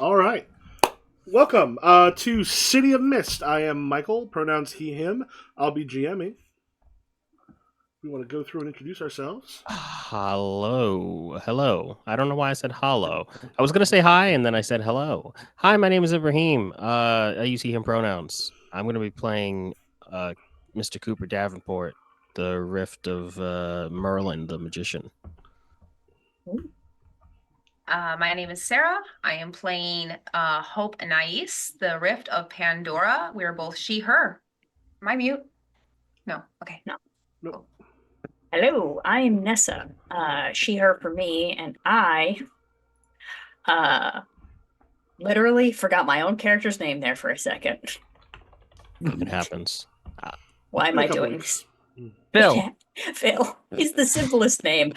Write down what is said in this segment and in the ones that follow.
All right. Welcome to City of Mist. I am Michael, pronouns he, him. I'll be GMing. We want to go through and introduce ourselves. Hello. Hello. I don't know why I said hello. I was going to say hi and then I said hello. Hi, my name is Ibrahim. I use he, him pronouns. I'm going to be playing Mr. Cooper Davenport, the Rift of Merlin, the magician. My name is Sarah. I am playing Hope Anais, the Rift of Pandora. We are both she, her. Am I mute? No. Okay. No. Nope. Hello, I'm Nessa. She, her for me, and I literally forgot my own character's name there for a second. It happens. Why am In a I couple doing weeks. Phil. Phil. He's the simplest name.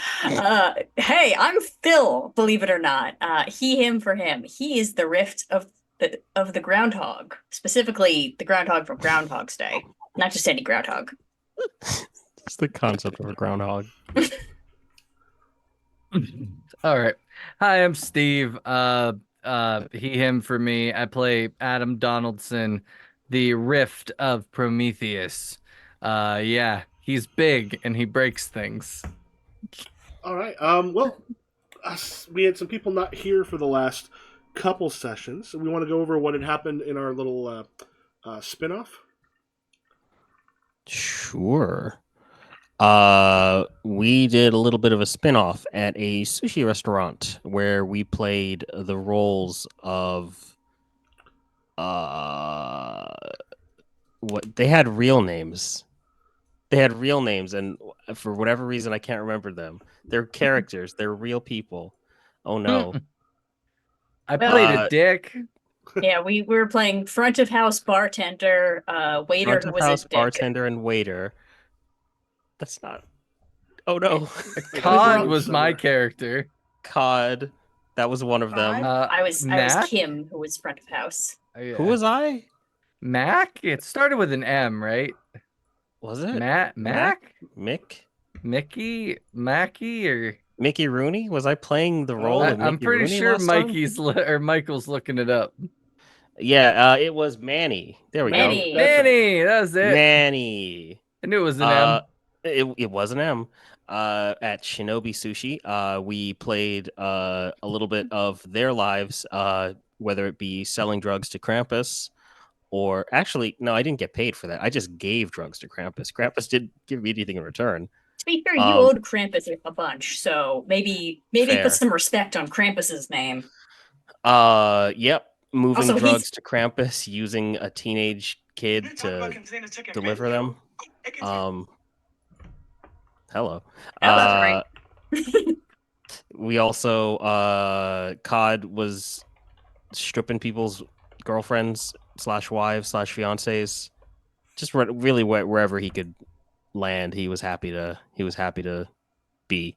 Hey, I'm Phil, believe it or not. He, him for him. He is the rift of the groundhog, specifically the groundhog from Groundhog's Day. Not just any groundhog. It's the concept of a groundhog. All right. Hi, I'm Steve. He, him for me. I play Adam Donaldson, the Rift of Prometheus. Yeah, he's big and he breaks things. All right. Well, we had some people not here for the last couple sessions, so we want to go over what had happened in our little spin-off. Sure. We did a little bit of a spin-off at a sushi restaurant where we played the roles of what they had real names. They had real names, and for whatever reason I can't remember them. They're characters, they're real people. Oh no. I played a dick. Yeah, we were playing front of house bartender, waiter Front who of was house a dick. bartender and waiter. That's not. Oh no. Cod was my character. Cod. That was one of them. I was Mac? Kim, who was front of house. Who was I? Mac? It started with an M, right? Was it? Mac? Mick? Mickey? Mackie? Or Mickey Rooney? Was I playing the role of Mickey I'm pretty Rooney sure last time? Michael's looking it up. Yeah, it was Manny. There we Manny. go. Manny, that was it. Manny. I knew it was an M. It was an M. At Shinobi Sushi, we played a little bit of their lives, whether it be selling drugs to Krampus, or actually, no, I didn't get paid for that. I just gave drugs to Krampus. Krampus didn't give me anything in return. To be fair, you owed Krampus a bunch, so maybe Fair. put some respect on Krampus's name. Yep. Moving Also, drugs to Krampus using a teenage kid to deliver them. Hello. Hello. We also Cod was stripping people's girlfriends / wives / fiancés. Just really wherever he could land, he was happy to be.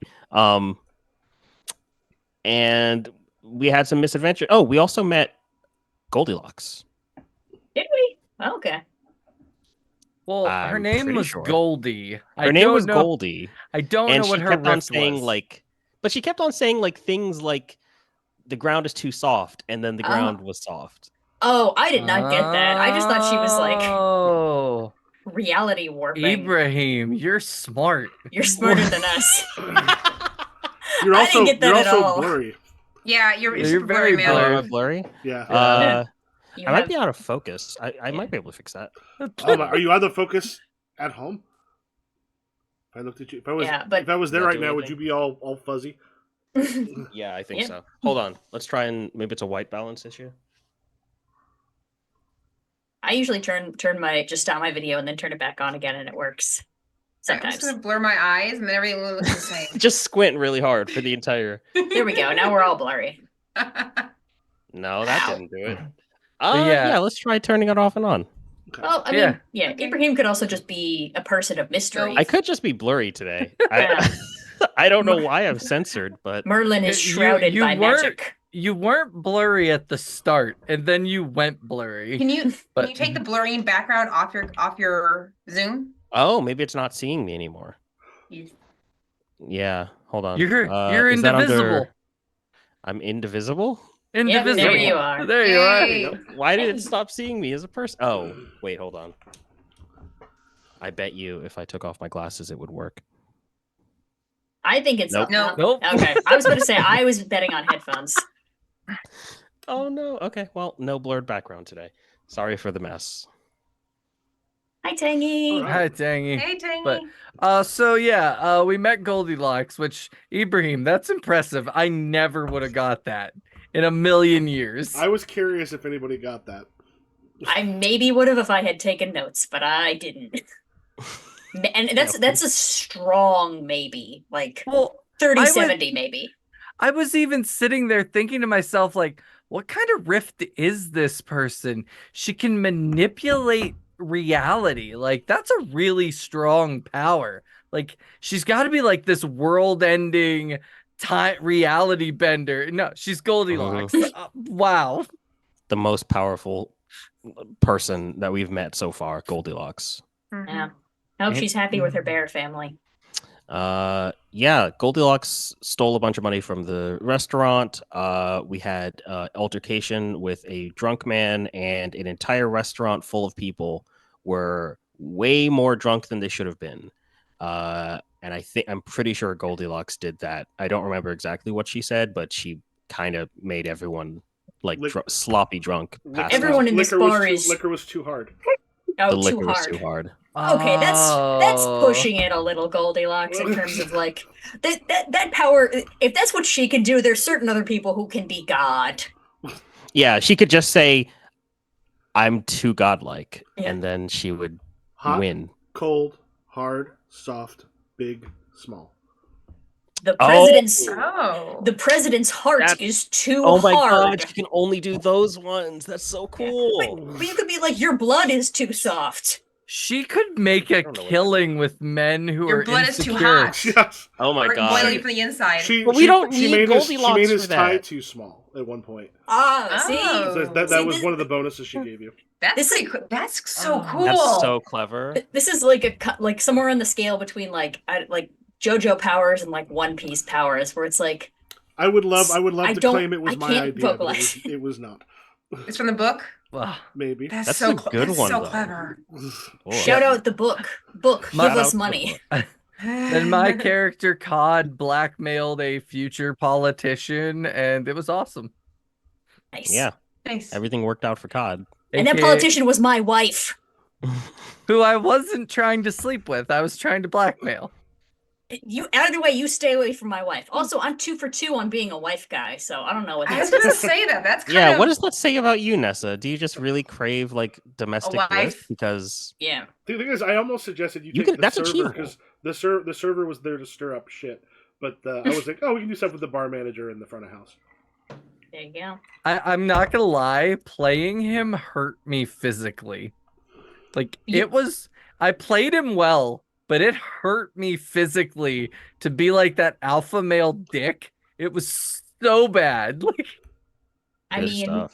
And we had some misadventure. Oh, we also met Goldilocks. Did we? Okay. Well, her I'm name pretty was sure. Goldie. Her name was Goldie. I don't and know what she her kept on rift saying was. but she kept on saying things like the ground is too soft, and then the ground was soft. Oh, I did not get that. I just thought she was like Oh, reality warping. Ibrahim, you're smart. You're smarter than us. You're I also didn't get that you're at also all. blurry. Yeah, you're very blurry. Blurry. Yeah. I might be out of focus. I might be able to fix that. Are you out of focus at home? If I looked at you, if I was there Not right doing now, would anything. you be all fuzzy? Yeah, I think Yeah. so. Hold on. Let's try and maybe it's a white balance issue. I usually just stop my video and then turn it back on again, and it works. I'm Sometimes. just gonna blur my eyes and then everything will look the same. Just squint really hard for the entire. There we go. Now we're all blurry. No, that didn't do it. yeah. Yeah, let's try turning it off and on. Okay. Well, I mean, yeah, Okay. Ibrahim could also just be a person of mystery. I could just be blurry today. Yeah. I don't know why I'm censored, but Merlin is shrouded by magic. You weren't blurry at the start, and then you went blurry. Can you But- take the blurring background off your Zoom? oh, maybe it's not seeing me anymore. You- Yeah, hold on. You're is that indivisible. I'm indivisible? Indivisible. there you are. There you are. Yay. Why did it stop seeing me as a person? Oh, wait, hold on. I bet you if I took off my glasses, it would work. I think it's Nope. No. Nope. Okay, I was going to say I was betting on headphones. Oh no. Okay. Well, no blurred background today. Sorry for the mess. Hi, Tangy. All right. Hi, Tangy. Hey, Tangy. But we met Goldilocks, which Ibrahim, that's impressive. I never would have got that in a million years. I was curious if anybody got that. I maybe would have if I had taken notes, but I didn't. And that's a strong maybe, like Well, 30-70 maybe. I was even sitting there thinking to myself, like, what kind of rift is this person? She can manipulate reality. Like, that's a really strong power. Like, she's got to be like this world-ending time reality bender. No, she's Goldilocks. Wow. The most powerful person that we've met so far, Goldilocks. Yeah. I hope she's happy with her bear family. Yeah, Goldilocks stole a bunch of money from the restaurant. We had altercation with a drunk man, and an entire restaurant full of people were way more drunk than they should have been. And I'm pretty sure Goldilocks did that. I don't remember exactly what she said, but she kind of made everyone like sloppy drunk. Everyone in this bar is liquor was too hard. The liquor was too hard. Okay, that's pushing it a little, Goldilocks, in terms of like that power. If that's what she can do, there's certain other people who can be God. Yeah, she could just say, "I'm too godlike," and then she would Hot, win. Cold, hard, soft, big, small. The president's heart is too hard. Oh my god, you can only do those ones. That's so cool. But you could be like, your blood is too soft. She could make a killing with men who Your are blood insecure. is too hot. Yes. Oh my Or god. boiling from the inside. But we don't need Goldilocks She made his for tie that. too small at one point. See? So that was one of the bonuses she gave you. That's so cool. That's so clever. This is like somewhere on the scale between like JoJo powers and like One Piece powers, where it's like I would love to claim it was my idea, but it was not. It's from the book. Maybe that's so good one. So clever. Shout out the book. Give us money. Then my character Cod blackmailed a future politician, and it was awesome. Nice. Yeah. Nice. Everything worked out for Cod. And that politician was my wife. Who I wasn't trying to sleep with. I was trying to blackmail. Either way, you stay away from my wife. Also, I'm 2 for 2 on being a wife guy, so I don't know what I was gonna say that. That's kind of... what does that say about you, Nessa? Do you just really crave like domestic bliss? Because the thing is, I almost suggested you take the server because the server was there to stir up shit. But I was like, we can do stuff with the bar manager in the front of house. There you go. I'm not gonna lie, playing him hurt me physically. Like I played him well, but it hurt me physically to be like that alpha male dick. It was so bad. Like, I mean,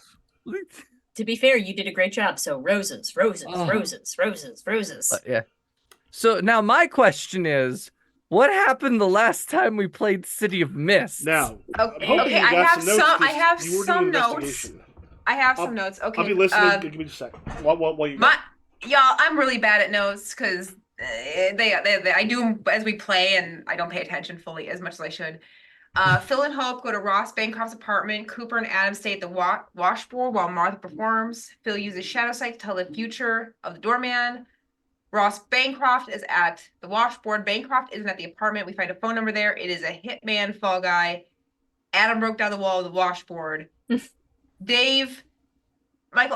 to be fair, you did a great job. So roses. Yeah. So now my question is, what happened the last time we played City of Mist? Now, okay, I have some notes. I have some notes. Okay, I'll be listening. Give me just a second. What you got? Y'all, I'm really bad at notes because I do them as we play, and I don't pay attention fully as much as I should. Phil and Hope go to Ross Bancroft's apartment. Cooper and Adam stay at the washboard while Martha performs. Phil uses shadow sight to tell the future of the doorman. Ross Bancroft is at the washboard. Bancroft isn't at the apartment. We find a phone number there. It is a hitman fall guy. Adam broke down the wall of the washboard. Michael,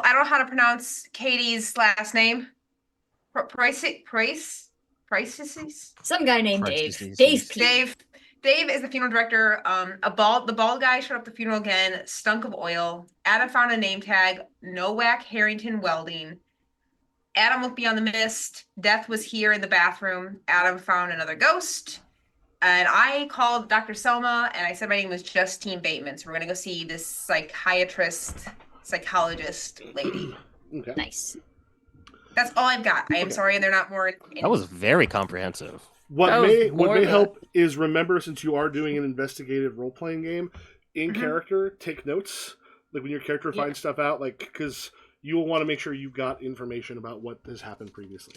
I don't know how to pronounce Katie's last name. Price? Some guy named Dave. Dave is the funeral director. The bald guy showed up at the funeral again, stunk of oil. Adam found a name tag, Nowak Harrington Welding. Adam looked beyond the mist. Death was here in the bathroom. Adam found another ghost. And I called Dr. Selma, and I said my name was Justine Bateman. So we're going to go see this psychologist lady. Okay. Nice. That's all I've got. I am sorry, they're not more... That was very comprehensive. What may help is remember, since you are doing an investigative role-playing game, in character, take notes. Like when your character finds stuff out, like, because you'll want to make sure you've got information about what has happened previously.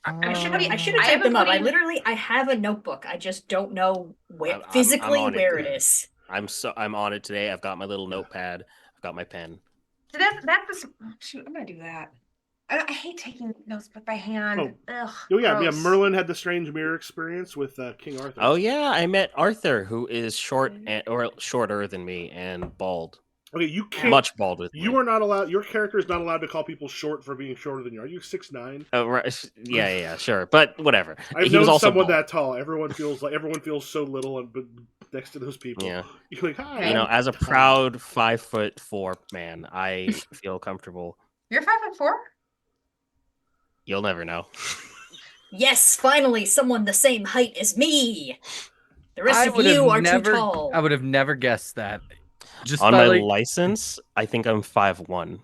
I should have typed them up. I have a notebook. I just don't know where where it is. I'm on it today. I've got my little notepad. I've got my pen. I'm gonna do that. I hate taking notes by hand. Ugh, Oh yeah, gross. Merlin had the strange mirror experience with King Arthur. Oh yeah, I met Arthur, who is or shorter than me and bald. Okay, you can't. Much balder. Than You me. are not allowed. Your character is not allowed to call people short for being shorter than you. Are you 6'9"? Oh right, yeah, sure, but whatever. I've He known was also someone bald. that tall. Everyone feels so little, and but next to those people, Yeah. you're like, hi. You know, I'm as a tiny." proud 5'4" man, I feel comfortable. You're 5'4"? You'll never know. Yes, finally, someone the same height as me. The rest I of would have you are never. too tall. I would have never guessed that. Just On by my like, license, I think I'm 5'1".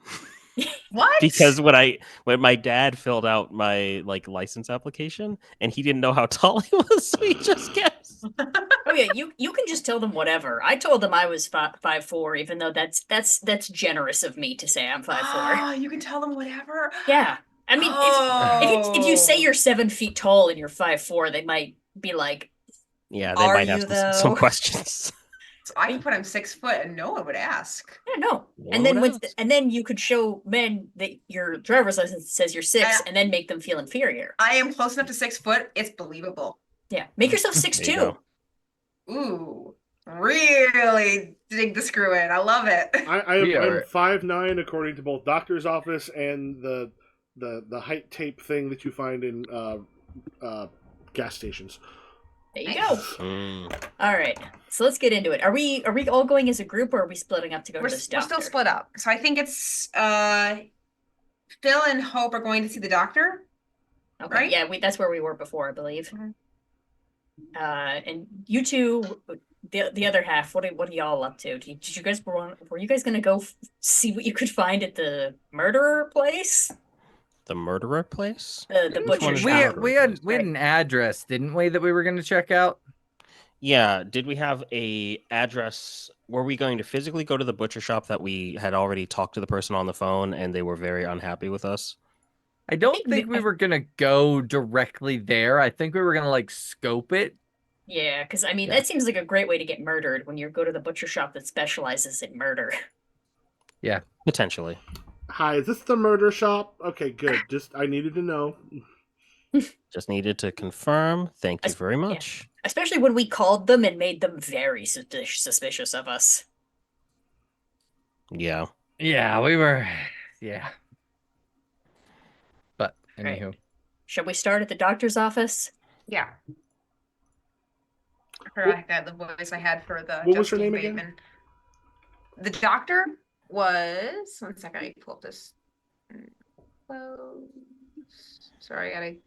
What? Because when my dad filled out my license application and he didn't know how tall he was, so he just guessed. Oh yeah, you can just tell them whatever. I told them I was 5'4", even though that's generous of me to say I'm 5'4". Oh, you can tell them whatever. Yeah, I mean, if you say you're 7 feet tall and you're 5'4", they might be like, Yeah, they Are might have you, some though? questions. So I can put I'm 6 foot and no one would ask. yeah, no. No And then one asked. and then you could show men that your driver's license says you're 6, and then make them feel inferior. I am close enough to 6 foot. It's believable. Yeah, make yourself There you 6'2". go. Ooh, really dig the screw in. I love it. I'm We are- 5'9" according to both doctor's office and the height tape thing that you find in gas stations. There you go. Mm. All right, so let's get into it. Are we all going as a group, or are we splitting up to go We're to this still doctor? split up. So I think it's Phil and Hope are going to see the doctor. Okay, right? yeah, that's where we were before, I believe. Mhm. And you two, the other half, what are y'all up to? Did you guys were you guys gonna go see what you could find at the murderer place? The murderer place? The Which one butcher is we that? shop. had, we had we had an address, didn't we, that we were going to check out? Yeah. Did we have a address? Were we going to physically go to the butcher shop that we had already talked to the person on the phone and they were very unhappy with us? I don't think think we- we were going to go directly there. I think we were going to scope it. Yeah, because I mean Yeah. that seems like a great way to get murdered when you go to the butcher shop that specializes in murder. Potentially. Hi, is this the murder shop? Okay, good. Just I needed to know. Just needed to confirm. Thank you very much. Especially when we called them and made them very suspicious of us. Yeah. Yeah, we were. Yeah. But Right. anywho, Shall we start at the doctor's office? Yeah. I forgot that the voice I had for the What was her Justine name again? Bateman. The doctor was 1 second. I pull up this. Sorry, I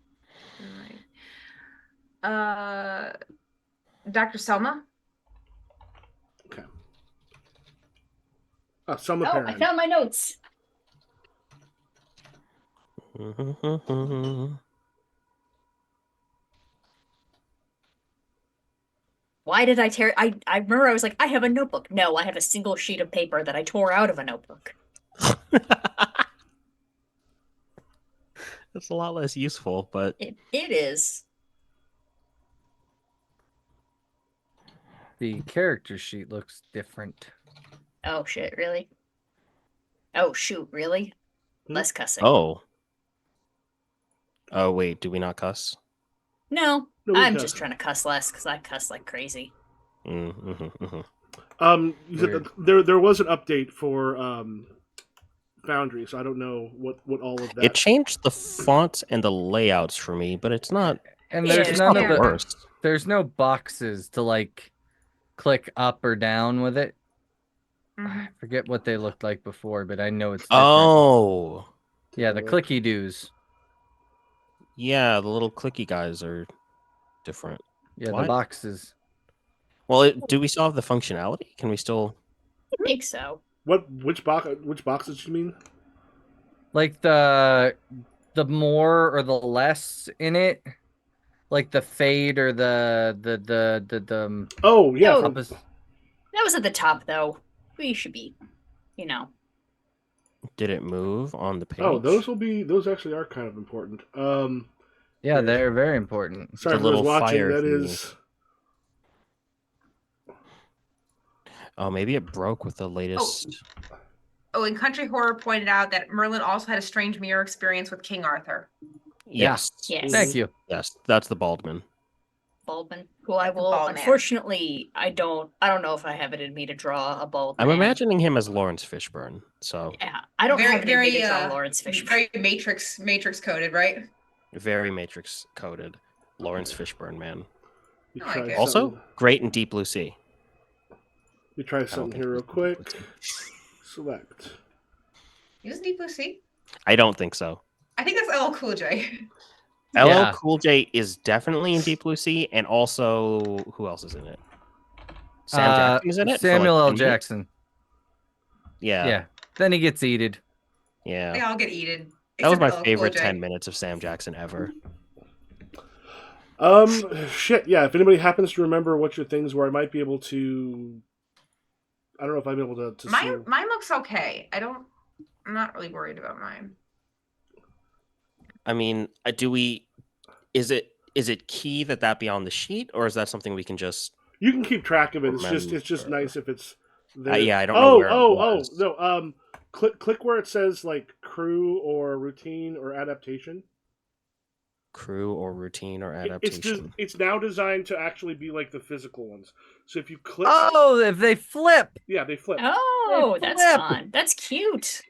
gotta. Dr. Selma. Okay. Selma Oh, Perrin. I found my notes. Why did I tear? I remember I was like, I have a notebook. No, I have a single sheet of paper that I tore out of a notebook. That's a lot less useful, but It is. the character sheet looks different. Oh shit! Really? Oh shoot! Really? Less cussing. oh. Oh wait, do we not cuss? No, No, we I'm cuss. just trying to cuss less because I cuss like crazy. Mm-hmm, mm-hmm. You said Weird. that there was an update for Foundry, so I don't know what all of that. It changed the fonts and the layouts for me, but it's not. And Yeah, there's It's none not of the the. worst. There's no boxes to click up or down with it. I forget what they looked like before, but I know it's different. Oh, Yeah, the clicky doos. yeah, the little clicky guys are different. Yeah, What? the boxes. Well, do we still have the functionality? Can we still? I think so. Which boxes do you mean? Like the more or the less in it. Like the fade or the Oh yeah, Oh. from- opposite. That was at the top though. We should be, you know. Did it move on the page? oh those actually are kind of important. Yeah, Yeah. they're very important. Sorry The for those little watching. fire That thingy. is. Oh, maybe it broke with the latest. and Country Horror pointed out that Merlin also had a strange mirror experience with King Arthur. Yes. Yes. Thank you. Yes, that's the Baldwin. Baldwin, who I Like the will. bald man. Unfortunately, I don't know if I have it in me to draw a bald I'm man. imagining him as Lawrence Fishburne. So Yeah, I don't have it in me to draw Lawrence Fishburne. Very Matrix coded, right? very Matrix coded. Lawrence Fishburne, man. You I like try it. Also, something- great in Deep Blue Sea. you try something think here real he's quick. Deep Blue Sea. Select. Is Deep Blue Sea? I don't think so. I think that's LL Cool J. LL Yeah. Cool J is definitely in Deep Blue Sea, and also who else is in it? Sam Jackson is in it. for, Samuel L. 10 minutes? Jackson. Yeah, Yeah. Then he gets eated. yeah. They all get eaten. That was my except LL Cool favorite J. 10 minutes of Sam Jackson ever. Shit, yeah. If anybody happens to remember what your things were, I might be able to. I don't know if I'm able to see. Mine looks okay. I'm not really worried about mine. I mean, is it key that be on the sheet, or is that something we can just? You can keep track of it. It's just Remember. nice if it's there. Yeah, I don't know where it Oh, was. no. Click where it says like crew or routine or adaptation. Crew or routine or It's adaptation. it's now designed to actually be like the physical ones. So if you click, Oh, if they flip. yeah, they flip. Oh, They that's flip. fun. That's cute.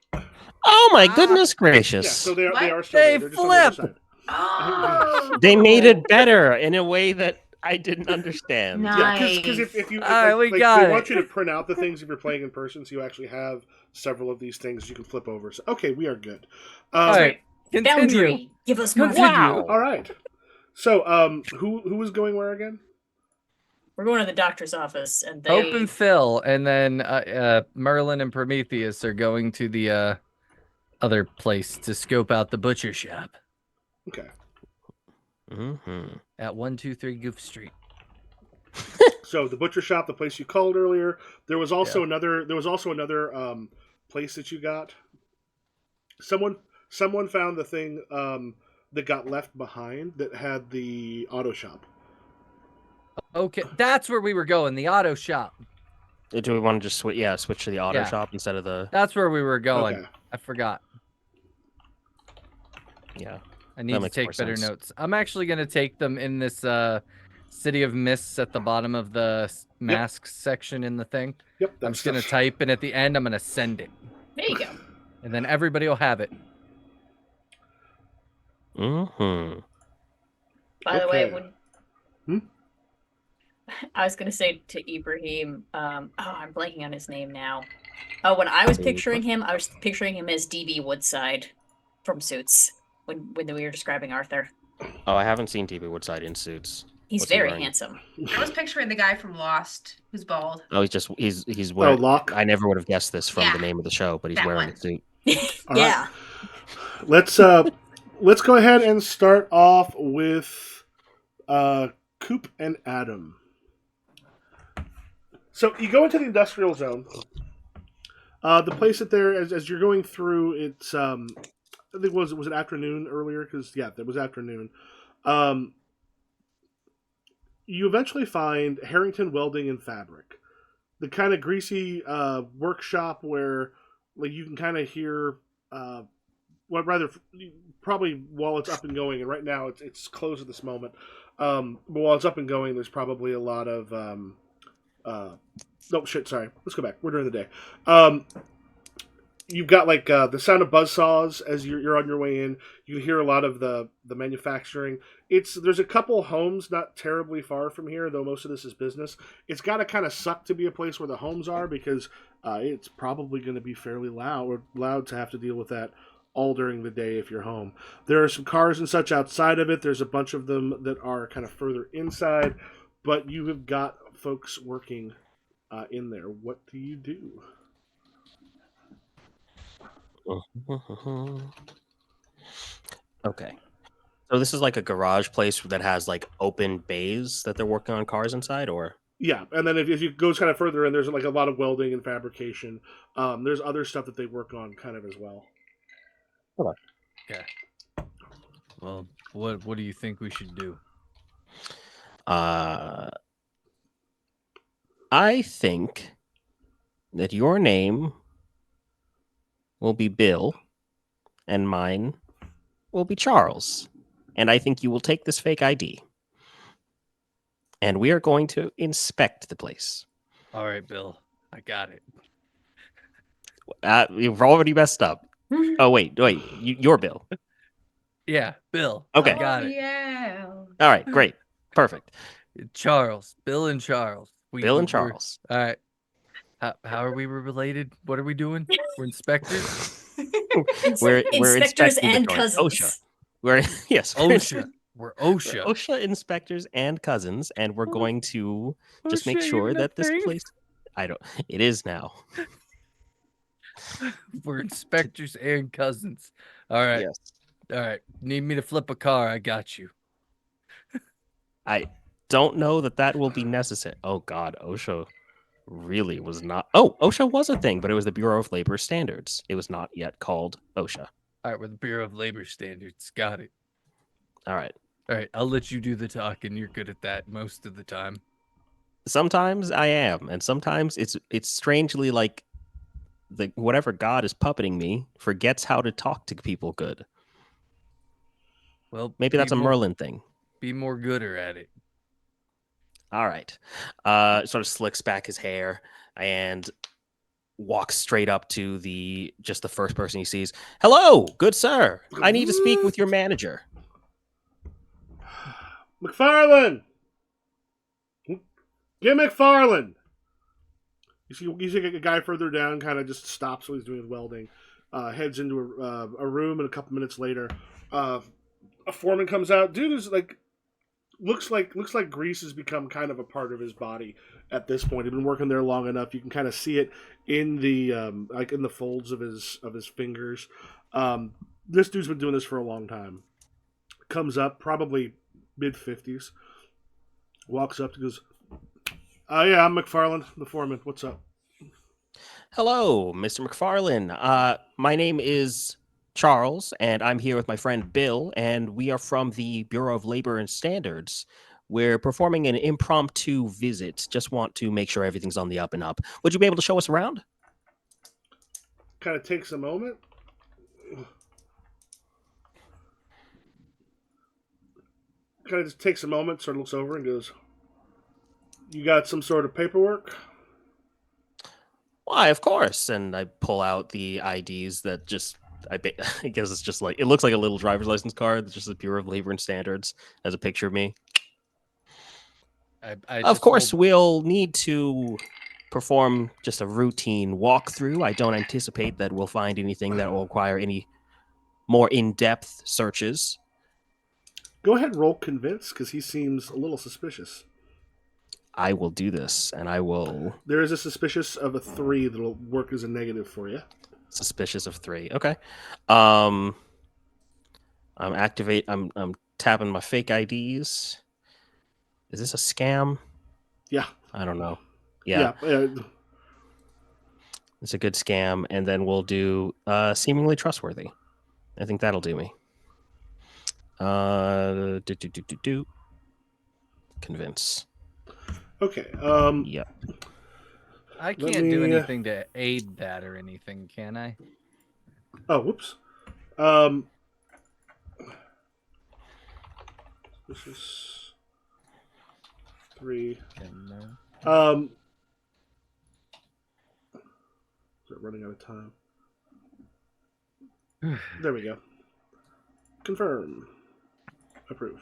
Oh my Ah. goodness Yeah, gracious! so they What? are still They there. They're just on the other flip! side. Oh, They made it better in a way that I didn't understand. No. Yeah, because if you All right, we like, got they it. want you to print out the things if you're playing in person, so you actually have several of these things you can flip over. So okay, we are good. All right. Continue. Boundary. Give us more. Continue. Wow. All right. So who was going where again? We're going to the doctor's office, and they. Hope and Phil, and then Merlin and Prometheus are going to the other place to scope out the butcher shop Okay. Mm-hmm. at 123 Goof Street. So the butcher shop, the place you called earlier. There was also another. There was also another place that you got. Someone found the thing that got left behind that had the auto shop. Okay, that's where we were going. The auto shop. Do we want to just switch to the auto Yeah. shop instead of the? That's where we were going. Okay. I forgot. Yeah. I need to makes take more better sense. notes. I'm actually going to take them in this City of Mists at the bottom of the masks section in the thing. Yep. I'm That's just going to type, and at the end, I'm going to send it. There you go. And then everybody will have it. Mm-hmm. By the way, Okay. when I was gonna say to Ibrahim, I'm blanking on his name now. Oh, when I was picturing him, I was picturing him as DB Woodside from Suits when we were describing Arthur. Oh, I haven't seen TV Woodside in Suits. He's What's he very wearing? handsome. I was picturing the guy from Lost who's bald. Oh, he's wearing. Locke. I never would have guessed this from Yeah. the name of the show, but he's That wearing one. a suit. All Yeah. Let's go ahead and start off with Coop and Adam. So you go into the industrial zone. The place that there, as you're going through, it's I think was it afternoon earlier? Because it was afternoon. You eventually find Harrington Welding and Fabric, the kind of greasy workshop where like you can kind of hear. Probably while it's up and going, and right now it's closed at this moment. But while it's up and going, there's probably a lot of sorry. Let's go back. We're during the day. You've got like the sound of buzzsaws as you're on your way in. You hear a lot of the manufacturing. There's a couple homes not terribly far from here, though most of this is business. It's got to kind of suck to be a place where the homes are because it's probably going to be fairly loud to have to deal with that all during the day if you're home. There are some cars and such outside of it. There's a bunch of them that are kind of further inside, but you have got folks working in there. What do you do? Okay. So this is like a garage place that has like open bays that they're working on cars inside, or? Yeah, and then if you go kind of further in, there's like a lot of welding and fabrication. There's other stuff that they work on kind of as well. Well, what do you think we should do? I think that your name will be Bill, and mine will be Charles. And I think you will take this fake ID. And we are going to inspect the place. All right, Bill. I got it. You've already messed up. Oh, wait. You're Bill. Yeah, Bill. Okay. I got Oh, it. yeah. All right, great. Perfect. Charles. Bill and Charles. Bill and we're- Charles. All right. How are we related? What are we doing? We're inspectors. we're Inspectors inspecting the and joint. cousins. OSHA. We're yes. OSHA. We're We're OSHA. OSHA inspectors and cousins, and we're going to just make OSHA sure even a that this thing? place. It is now. We're inspectors and cousins. All right. Yes. All right. Need me to flip a car? I got you. I don't know that will be necessary. Oh God, OSHA really was not. Oh, OSHA was a thing, but it was the Bureau of Labor Standards. It was not yet called OSHA. All right. We're the Bureau of Labor Standards. Got it. All right. All right. I'll let you do the talking. You're good at that most of the time. Sometimes I am, and sometimes it's strangely like the whatever God is puppeting me forgets how to talk to people good. Well, Maybe that's a be more- Merlin thing. Be more gooder at it. All right. Sort of slicks back his hair and walks straight up to the first person he sees. Hello, good sir. I need to speak with your manager. McFarlane! Get McFarlane! You see a guy further down kind of just stops what he's doing with welding, heads into a room, and a couple minutes later, a foreman comes out. Dude is like, looks like grease has become kind of a part of his body at this point. He's been working there long enough. You can kind of see it in the in the folds of his fingers. This dude's been doing this for a long time. Comes up, probably mid-50s. Walks up and goes, "Oh yeah, I'm McFarlane, the foreman. What's up?" Hello, Mr. McFarlane. My name is Charles, and I'm here with my friend Bill, and we are from the Bureau of Labor and Standards. We're performing an impromptu visit. Just want to make sure everything's on the up and up. Would you be able to show us around? Kind of takes a moment. Kind of just takes a moment, sort of looks over and goes, "You got some sort of paperwork?" Why, of course. And I pull out the IDs that I guess it's just like, it looks like a little driver's license card. It's just the Bureau of Labor and Standards as a picture of me. I Of just course, hold- we'll need to perform just a routine walkthrough. I don't anticipate that we'll find anything that will require any more in-depth searches. Go ahead and roll convince, because he seems a little suspicious. I will do this, and I will There is a suspicious of a 3 that'll work as a negative for you. suspicious of 3. Okay. I'm tapping my fake IDs. Is this a scam? Yeah. I don't know. Yeah. It's a good scam, and then we'll do seemingly trustworthy. I think that'll do me. Convince. Okay. Yep. I Let can't do me, anything to aid that or anything, can I? Oh, whoops. This is 3. Start running out of time. There we go. Confirm. Approve.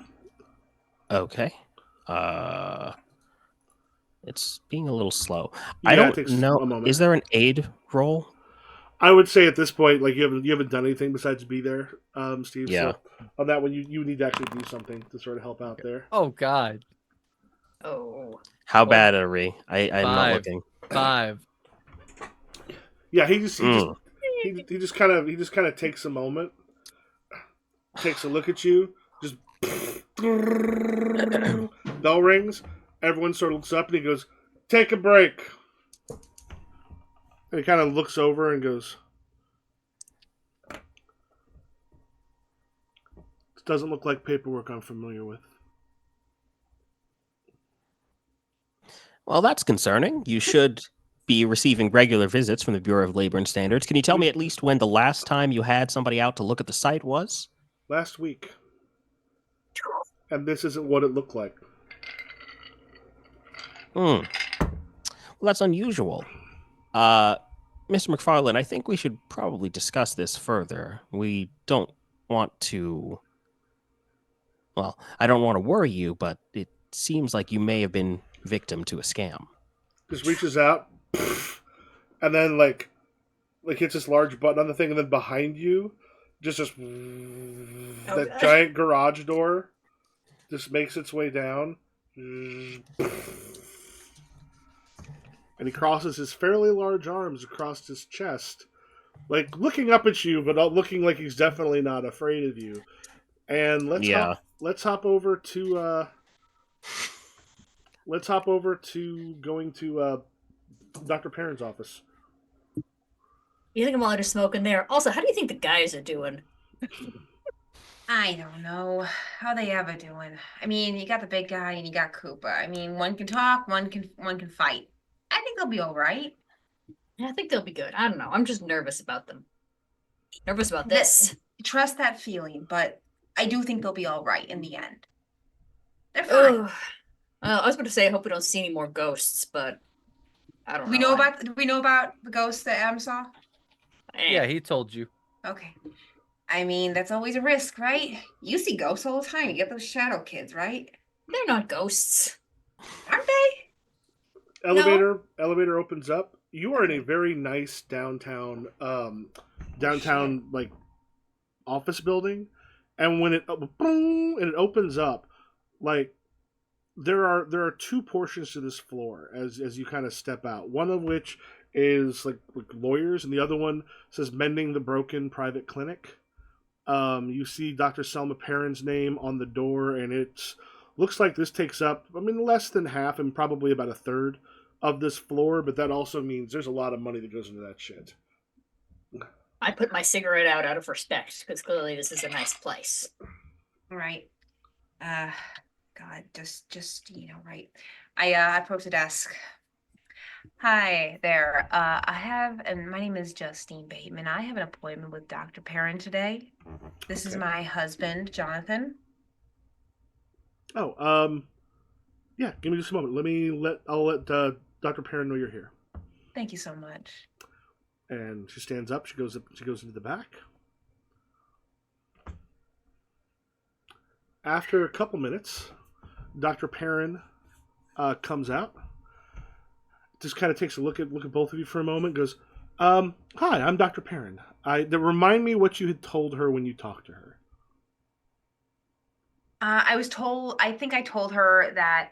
Okay. It's being a little slow. Yeah, I it don't takes a know. moment. Is there an aid roll? I would say at this point, like you haven't done anything besides be there, Steve. Yeah. So on that one, you need to actually do something to sort of help out there. Oh God. Oh. How bad are we? I'm not 5. looking. 5. Yeah, he just kind of takes a moment, takes a look at you, just bell rings. Everyone sort of looks up and he goes, "Take a break." And he kind of looks over and goes, "This doesn't look like paperwork I'm familiar with." Well, that's concerning. You should be receiving regular visits from the Bureau of Labor and Standards. Can you tell me at least when the last time you had somebody out to look at the site was? Last week. And this isn't what it looked like. Well, that's unusual. Mr. McFarlane, I think we should probably discuss this further. We don't want to... Well, I don't want to worry you, but it seems like you may have been victim to a scam. Just reaches out, and then like hits this large button on the thing, and then behind you, that giant garage door just makes its way down, and he crosses his fairly large arms across his chest, like looking up at you, but looking like he's definitely not afraid of you. And let's hop over to going to Dr. Perrin's office. You think I'm allowed to smoke in there? Also, how do you think the guys are doing? I don't know how they ever doing. I mean, you got the big guy and you got Koopa. I mean, one can talk, one can fight. I think they'll be all right. Yeah, I think they'll be good. I don't know. I'm just nervous about them. Nervous about this. Trust that feeling, but I do think they'll be all right in the end. They're fine. I was about to say I hope we don't see any more ghosts, but I don't know. Do we know about the ghosts that Adam saw? Yeah, he told you. Okay. I mean, that's always a risk, right? You see ghosts all the time. You get those shadow kids, right? They're not ghosts. Aren't they? Elevator opens up. You are in a very nice downtown like office building, and when it opens up, like there are two portions to this floor as you kind of step out. One of which is like lawyers, and the other one says Mending the Broken Private Clinic. You see Dr. Selma Perrin's name on the door, and it looks like this takes up, less than half and probably about a third of this floor, but that also means there's a lot of money that goes into that shit. I put my cigarette out of respect, because clearly this is a nice place. Right. God, just right. I approach the desk. Hi there. And my name is Justine Bateman. I have an appointment with Dr. Perrin today. This is my husband, Jonathan. Oh, yeah, give me just a moment. I'll let Dr. Perrin know you're here. Thank you so much. And she stands up, she goes into the back. After a couple minutes, Dr. Perrin comes out. Just kind of takes a look at both of you for a moment. Goes, "Hi, I'm Dr. Perrin. Remind me what you had told her when you talked to her." I think I told her that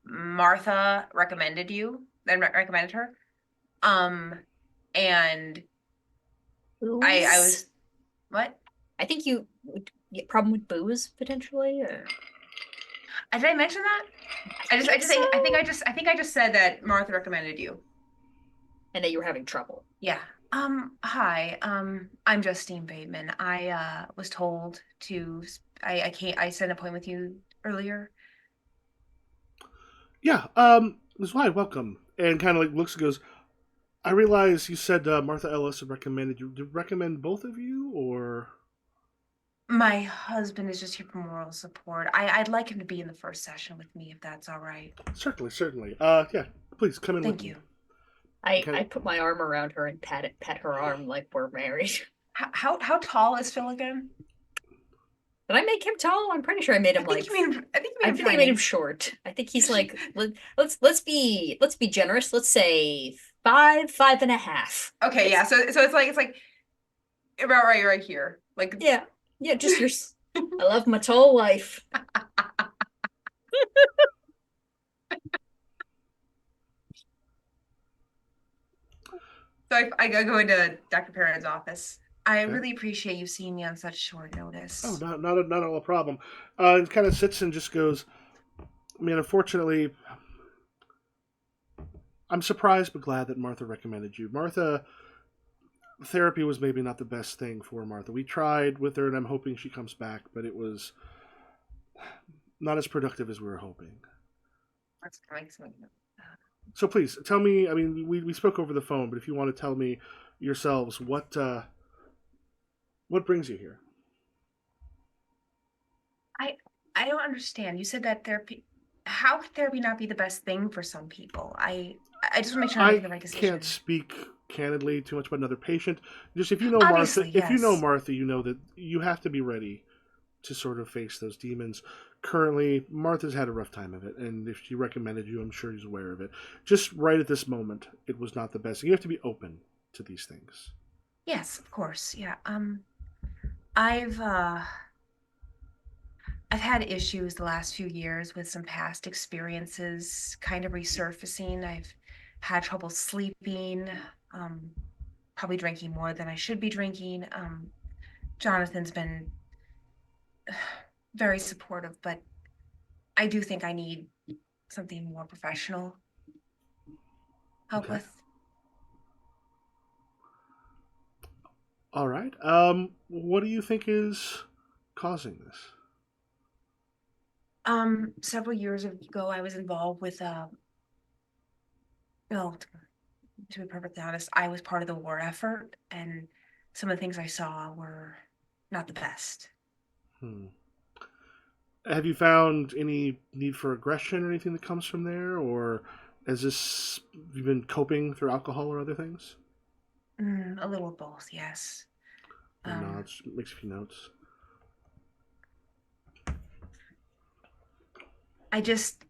Martha recommended her. And I was what? I think you would get problem with booze potentially, or did I mention that? I think I just said that Martha recommended you. And that you were having trouble. Yeah. Hi. I'm Justine Bateman. I was told to I set an appointment with you earlier. Yeah, Ms. White, welcome. And kind of like looks and goes, I realize you said Martha Ellis had recommended you. Did you recommend both of you, or? My husband is just here for moral support. I'd like him to be in the first session with me, if that's all right. Certainly. Yeah, please come in. Thank you. I put my arm around her and pet her arm like we're married. How tall is Phil again? Did I make him tall? I'm pretty sure I made him I think I made him short. I think he's like let's be generous. Let's say 5.5. Okay, yeah. So it's like about right here. Like yeah, just your. I love my tall wife. So I go into Dr. Perrin's office. I really appreciate you seeing me on such short notice. Oh, not at all a problem. It kind of sits and just goes, unfortunately, I'm surprised but glad that Martha recommended you. Therapy was maybe not the best thing for Martha. We tried with her, and I'm hoping she comes back, but it was not as productive as we were hoping. So please tell me. I mean, we spoke over the phone, but if you want to tell me yourselves, what brings you here? I don't understand. You said that therapy. How could therapy not be the best thing for some people? I just want to make sure I'm making I the right decision. can't speak candidly too much about another patient. Just if you know Obviously, Martha, if you know yes. Martha, you know that you have to be ready to sort of face those demons. Currently, Martha's had a rough time of it, and if she recommended you, I'm sure she's aware of it. Just right at this moment, it was not the best. You have to be open to these things. Yes, of course. Yeah. I've uh I've had issues the last few years with some past experiences kind of resurfacing. I've had trouble sleeping, um, probably drinking more than I should be drinking. Jonathan's been very supportive, but I do think I need something more professional help Okay. with. All right. What do you think is causing this? Several years ago, I was involved with well, to be perfectly honest, I was part of the war effort, and some of the things I saw were not the best. Hmm. Have you found any need for aggression or anything that comes from there, or has this have you been coping through alcohol or other things? A little of both, yes. Or Um, nods, makes a few notes. I just,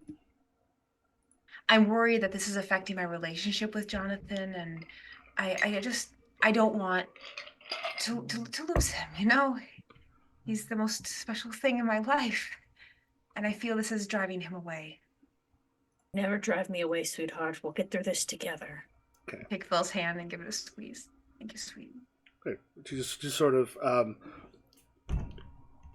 I'm worried that this is affecting my relationship with Jonathan, and I just, I don't want to lose him, you know? He's the most special thing in my life, and I feel this is driving him away. Never drive me away, sweetheart. We'll get through this together. Okay. Take Phil's hand and give it a squeeze. Thank you, sweet. Okay. She just sort of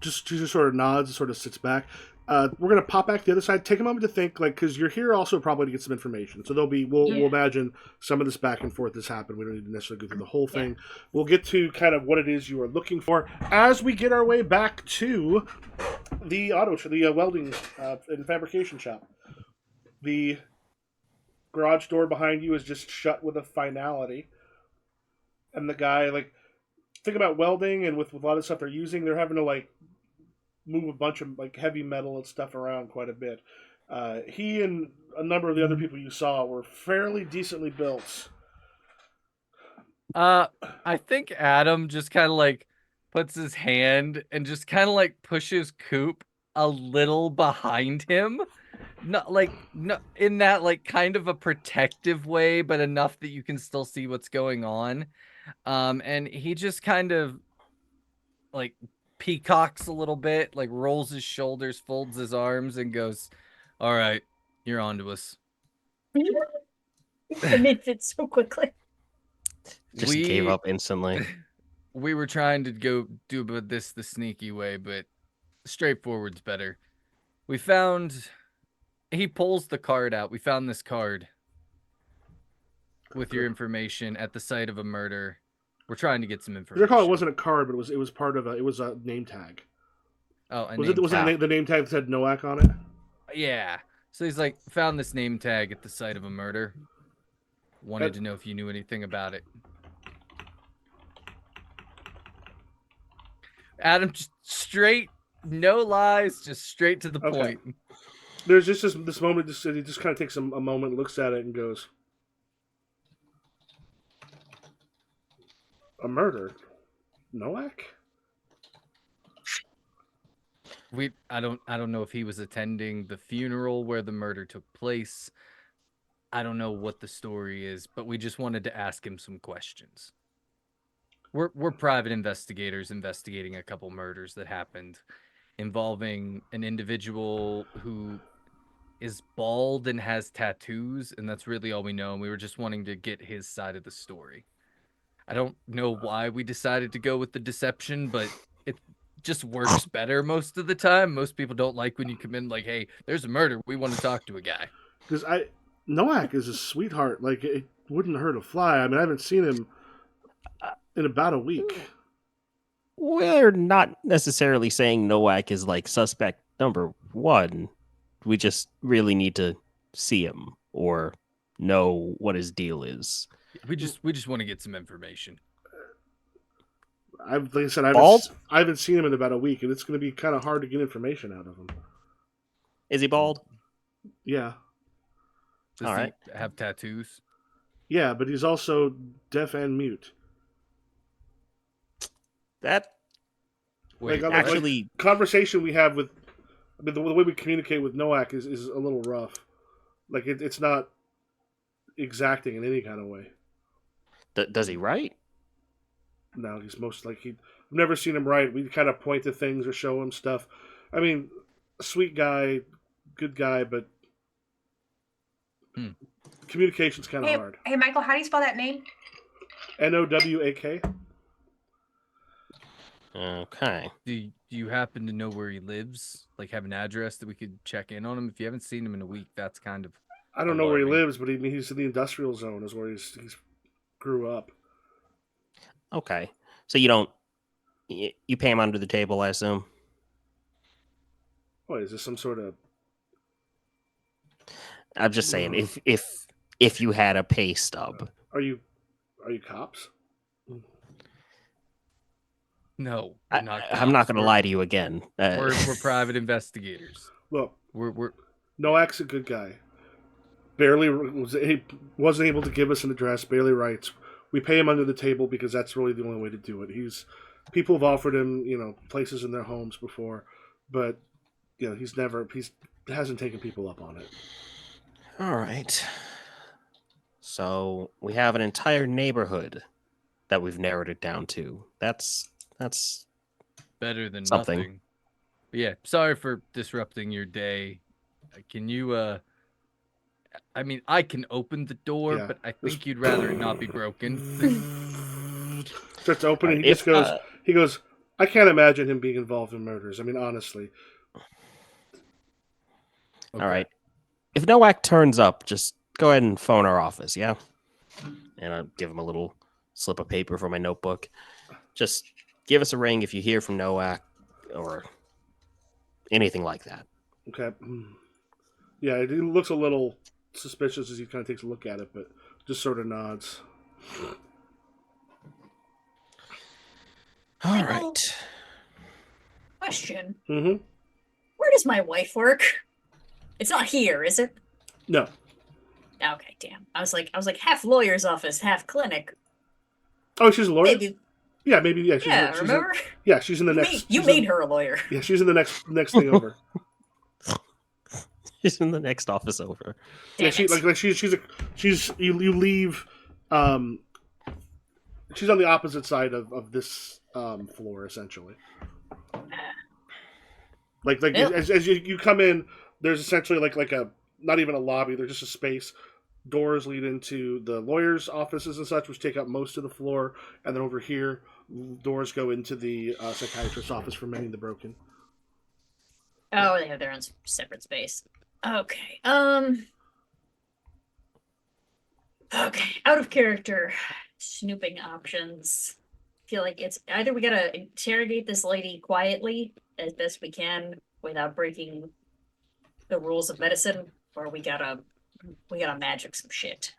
she just sort of nods and sort of sits back. We're gonna pop back to the other side. Take a moment to think, like, because you're here also probably to get some information. So we'll imagine some of this back and forth has happened. We don't need to necessarily go through the whole thing. Yeah. We'll get to kind of what it is you are looking for as we get our way back to the welding and fabrication shop. The garage door behind you is just shut with a finality, and the guy, like, think about welding and with a lot of stuff they're using, they're having to like move a bunch of like heavy metal and stuff around quite a bit. He and a number of the other people you saw were fairly decently built. I think Adam just kind of like puts his hand and just kind of like pushes Coop a little behind him. Not in that like kind of a protective way, but enough that you can still see what's going on. And he just kind of like peacocks a little bit, like rolls his shoulders, folds his arms, and goes, "All right, you're on to us." Commit it so quickly. Just gave up instantly. We were trying to go do this the sneaky way, but straightforward's better. He pulls the card out. We found this card with your information at the site of a murder. We're trying to get some information. I recall it wasn't a card, but it was part of it was a name tag. Oh, was it the name tag that said Nowak on it? Yeah. So he's like, found this name tag at the site of a murder. Wanted to know if you knew anything about it. Adam, just straight, no lies, just straight to the point. There's just this moment, he just kind of takes a moment, looks at it, and goes, "A murder? Nowak?" I don't know if he was attending the funeral where the murder took place. I don't know what the story is, but we just wanted to ask him some questions. We're private investigators investigating a couple murders that happened involving an individual who is bald and has tattoos, and that's really all we know. And we were just wanting to get his side of the story. I don't know why we decided to go with the deception, but it just works better most of the time. Most people don't like when you come in like, "Hey, there's a murder. We want to talk to a guy." Because Nowak is a sweetheart. Like, it wouldn't hurt a fly. I mean, I haven't seen him in about a week. We're not necessarily saying Nowak is like suspect number one. We just really need to see him or know what his deal is. We just want to get some information. Like I said, Bald? I haven't seen him in about a week, and it's going to be kind of hard to get information out of him. Is he bald? Yeah. Does All he right. have tattoos? Yeah, but he's also deaf and mute. That Wait, Like, actually, conversation we have with, I mean, the way we communicate with Noak is a little rough. Like it's not exacting in any kind of way. does he write? No, he's most like I've never seen him write. We kind of point to things or show him stuff. I mean, sweet guy, good guy, but communication's kind of hard. Hey, Michael, how do you spell that name? Nowak. Okay. Do you happen to know where he lives? Like, have an address that we could check in on him? If you haven't seen him in a week, that's kind of. I don't know where he alarming. lives, but he's in the industrial zone. Is where he's grew up. Okay. So you don't you pay him under the table, I assume. What is this? Some sort of? I'm just saying, if you had a pay stub. Are you cops? No, I'm not going to lie to you again. We're private investigators. Look, We're Noak's a good guy. Barely wasn't able to give us an address. Barely writes. We pay him under the table because that's really the only way to do it. People have offered him, places in their homes before, but he hasn't taken people up on it. All right. So we have an entire neighborhood that we've narrowed it down to. That's better than something. nothing. But yeah, sorry for disrupting your day. Can you I mean, I can open the door, Yeah. but I think you'd rather it not be broken. Starts opening. He If, just goes. He goes. I can't imagine him being involved in murders. I mean, honestly. Okay. All right. If Noak turns up, just go ahead and phone our office, yeah? And I'll give him a little slip of paper from my notebook. Just give us a ring if you hear from Noak or anything like that. Okay. Yeah, it looks a little suspicious as he kind of takes a look at it, but just sort of nods. All Michael, right. Question. Mm-hmm. Where does my wife work? It's not here, is it? No. Okay, damn. I was like half lawyer's office, half clinic. Oh, she's a lawyer. Maybe. Yeah, maybe. Yeah, she's Remember? she's in the next. You made her a lawyer. Yeah, she's in the next thing over. She's in the next office over. Yeah, Damn you leave. She's on the opposite side of this floor, essentially. Like Yeah. as you come in, there's essentially like a not even a lobby. There's just a space. Doors lead into the lawyers' offices and such, which take up most of the floor, and then over here, doors go into the psychiatrist's office for mending the broken. Oh, they have their own separate space. Okay. Okay. Out of character snooping options. Feel like it's either we gotta interrogate this lady quietly as best we can without breaking the rules of medicine, or we gotta magic some shit.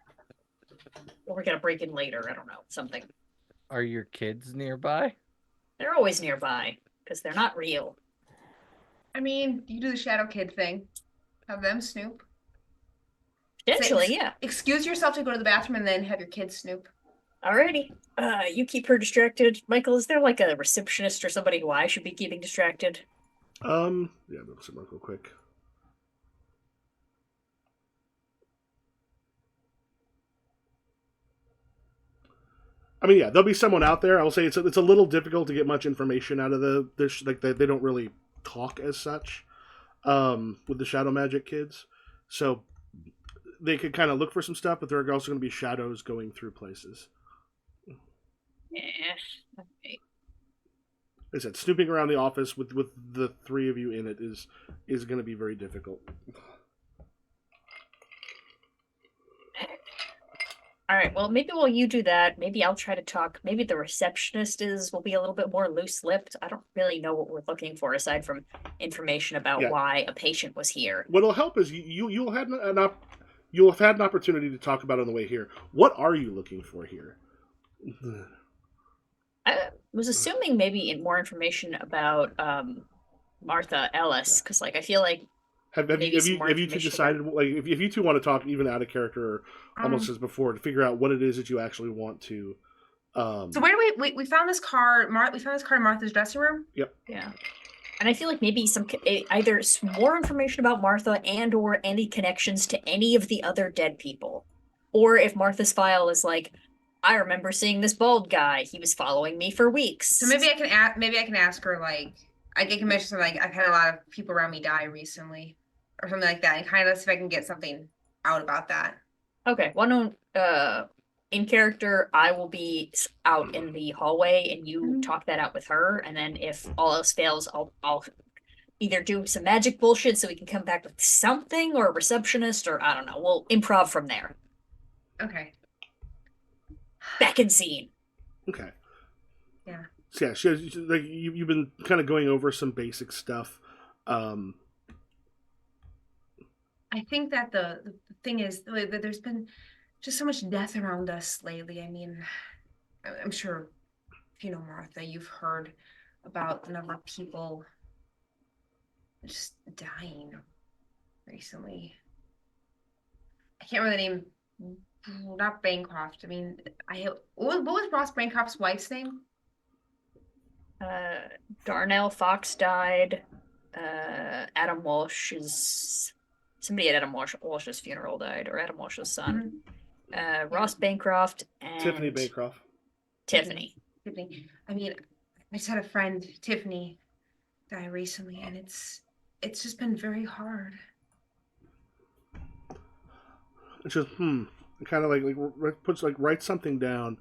Or we gotta break in later. I don't know. Something. Are your kids nearby? They're always nearby because they're not real. I mean, you do the shadow kid thing. Have them snoop. Potentially, Say- yeah. Excuse yourself to go to the bathroom and then have your kids snoop. Alrighty. You keep her distracted. Michael, is there like a receptionist or somebody who I should be keeping distracted? Yeah, look some real quick. I mean, yeah, there'll be someone out there. I will say it's a little difficult to get much information out of they don't really talk as such with the shadow magic kids, so they could kind of look for some stuff, but there are also going to be shadows going through places. Yeah. Okay. Like I said, snooping around the office with the three of you in it is going to be very difficult. All right. Well, maybe while you do that, maybe I'll try to talk. Maybe the receptionist will be a little bit more loose-lipped. I don't really know what we're looking for aside from information about Yeah. why a patient was here. What'll help is you'll have you'll have had an opportunity to talk about it on the way here. What are you looking for here? I was assuming maybe more information about Martha Ellis, because like I feel like Have maybe some more you two information decided, like, if you two want to talk even out of character, or almost as before, to figure out what it is that you actually want to. So where do we found this car? We found this car in Martha's dressing room. Yep. Yeah. And I feel like maybe either more information about Martha and or any connections to any of the other dead people. Or if Martha's file is like, I remember seeing this bald guy. He was following me for weeks. So maybe I can ask her, like, I can mention something like, I've had a lot of people around me die recently, or something like that, and kind of see if I can get something out about that. Okay, why don't in character I will be out in the hallway and you talk that out with her, and then if all else fails, I'll either do some magic bullshit so we can come back with something, or a receptionist, or I don't know. We'll improv from there. Okay. Back in scene. Okay. Yeah. So yeah, like you've been kind of going over some basic stuff. I think that the thing is that there's been just so much death around us lately. I mean, I'm sure if you know Martha, you've heard about the number of people just dying recently. I can't remember the name. Not Bancroft. I mean, what was Ross Bancroft's wife's name? Darnell Fox died. Adam Walsh is somebody at Adam Walsh's funeral died, or Adam Walsh's son. Ross Bancroft and Tiffany Bancroft. Tiffany. I mean, I just had a friend, Tiffany, die recently, and it's just been very hard. It's just kind of like puts like write something down.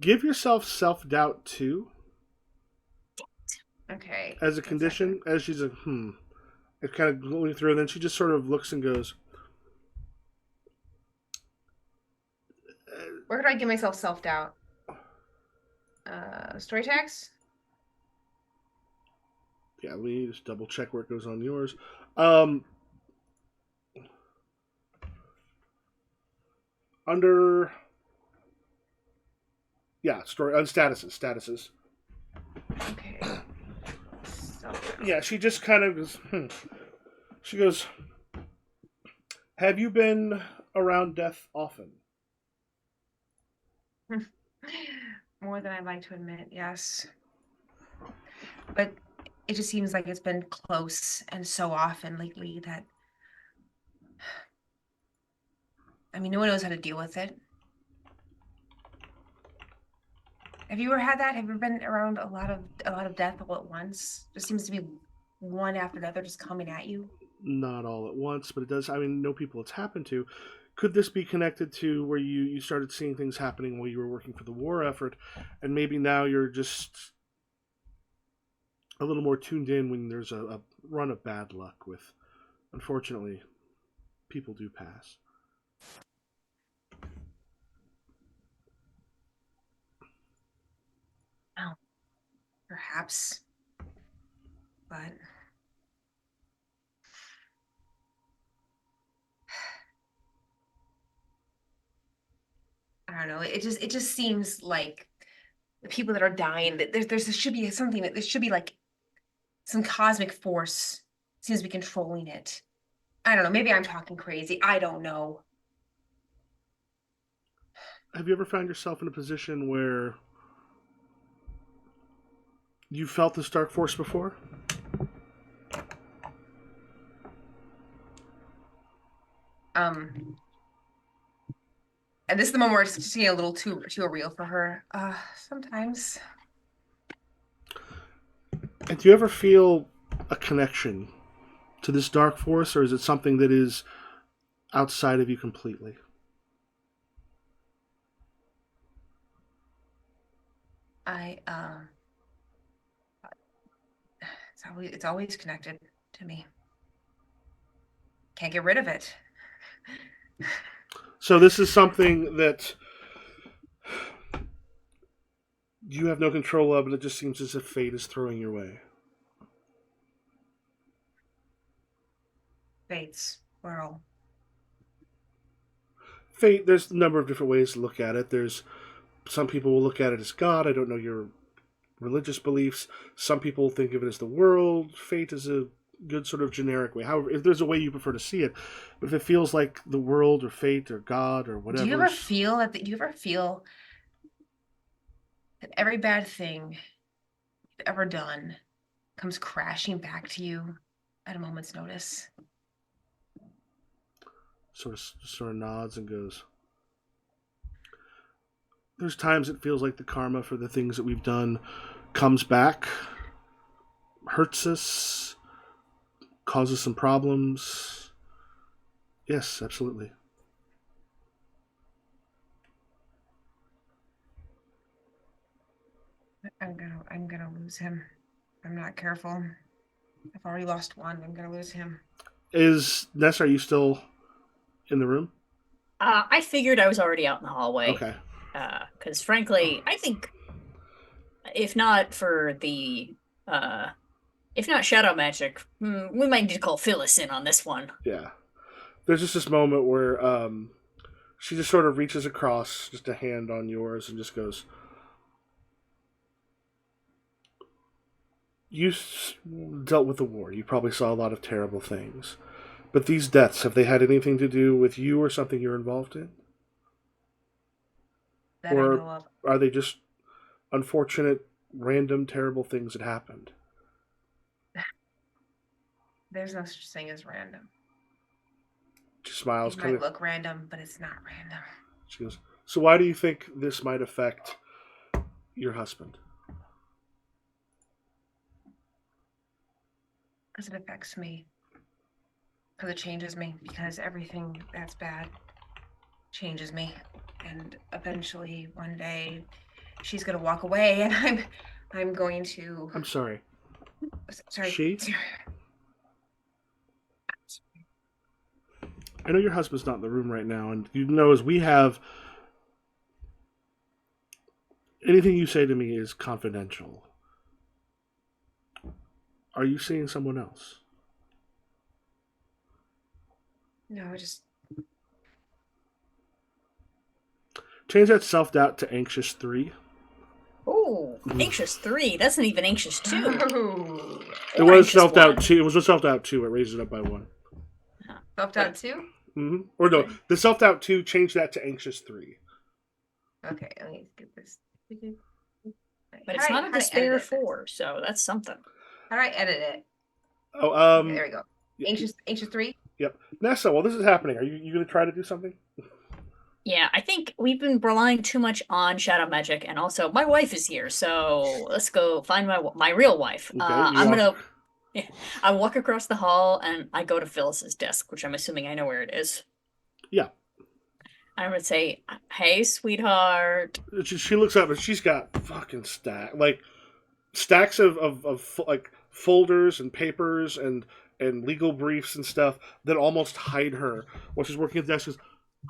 Give yourself self-doubt too. Okay. As a condition, as she's it's kind of going through, and then she just sort of looks and goes, where could I give myself self-doubt? Story tags? Yeah, let me just double check where it goes on yours. Under story statuses. Okay. Yeah, she just kind of goes, She goes, have you been around death often? More than I'd like to admit, yes. But it just seems like it's been close and so often lately that, I mean, no one knows how to deal with it. Have you ever had that? Have you ever been around a lot of death all at once? Just seems to be one after another just coming at you. Not all at once, but it does. I mean, know people it's happened to. Could this be connected to where you started seeing things happening while you were working for the war effort, and maybe now you're just a little more tuned in when there's a run of bad luck with, unfortunately, people do pass. Well, perhaps, but I don't know. It just seems like the people that are dying, that there should be something, that there should be like some cosmic force seems to be controlling it. I don't know. Maybe I'm talking crazy. I don't know. Have you ever found yourself in a position where you felt this dark force before? And this is the moment where it's just getting a little too real for her. Sometimes. And do you ever feel a connection to this dark force, or is it something that is outside of you completely? It's always connected to me. Can't get rid of it. So this is something that you have no control of, and it just seems as if fate is throwing your way. Fates, plural. fate. There's a number of different ways to look at it. There's some people will look at it as God. I don't know your religious beliefs. Some people think of it as the world. Fate is a good sort of generic way. However, if there's a way you prefer to see it, but if it feels like the world or fate or God or whatever. Do you ever feel that every bad thing you've ever done comes crashing back to you at a moment's notice? Sort of nods and goes, there's times it feels like the karma for the things that we've done comes back, hurts us, causes some problems. Yes, absolutely. I'm gonna lose him. I'm not careful. I've already lost one. I'm gonna lose him. Ness, are you still in the room? I figured I was already out in the hallway. Okay. Because frankly, I think if not shadow magic, we might need to call Phyllis in on this one. Yeah. There's just this moment where she just sort of reaches across, just a hand on yours, and just goes, you dealt with the war. You probably saw a lot of terrible things. But these deaths, have they had anything to do with you or something you're involved in? That I know of. Are they just unfortunate, random, terrible things that happened? There's no such thing as random. She smiles. It might look random, but it's not random. She goes, so why do you think this might affect your husband? Because it affects me. Because it changes me. Because everything that's bad changes me. And eventually, one day, she's going to walk away, and I'm going to... I'm sorry. Sorry. She? I know your husband's not in the room right now, and you know as we have... Anything you say to me is confidential. Are you seeing someone else? No, just... Change that self-doubt to anxious 3. Oh, anxious 3. That's not even anxious 2. It was self-doubt 2. It was a self-doubt 2. It raised it up by 1. Self-doubt 2? Mm-hmm. Or no, the self-doubt 2, change that to anxious 3. Okay, let me get this. But it's not a despair 4, so that's something. How do I edit it? Oh, okay, there we go. Anxious 3? Yep. Nessa, while this is happening, are you going to try to do something? Yeah, I think we've been relying too much on shadow magic, and also my wife is here, so let's go find my real wife. Okay, I walk across the hall and I go to Phyllis's desk, which I'm assuming I know where it is. Yeah. I'm gonna say, "Hey, sweetheart." She looks up and she's got fucking stacks of like folders and papers and legal briefs and stuff that almost hide her while she's working at the desk. She goes,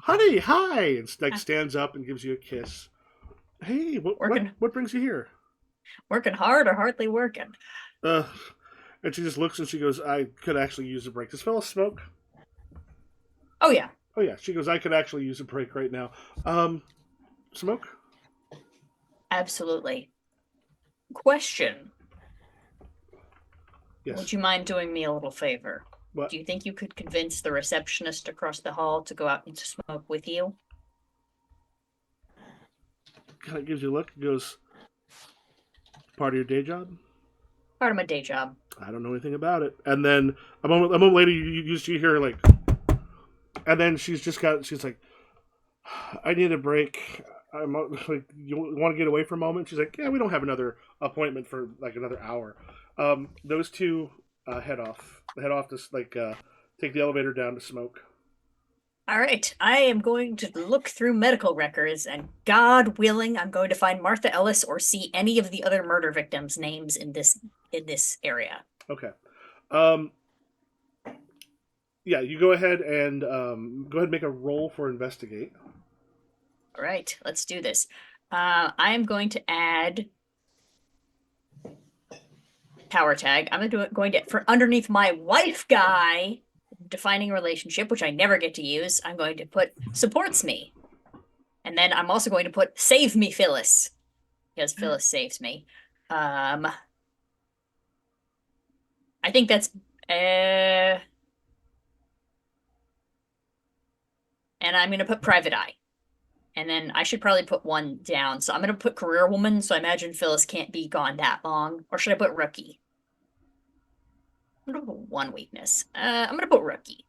honey, hi, and stands up and gives you a kiss. Hey, what brings you here? Working hard or hardly working? And she just looks and she goes, I could actually use a break. Does Phyllis smoke? Oh yeah. Oh yeah. She goes, I could actually use a break right now. Smoke? Absolutely. Question. Yes. Would you mind doing me a little favor? What? Do you think you could convince the receptionist across the hall to go out and to smoke with you? Kind of gives you a look and goes, part of your day job? Part of my day job. I don't know anything about it. And then a moment later, you hear like, and then she's like, I need a break. I'm like, you want to get away for a moment? She's like, yeah, we don't have another appointment for like another hour. Those two head off to take the elevator down to smoke. All right, I am going to look through medical records, and God willing, I'm going to find Martha Ellis or see any of the other murder victims' names in this area. Okay. Yeah, you go ahead and make a roll for investigate. All right, let's do this. I am going to add power tag. I'm going to for underneath my wife guy. defining relationship, which I never get to use, I'm going to put supports me. And then I'm also going to put save me, Phyllis. Because Phyllis saves me. I think that's and I'm gonna put private eye. And then I should probably put one down. So I'm gonna put career woman, so I imagine Phyllis can't be gone that long. Or should I put rookie? I'm gonna put one weakness. I'm gonna put rookie.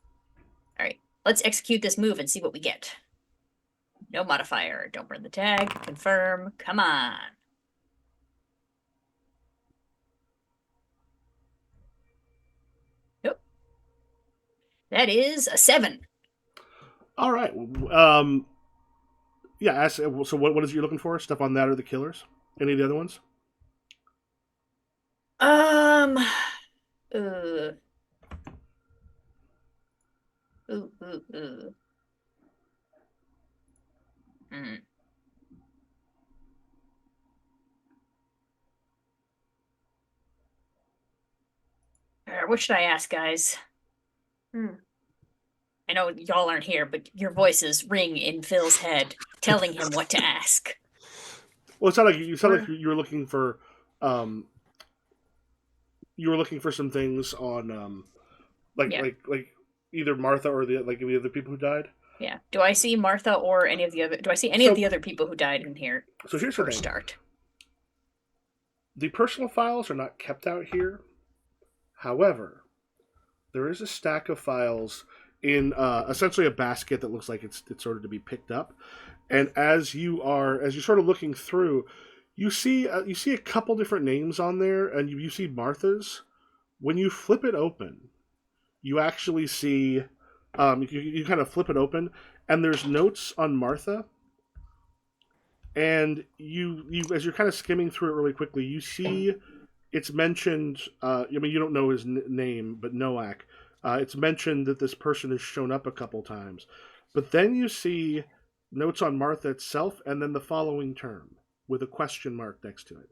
Alright, let's execute this move and see what we get. No modifier. Don't burn the tag. Confirm. Come on. Yep. That is a 7. All right. Yeah. So what is it you're looking for? Stuff on that or the killers? Any of the other ones? Uh, ooh, ooh. Hmm. What should I ask, guys? I know y'all aren't here, but your voices ring in Phil's head, telling him what to ask. Well, it sounded like you were looking for, some things on, Yeah. like either Martha or the other people who died. Yeah. Do I see Martha or any of the other? Do I see any of the other people who died in here? So here's the for a thing. Start. The personal files are not kept out here. However, there is a stack of files in essentially a basket that looks like it's sort of to be picked up. And as you're sort of looking through, you see a couple different names on there, and you see Martha's. When you flip it open, you actually see you kind of flip it open, and there's notes on Martha. And you as you're kind of skimming through it really quickly, you see it's mentioned. You don't know his name, but Noak. It's mentioned that this person has shown up a couple times, but then you see notes on Martha itself, and then the following term with a question mark next to it.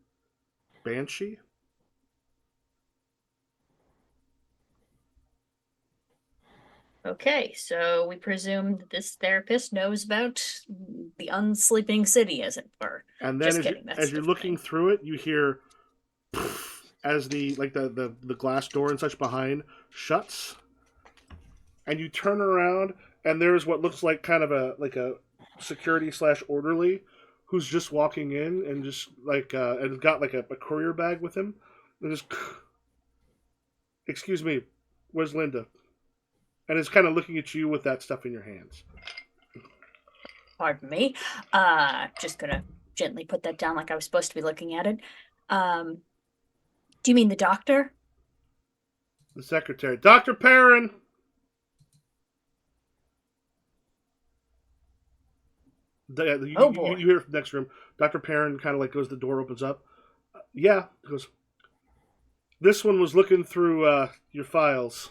Banshee? Okay, so we presume that this therapist knows about the unsleeping city, as it were. And then Just as you're looking through it, you hear as the glass door and such behind shuts, and you turn around, and there's what looks like kind of a security / orderly who's just walking in and just and got like a courier bag with him, and just excuse me, where's Linda? And is kind of looking at you with that stuff in your hands. Pardon me. Just gonna gently put that down like I was supposed to be looking at it. Do you mean the doctor? The secretary. Dr. Perrin! Boy. You hear from the next room. Dr. Perrin kind of like goes, the door opens up. Yeah. He goes, this one was looking through your files.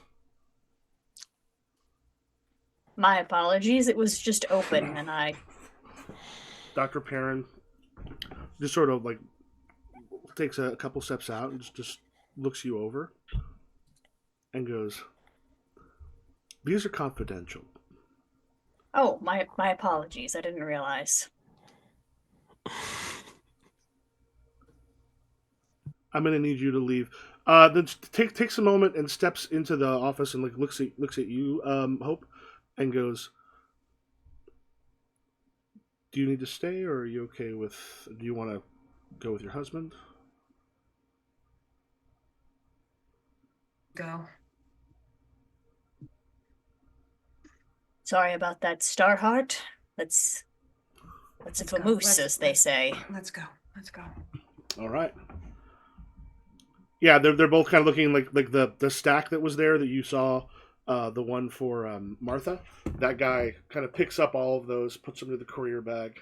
My apologies. It was just open, and I... Dr. Perrin just sort of like takes a couple steps out and just looks you over and goes, these are confidential. Oh, my apologies. I didn't realize. I'm going to need you to leave. Then takes a moment and steps into the office and like looks at you, Hope, and goes, do you need to stay, or are you okay with, do you want to go with your husband? Go. Sorry about that, Starheart. Let's vamoose, as they say. Let's go. All right. Yeah, they're both kind of looking like the stack that was there that you saw, the one for Martha. That guy kind of picks up all of those, puts them into the courier bag,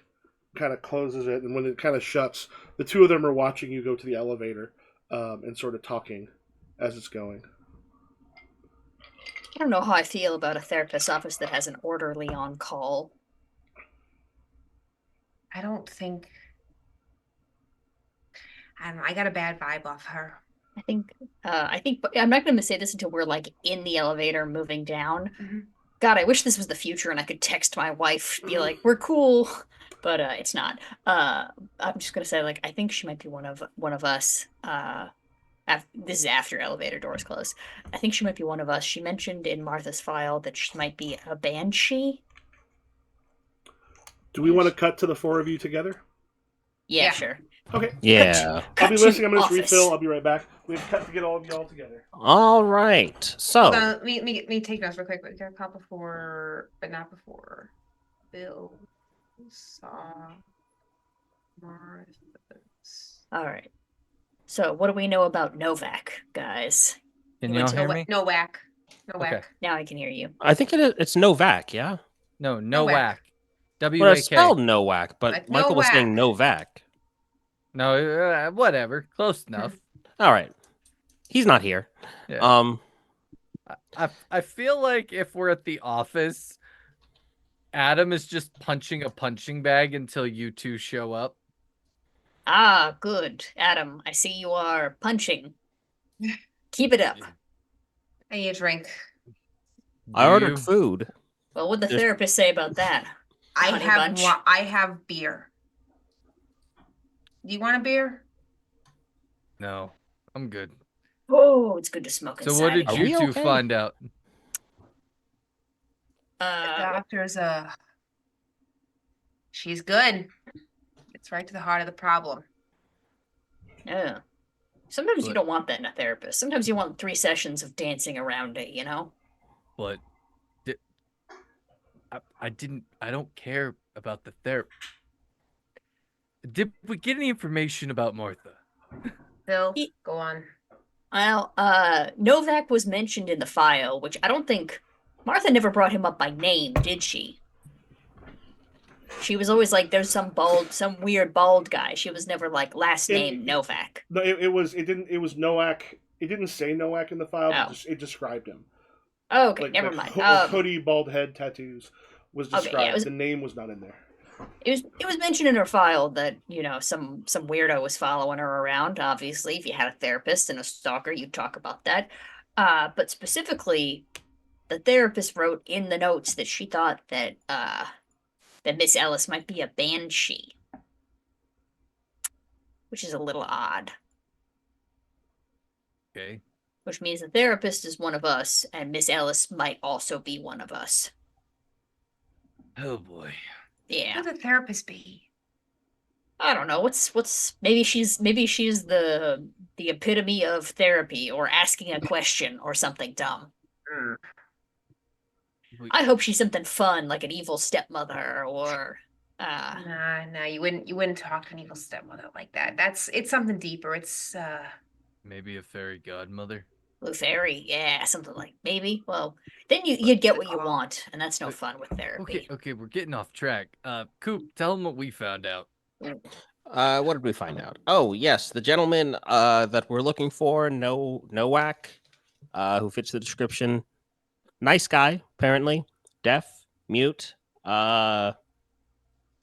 kind of closes it, and when it kind of shuts, the two of them are watching you go to the elevator and sort of talking as it's going. I don't know how I feel about a therapist's office that has an orderly on call. I don't know. I got a bad vibe off her. But I'm not going to say this until we're like in the elevator moving down. Mhm. God, I wish this was the future and I could text my wife, be like, "We're cool," but it's not. I'm just gonna say like I think she might be one of us. This is after elevator doors close. I think she might be one of us. She mentioned in Martha's file that she might be a banshee. Do we want to cut to the four of you together? Yeah, Yeah. sure. Okay. Yeah. I'll be listening. I'm going to office. refill. I'll be right back. We have cut to get all of y'all together. All right. Hold So, on, let me take notes real quick. We got a call before, but not before. Bill saw Martha's. All right. So, what do we know about Novak, guys? Can You y'all went to hear No, me? no whack. No Okay. whack. Now I can hear you. I think it's Novak, yeah? No, No whack. whack. Well, it's WAK. spelled Novak, but Like Michael was saying Novak. Novak. No, whatever. Close enough. All right. He's not here. Yeah. I feel like if we're at the office, Adam is just punching a punching bag until you two show up. Ah, good. Adam, I see you are punching. Keep it up. I need a drink. I Do ordered you? food. What would the There's- therapist say about that? I Honey have bunch. I have beer. Do you want a beer? No, I'm good. Oh, it's good to smoke So inside. what did Are you we two okay? find out? The doctor's she's good. It's right to the heart of the problem. Yeah. Sometimes you But- don't want that in a therapist. Sometimes you want 3 sessions of dancing around it, you know? But I don't care about the therapy. Did we get any information about Martha? Bill, He- go on. Well, Novak was mentioned in the file, which I don't think Martha never brought him up by name, did she? She was always like, there's some weird bald guy. She was never like last name Novak. No, it was Nowak. It didn't say Nowak in the file. Oh. But it described him. Oh, okay, never mind. Hoodie, bald head, tattoos was Okay, described. yeah, the name was not in there. It was mentioned in her file that, you know, some weirdo was following her around. Obviously, if you had a therapist and a stalker, you'd talk about that. But specifically, the therapist wrote in the notes that she thought that that Miss Ellis might be a banshee, which is a little odd. Okay. Which means the therapist is one of us, and Miss Ellis might also be one of us. Oh boy. Yeah. Who would the therapist be? I don't know. What's maybe she's the epitome of therapy or asking a question or something dumb. I hope she's something fun like an evil stepmother or Nah, you wouldn't talk to an evil stepmother like that. It's something deeper. It's Maybe a fairy godmother. Lutheri, yeah, something like maybe. Well, then you'd get what you want, and that's no But- fun with therapy. Okay, we're getting off track. Coop, tell them what we found out. What did we find out? Oh, yes, the gentleman that we're looking for, Nowak, who fits the description. Nice guy, apparently. Deaf, mute. Let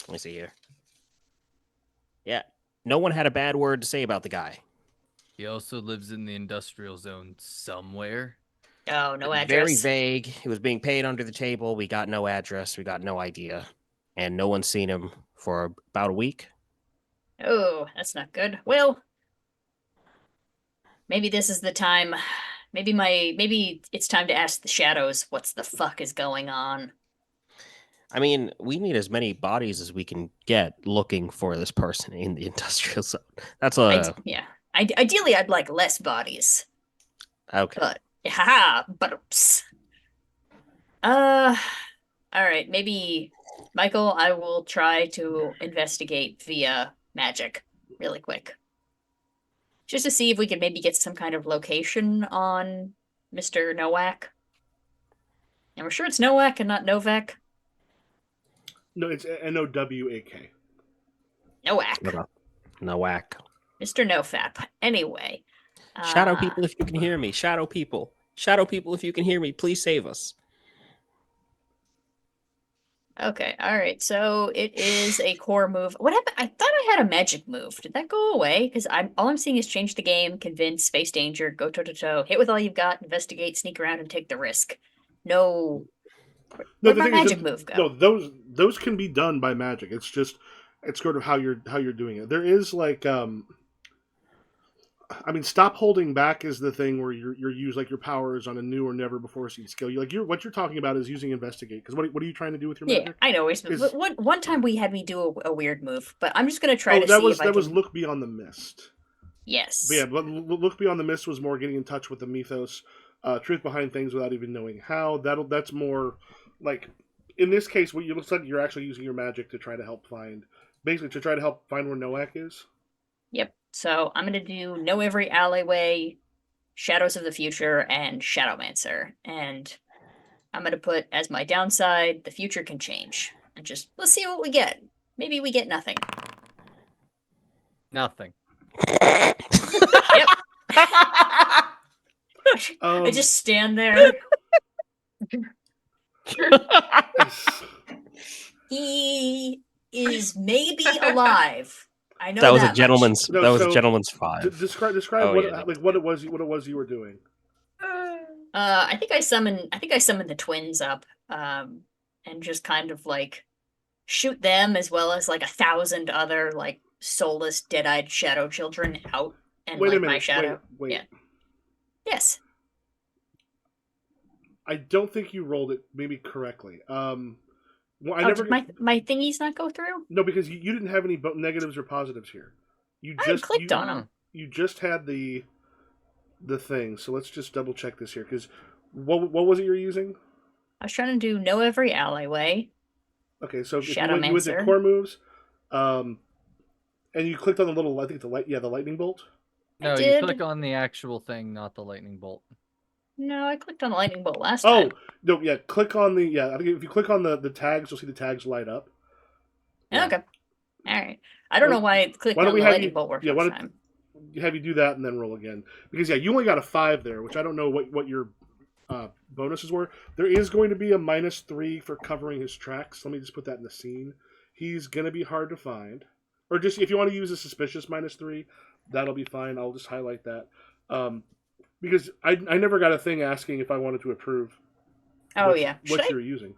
me see here. Yeah, no one had a bad word to say about the guy. He also lives in the industrial zone somewhere. Oh, no address. Very vague. He was being paid under the table. We got no address. We got no idea. And no one's seen him for about a week. Oh, that's not good. Well, maybe this is the time. Maybe it's time to ask the shadows what's the fuck is going on. I mean, we need as many bodies as we can get looking for this person in the industrial zone. That's Ideally, I'd like less bodies. okay. But haha, but oops. All right, maybe Michael, I will try to investigate via magic really quick. Just to see if we can maybe get some kind of location on Mr. Nowak. And we're sure it's Nowak and not Novak. No, it's Nowak. Nowak. Nowak. Mr. Nofap. Anyway. Shadow people, if you can hear me. Shadow people. Shadow people, if you can hear me, please save us. Okay, all right. So it is a core move. What happened? I thought I had a magic move. Did that go away? Because I'm all I'm seeing is change the game, convince, face danger, go toe to toe, hit with all you've got, investigate, sneak around, and take the risk. No, No, where'd the my thing is magic that move no, go? those can be done by magic. It's just it's sort of how you're doing it. There is like I mean, stop holding back is the thing where you're use like your powers on a new or never before seen skill. You like you're what you're talking about is using investigate because what are you trying to do with your Yeah, magic? I know. Is One time we had me do a weird move, but I'm just gonna try oh to see if I that was can. look beyond the mist. But yeah, Yes. but look beyond the mist was more getting in touch with the mythos, truth behind things without even knowing how. That's more like in this case, what you looks like you're actually using your magic to try to help find basically to try to help find where Noak is. Yep. So I'm gonna do know every alleyway, shadows of the future, and Shadowmancer, and I'm gonna put as my downside, the future can change. And just let's see what we get. Maybe we get nothing. Nothing. Yep. I just stand there. He is maybe alive. I know That was a much. gentleman's. No, That was a so gentleman's five. describe Oh, what yeah, like what it was you were doing. I think I summoned the twins up, and just kind of like shoot them as well as like 1,000 other like soulless, dead-eyed shadow children out, and Wait a like my minute. shadow. Wait. Yeah. Yes. I don't think you rolled it maybe correctly. Well, I Oh, never did my thingies not go through? no because you didn't have any negatives or positives here. You I just clicked on them. you just had the thing. So let's just double check this here because what was it you're using? I was trying to do know every alleyway. Okay, so if you went to Shadowmancer. core moves, and you clicked on the little I think the lightning bolt. No, you did. click on the actual thing, not the lightning bolt. No, I clicked on the lightning bolt last Oh time. no, yeah, click on the I think if you click on the tags, you'll see the tags light up. Yeah. Okay. All right. I don't know why clicking Why don't on we the have lightning you? bolt worked Yeah, why last don't time. have you do that and then roll again? Because yeah, you only got a 5 there, which I don't know what your bonuses were. There is going to be a -3 for covering his tracks. Let me just put that in the scene. He's gonna be hard to find, or just if you want to use a suspicious -3, that'll be fine. I'll just highlight that because I never got a thing asking if I wanted to approve. Oh yeah. What you're using.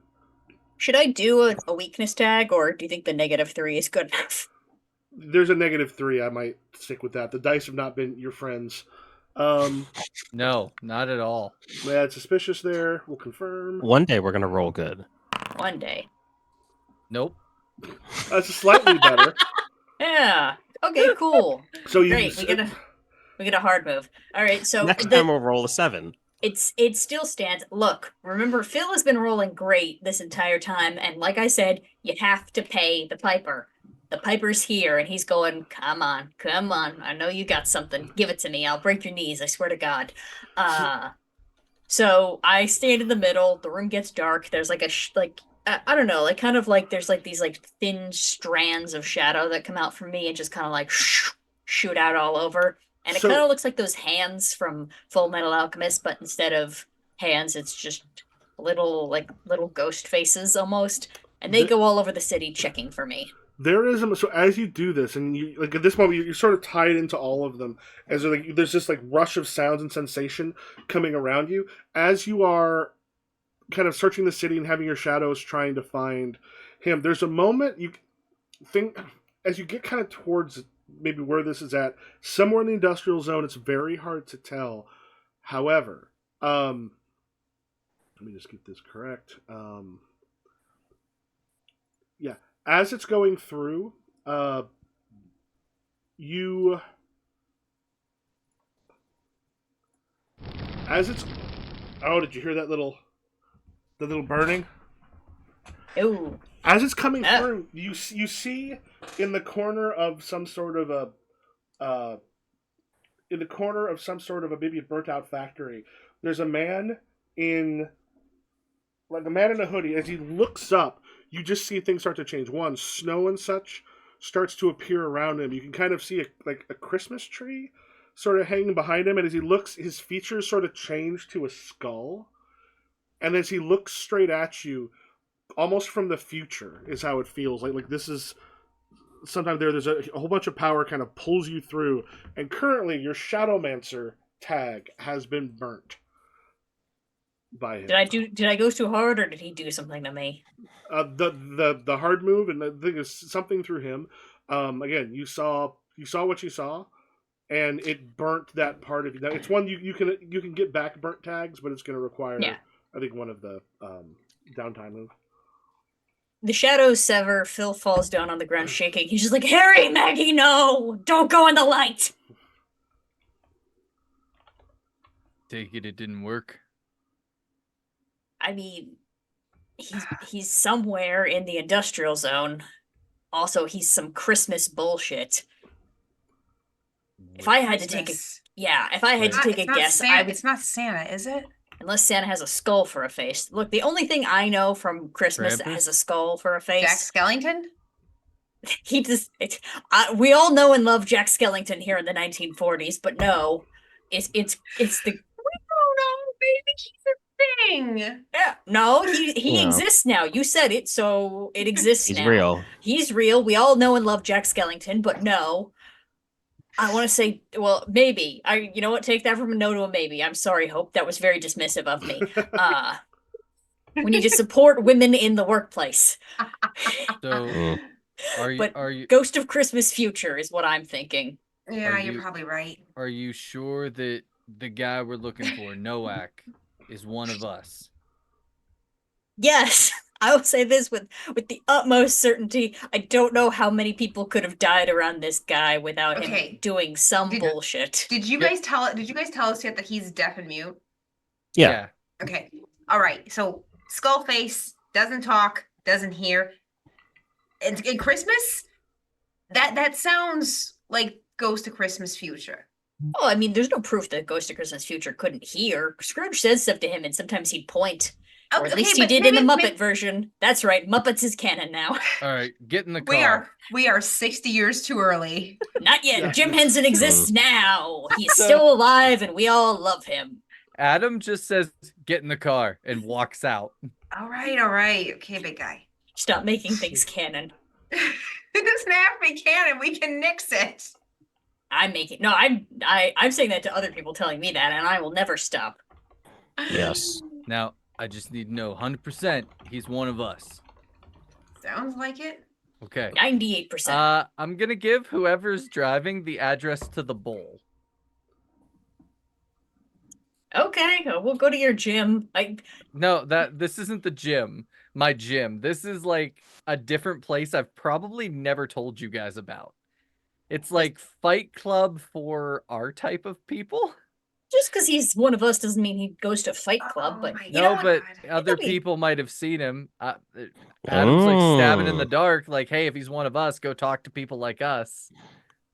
Should I do a weakness tag, or do you think the -3 is good enough? There's a -3. I might stick with that. The dice have not been your friends. No, not at all. Yeah, it's suspicious there. We'll confirm. One day we're gonna roll good. One day. Nope. That's slightly better. Yeah. Okay. Cool. So you Great. We get a hard move. All right. So Next time we'll roll a 7. it still stands. Look, remember, Phil has been rolling great this entire time, and like I said, you have to pay the piper. The piper's here, and he's going, come on, come on. I know you got something. Give it to me. I'll break your knees. I swear to God. So I stand in the middle. The room gets dark. There's like I don't know, like kind of like there's like these like thin strands of shadow that come out from me and just kind of like shoot out all over. And it So- kind of looks like those hands from Full Metal Alchemist, but instead of hands, it's just little ghost faces almost. And they The- go all over the city checking for me. There is so as you do this, and you like at this moment you're sort of tied into all of them. As there's this like rush of sounds and sensation coming around you as you are kind of searching the city and having your shadows trying to find him. There's a moment you think as you get kind of towards maybe where this is at, somewhere in the industrial zone. It's very hard to tell. However, let me just get this correct. Yeah. As it's going through, you as it's oh, did you hear that little burning? Ooh. As it's coming through, you see in the corner of some sort of a maybe a burnt out factory. There's a man in a hoodie. As he looks up, you just see things start to change. One, snow and such starts to appear around him. You can kind of see a Christmas tree sort of hanging behind him, and as he looks, his features sort of change to a skull. And as he looks straight at you, almost from the future is how it feels. Like this is sometimes there's a whole bunch of power kind of pulls you through, and currently your Shadowmancer tag has been burnt by him. Did I go too hard, or did he do something to me? The hard move, and the thing is something through him. Again, you saw what you saw, and it burnt that part of you. Now, it's one you can get back burnt tags, but it's going to require I think one of the downtime move. The shadows sever. Phil falls down on the ground shaking. He's just like, Harry, Maggie, no! Don't go in the light! Take it didn't work. I mean, he's somewhere in the industrial zone. Also, he's some Christmas bullshit. If I had to take a guess, it's not Santa, is it? Unless Santa has a skull for a face. Look, the only thing I know from Christmas that has a skull for a face. Jack Skellington? He just. We all know and love Jack Skellington here in the 1940s, but no, it's the. We don't know, baby. He's a thing. Yeah, no, he exists now. You said it, so it exists now. He's real. He's real. We all know and love Jack Skellington, but no. I want to say, well, maybe. You know what? Take that from a no to a maybe. I'm sorry, Hope. That was very dismissive of me. We need to support women in the workplace. So, are you Ghost of Christmas Future is what I'm thinking. Yeah, you're probably right. Are you sure that the guy we're looking for, Noak, is one of us? Yes. I will say this with the utmost certainty. I don't know how many people could have died around this guy without him doing some bullshit. Did you guys tell us yet that he's deaf and mute? Yeah. Okay. All right. So Skullface doesn't talk, doesn't hear. And in Christmas, that sounds like Ghost of Christmas Future. Oh, I mean, there's no proof that Ghost of Christmas Future couldn't hear. Scrooge says stuff to him, and sometimes he'd point. Or at least he did in the Muppet version. That's right, Muppets is canon now. All right, get in the car. We are 60 years too early. Not yet. Jim Henson exists now. He's still alive, and we all love him. Adam just says, "Get in the car," and walks out. All right. Okay, big guy. Stop making things canon. It doesn't have to be canon. We can nix it. I'm saying that to other people telling me that, and I will never stop. Yes. Now, I just need to know 100% he's one of us. Sounds like it. Okay. 98%. I'm gonna give whoever's driving the address to the bowl. Okay, we'll go to your gym. No, this isn't the gym. My gym. This is like a different place I've probably never told you guys about. It's like Fight Club for our type of people. Just because he's one of us doesn't mean he goes to Fight Club. But other people might have seen him. Adam's like stabbing in the dark. Like, hey, if he's one of us, go talk to people like us.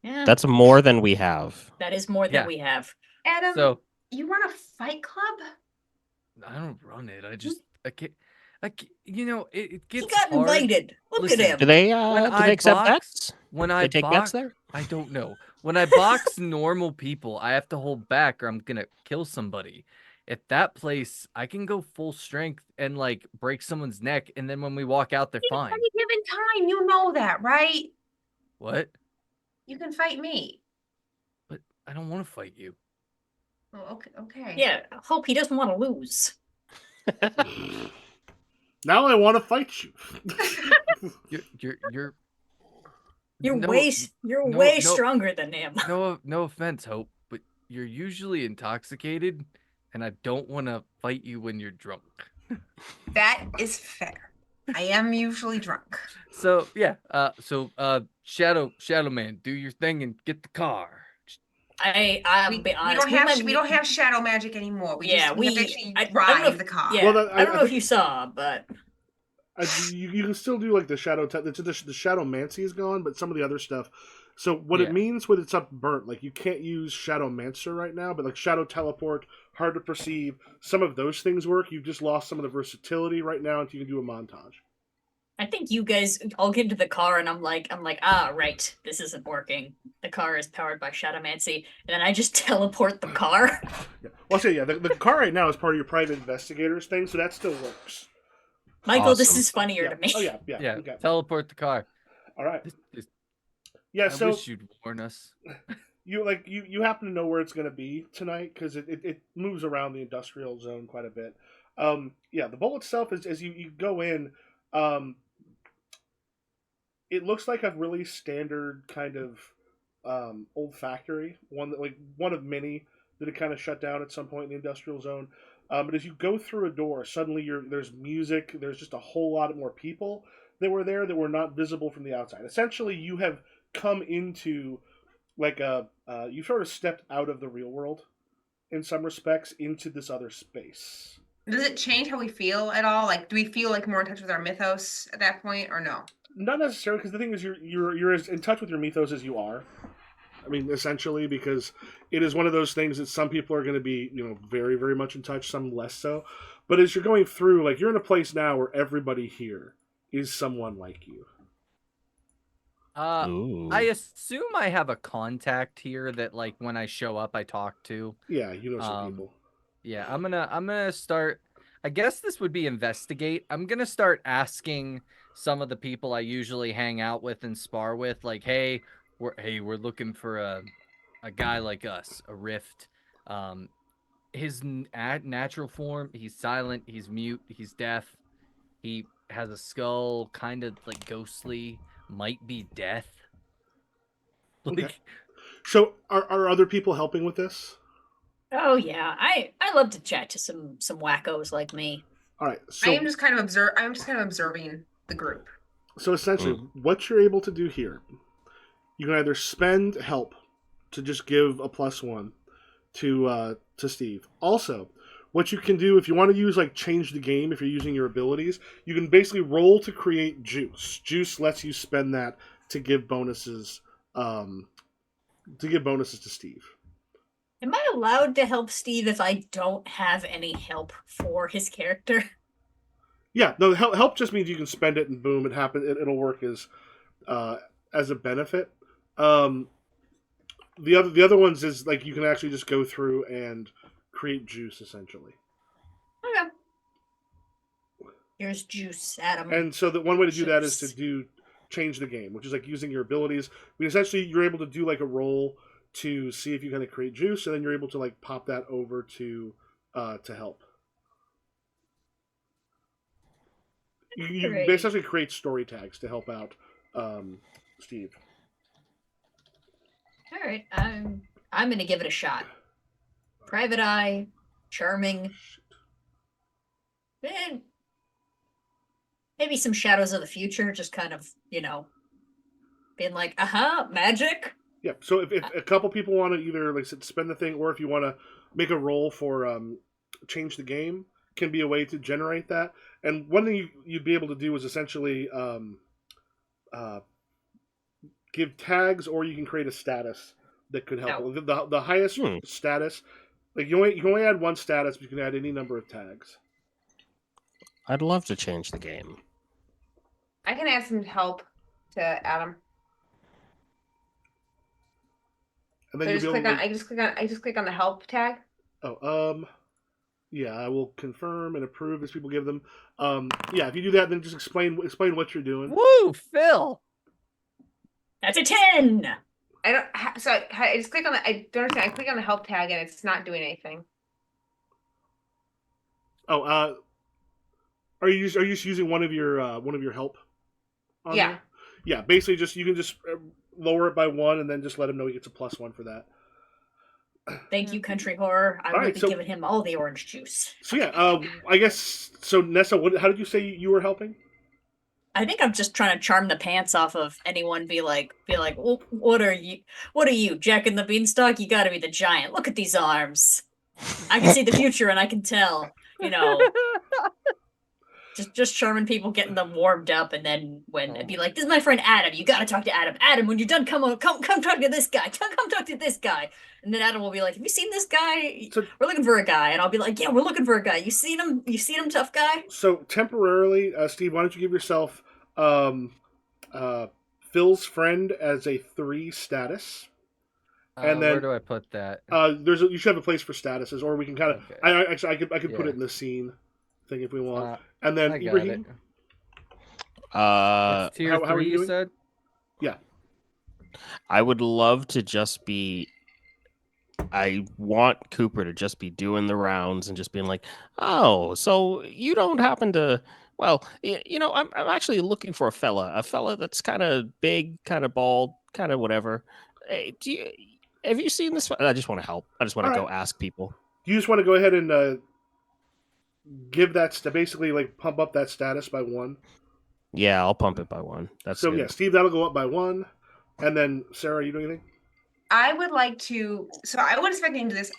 Yeah, that's more than we have. That is more than we have. Adam, you run a Fight Club? I don't run it. I can't. It gets. He got hard. invited. Look at him. Do they accept bets? When they take bets there? I don't know. When I box normal people, I have to hold back or I'm gonna kill somebody. At that place, I can go full strength and like break someone's neck, and then when we walk out, they're fine. At any given time, you know that, right? What? You can fight me. But I don't want to fight you. Oh, okay. Yeah, I hope he doesn't want to lose. Now I want to fight you. You're way stronger than him. No offense, Hope, but you're usually intoxicated, and I don't want to fight you when you're drunk. That is fair. I am usually drunk. So yeah. Shadow Man, do your thing and get the car. I'll be honest. We don't have shadow magic anymore. We have to actually drive the car. Yeah, well, I don't know if you saw, but you can still do like the shadow. The shadow mancy is gone, but some of the other stuff. So what it means when it's up burnt, like you can't use shadow mancer right now, but like shadow teleport, hard to perceive, some of those things work. You've just lost some of the versatility right now until you can do a montage. I think you guys all get into the car and I'm like, right, this isn't working. The car is powered by Shadowmancy, and then I just teleport the car. Yeah. Well, I'll say, the car right now is part of your private investigators thing, so that still works. Michael, this Awesome. is funnier to me. Oh yeah. Yeah, Okay. teleport the car. All right. This- Yeah. I So wish you'd warn us. you happen to know where it's going to be tonight because it moves around the industrial zone quite a bit. Yeah, the bowl itself is as you go in. It looks like a really standard kind of old factory, one of many that had kind of shut down at some point in the industrial zone. But as you go through a door, suddenly there's music. There's just a whole lot more people that were there that were not visible from the outside. Essentially, you have come into like you sort of stepped out of the real world in some respects into this other space. Does it change how we feel at all? Like, do we feel like more in touch with our mythos at that point, or no? Not necessarily, because the thing is, you're as in touch with your mythos as you are. I mean, essentially, because it is one of those things that some people are going to be, very, very much in touch, some less so. But as you're going through, like, you're in a place now where everybody here is someone like you. Ooh. I assume I have a contact here that, like, when I show up, I talk to. Yeah, you know some people. Yeah, I'm gonna start. I guess this would be investigate. I'm gonna start asking some of the people I usually hang out with and spar with, like, hey, we're looking for a guy like us, a rift. His natural form, he's silent, he's mute, he's deaf. He has a skull, kind of like ghostly, might be death. Like, Okay. So, are other people helping with this? Oh yeah, I love to chat to some wackos like me. All right. So, I'm just kind of observing the group. so essentially, what you're able to do here, you can either spend help to just give a +1 to Steve. Also, what you can do if you want to use like change the game, if you're using your abilities, you can basically roll to create juice. Juice lets you spend that to give bonuses. To Steve. Am I allowed to help Steve if I don't have any help for his character? Yeah, no. Help just means you can spend it and boom, it happens. It'll work as a benefit. The other ones is like you can actually just go through and create juice essentially. Okay. Here's juice, Adam. And so the one way to do that is to change the game, which is like using your abilities. I mean, essentially, you're able to do like a roll to see if you kind of create juice, and then you're able to like pop that over to help. You Great. basically create story tags to help out Steve. All right, I'm gonna give it a shot. Private Eye, charming, and maybe some shadows of the future. Just kind of, being like, magic. Yeah. So if a couple people want to either like spend the thing, or if you want to make a roll for change the game, can be a way to generate that. And one thing you'd be able to do is essentially give tags, or you can create a status that could help. The highest status, like you can only add one status, but you can add any number of tags. I'd love to change the game. I can add some help to Adam. And then So I just click on the help tag. Yeah, I will confirm and approve as people give them. Yeah, if you do that, then just explain what you're doing. woo, Phil. That's a 10. I don't. So I just click on the. I don't understand. I click on the help tag and it's not doing anything. Oh, are you just using one of your help? Yeah. There? Yeah. Basically, you can just lower it by 1, and then just let him know he gets a +1 for that. Thank you, Country Horror. I would be giving him all the orange juice. So yeah, I guess so. Nessa, how did you say you were helping? I think I'm just trying to charm the pants off of anyone. Be like, well, what are you, Jack and the Beanstalk? You got to be the giant. Look at these arms. I can see the future, and I can tell. Just charming people, getting them warmed up, and then when it'd be like, "This is my friend Adam. You got to talk to Adam. Adam, when you're done, come talk to this guy. Come talk to this guy." And then Adam will be like, "Have you seen this guy? We're looking for a guy." And I'll be like, "Yeah, we're looking for a guy. You seen him? You seen him, tough guy?" So temporarily, Steve, why don't you give yourself Phil's friend as a 3 status? And then where do I put that? You should have a place for statuses, or we can kind of. Okay. I could put it in the scene. thing if we want. Uh, And then I got it. Ibrahim, It's tier how are 3, you you doing? said? Yeah. I would love to just be. I want Cooper to just be doing the rounds and just being like, "Oh, so you don't happen to? Well, I'm actually looking for a fella that's kind of big, kind of bald, kind of whatever. Hey, have you seen this? I just want to help. I just want to All go right. ask people. Do you just want to go ahead and give that basically like pump up that status by 1? Yeah, I'll pump it by 1. That's So good. yeah, Steve, that'll go up by 1. And then Sarah, you doing anything? I would like to. So I would expect to do this.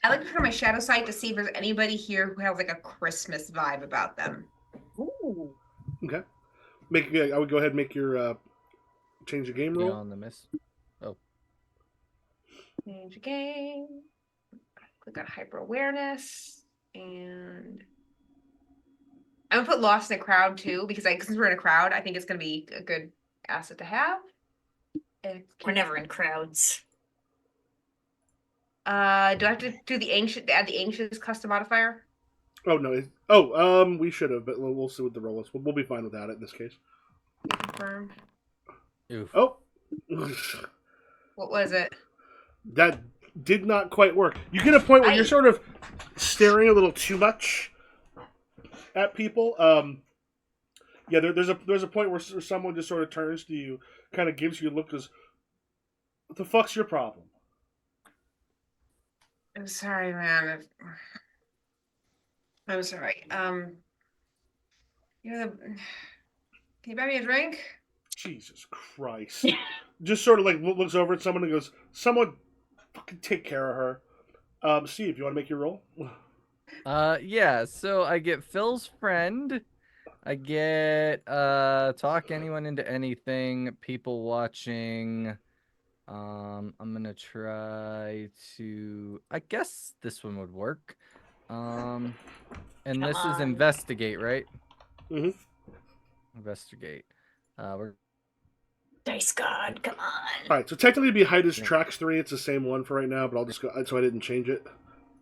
I like to put on my shadow site to see if there's anybody here who has like a Christmas vibe about them. Ooh. Okay. I would go ahead and make your change the game roll. On the miss. Change the game. Click on hyper awareness, and I'm gonna put lost in a crowd too because since we're in a crowd, I think it's gonna be a good asset to have. We're never in crowds. Do I have to do add the anxious custom modifier? Oh no! We should have, but we'll see what the roll is. We'll be fine without it in this case. Confirm. Oof. Oh, What was it? that did not quite work. You get a point where you're sort of staring a little too much at people. Yeah, there's a point where someone just sort of turns to you, kind of gives you a look, goes, "What the fuck's your problem?" I'm sorry, man. I'm sorry. Can you buy me a drink? Jesus Christ! Just sort of like looks over at someone and goes, "Someone fucking take care of her." Steve, you want to make your roll? Yeah, so I get Phil's friend. I get talk anyone into anything, people watching. I'm gonna try to, I guess this one would work. And Come this is on. investigate, right? Mm-hmm. Investigate. We're Dice God, come on. All right, so technically it'd be height is Yeah. tracks 3. It's the same one for right now, but I'll just go so I didn't change it.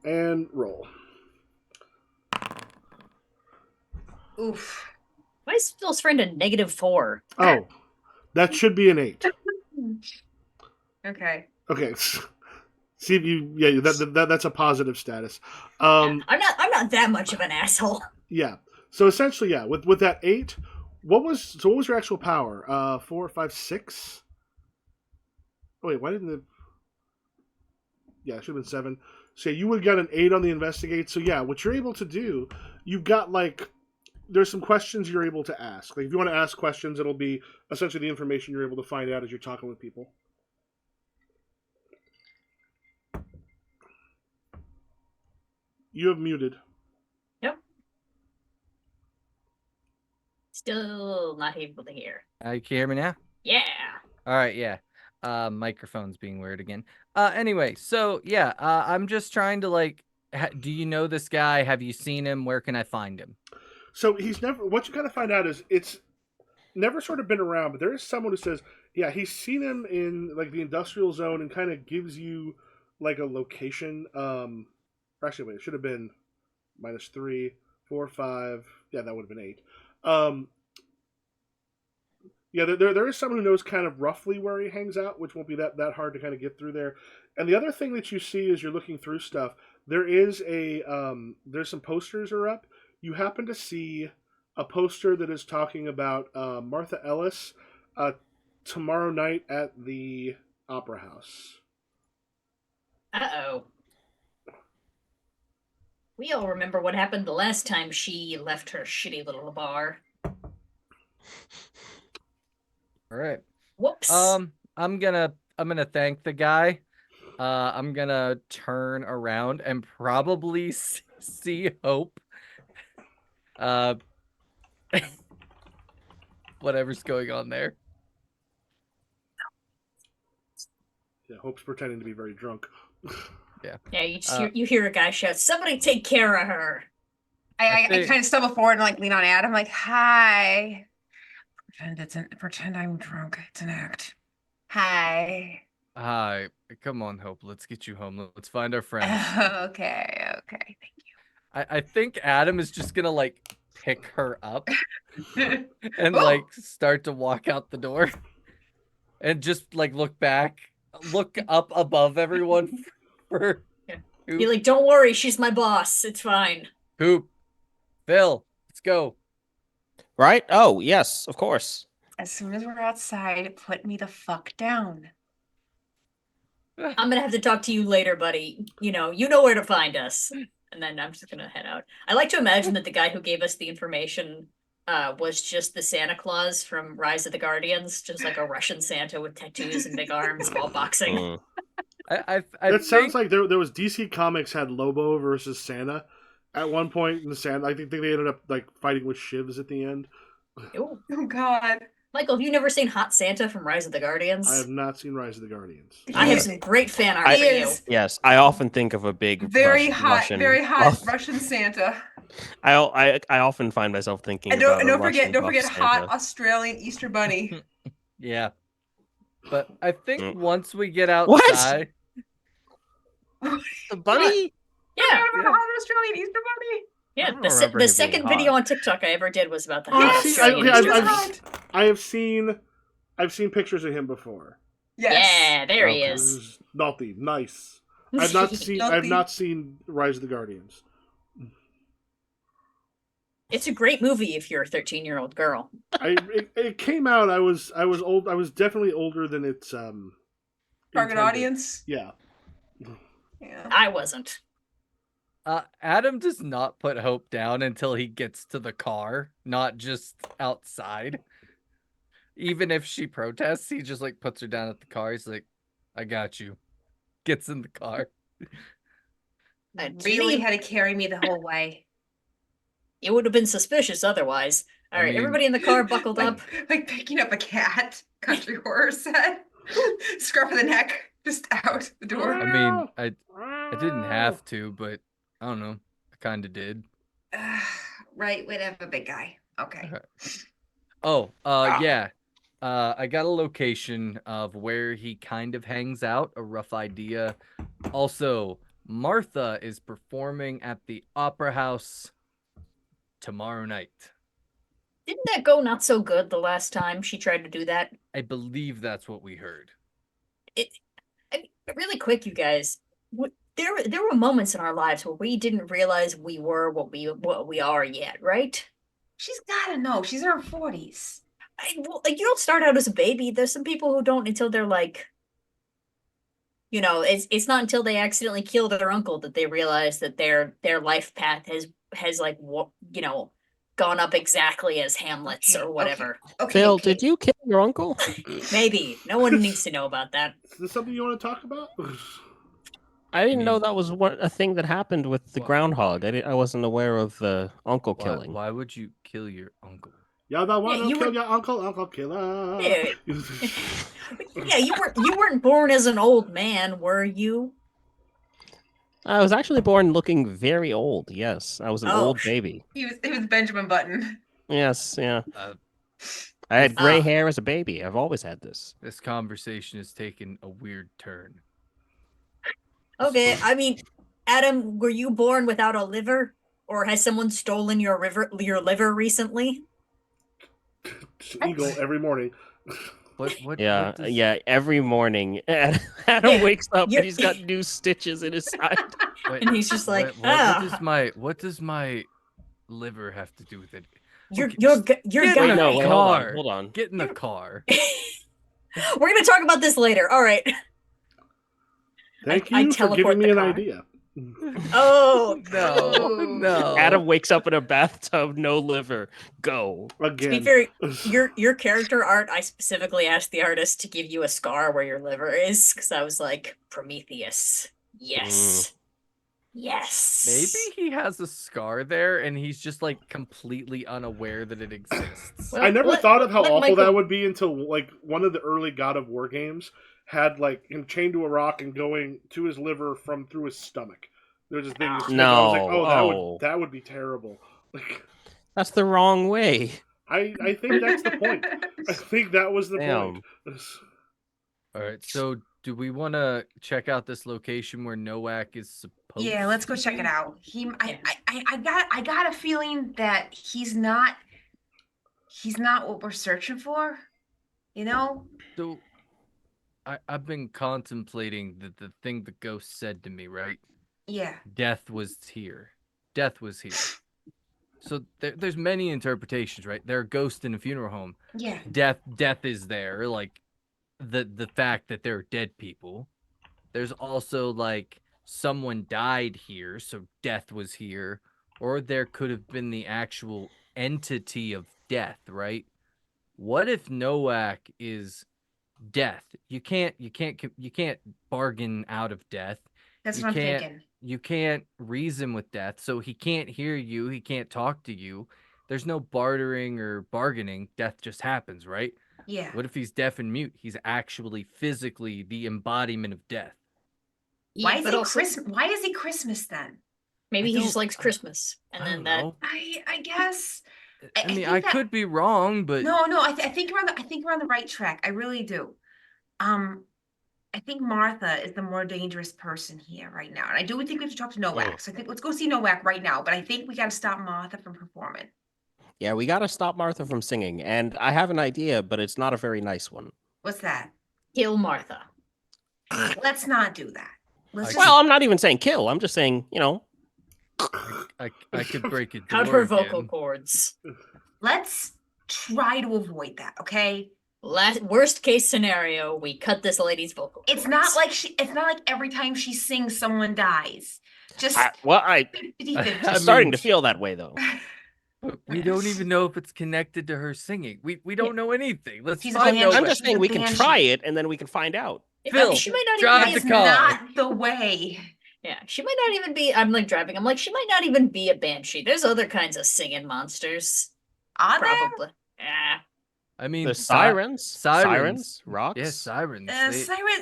And roll. Oof. Why is Phil's friend a -4? Oh, that should be an 8. Okay. Okay. See if you that's a positive status. I'm not that much of an asshole. Yeah. So essentially, yeah, with that 8, what was your actual power? 4, 5, 6? Oh wait, why didn't it? Yeah, it should have been 7. So you would have got an 8 on the investigate. So yeah, what you're able to do, you've got like there's some questions you're able to ask. Like if you want to ask questions, it'll be essentially the information you're able to find out as you're talking with people. You have muted. Still not able to hear. can you hear me now? Yeah. All right, yeah. Microphone's being weird again. Anyway, so yeah, I'm just trying to like, do you know this guy? Have you seen him? Where can I find him? So he's never. What you kind of find out is it's never sort of been around, but there is someone who says, yeah, he's seen him in like the industrial zone and kind of gives you like a location. Actually, wait, it should have been -3, 4, 5. Yeah, that would have been 8. Yeah, there is someone who knows kind of roughly where he hangs out, which won't be that hard to kind of get through there. And the other thing that you see as you're looking through stuff, there is there's some posters are up. You happen to see a poster that is talking about Martha Ellis tomorrow night at the Opera House. Uh-oh. We all remember what happened the last time she left her shitty little bar. All right. Whoops. I'm gonna thank the guy. I'm gonna turn around and probably see Hope. Whatever's going on there. Yeah, Hope's pretending to be very drunk. Yeah, you hear a guy shout, "Somebody take care of her." I kind of stumble forward and like lean on Adam, like, hi. Pretend I'm drunk. It's an act. Hi. Hi, come on, Hope. Let's get you home. Let's find our friends. Okay. Thank you. I think Adam is just gonna like pick her up and Oh! like start to walk out the door, and just like look up above everyone for You're Hoop. like, don't worry, she's my boss. It's fine. Hoop, Phil, let's go. Right? Oh, yes, of course. As soon as we're outside, put me the fuck down. I'm gonna have to talk to you later, buddy. You know where to find us. And then I'm just gonna head out. I like to imagine that the guy who gave us the information was just the Santa Claus from Rise of the Guardians, just like a Russian Santa with tattoos and big arms while boxing. Mm. I That sounds think like there was DC Comics had Lobo versus Santa at one point in the Santa. I think they ended up like fighting with shivs at the end. Ooh. Oh God. Michael, have you never seen Hot Santa from Rise of the Guardians? I have not seen Rise of the Guardians. I have some great fan art He for you. is Yes, I often think of a big very hot Russian. Russian Santa. I often find myself thinking And about don't a Russian forget buff hot Santa. Australian Easter Bunny. yeah. But I think Mm. once we get What? outside, The bunny? Yeah, Remember the hot Australian Easter Bunny? yeah. I don't The, remember the him second being video hot. on TikTok I ever did was about the Oh, hot I've seen- Australian okay, Easter He was Bunny. hot. I've seen pictures of him before. Yes. Yeah, there he Okay. This is. is naughty, nice. I've not seen Rise of the Guardians. It's a great movie if you're a 13-year-old girl. It came out. I was old. I was definitely older than its Target intended. audience. Yeah. Yeah. I wasn't. Adam does not put Hope down until he gets to the car, not just outside. Even if she protests, he just like puts her down at the car. He's like, I got you. Gets in the car. Really had to carry me the whole way. It would have been suspicious otherwise. All I right, mean- everybody in the car buckled up. Like picking up a cat. Country horror set. Scruff of the neck. Just out the door. I mean, I didn't have to, but I don't know. I kind of did. Right, whatever, big guy. Okay. Oh, yeah. I got a location of where he kind of hangs out, a rough idea. Also, Martha is performing at the Opera House tomorrow night. Didn't that go not so good the last time she tried to do that? I believe that's what we heard. Really quick, you guys. There were moments in our lives where we didn't realize we were what we are yet, right? She's gotta know. She's in her 40s. Like, you don't start out as a baby. There's some people who don't until they're like, it's not until they accidentally kill their uncle that they realize that their life path has like gone up exactly as Hamlet's Okay, or whatever. Okay. Phil, okay. did you kill your uncle? Maybe no one needs to know about that. Is this something you want to talk about? I didn't know mean- that was a thing that happened with the Wha- groundhog. I wasn't aware of the uncle Why, killing. why would you kill your uncle? Y'all don't want to you kill were- your uncle killer. Yeah. Yeah, you weren't born as an old man, were you? I was actually born looking very old. Yes, I was an Oh, old baby. He was Benjamin Button. Yes, yeah. Uh, I had gray Ah. hair as a baby. I've always had this. This conversation has taken a weird turn. Okay, I mean, Adam, were you born without a liver, or has someone stolen your liver recently? Eagle every morning. What? Yeah, what does- yeah. Every morning, Adam Yeah, wakes up you're- and he's got new stitches in his side. Wait, And he's just like, what does my liver have to do with it? You're Okay, you're just you're get gonna. in a No, wait, hold on, car. hold on. Get in the car. We're gonna talk about this later. All right. Thank I you for teleport giving me the an car. idea. Oh, No, no. Adam wakes up in a bathtub, no liver. Go. to be Again. fair, your character art, I specifically asked the artist to give you a scar where your liver is, because I was like, Prometheus. Yes. Yes. Maybe he has a scar there and he's just like completely unaware that it exists. Well, I never let- thought of how let awful Michael- that would be until like one of the early God of War games had like him chained to a rock and going to his liver from through his stomach. There's this thing. I was like, No, oh. that would be terrible. Like, That's the wrong way. I think that's the point. I think that was the Damn. point. All right, so do we want to check out this location where Nowak is supposed? Yeah, let's go to check be? it out. Yeah. I got a feeling that he's not what we're searching for. You know? So, I've been contemplating the thing the ghost said to me, right? Yeah. Death was here. Death was here. So there's many interpretations, right? There are ghosts in a funeral home. Yeah. Death is there, like the fact that there are dead people. There's also like someone died here, so death was here, or there could have been the actual entity of death, right? What if Nowak is death? You can't bargain out of death. That's You what I'm can't thinking. you can't reason with death, so he can't hear you, he can't talk to you. There's no bartering or bargaining. Death just happens, right? Yeah. What if he's deaf and mute? He's actually physically the embodiment of death. Why is but he also Christmas? Why is he Christmas then? maybe I he just don't- likes Christmas, and I then don't that. know. I guess. I mean, think I that- could be wrong, but No, I think we're on the right track. I really do. I think Martha is the more dangerous person here right now. And I do think we have to talk to Nowak. So I think let's go see Nowak right now. But I think we got to stop Martha from performing. Yeah, we got to stop Martha from singing. And I have an idea, but it's not a very nice one. What's that? Kill Martha. Let's not do that. Let's I just. Well, I'm not even saying kill. I'm just saying, I could break a door Cut her vocal again. cords. Let's try to avoid that, okay? Worst case scenario, we cut this lady's vocal cords. It's not like every time she sings, someone dies. Just I'm 50-50. I starting mean- to feel that way, though. We don't even know if it's connected to her singing. We don't know anything. Let's She's a find banshee. out. I'm just saying She's a we can banshee. try it, and then we can find out. Phil, she might not drive even the That's be. car. not the way. Yeah, she might not even be. I'm like driving. I'm like, she might not even be a banshee. There's other kinds of singing monsters. Are there? Probably. Yeah. I mean, The sirens, sirens, rocks. yeah, sirens.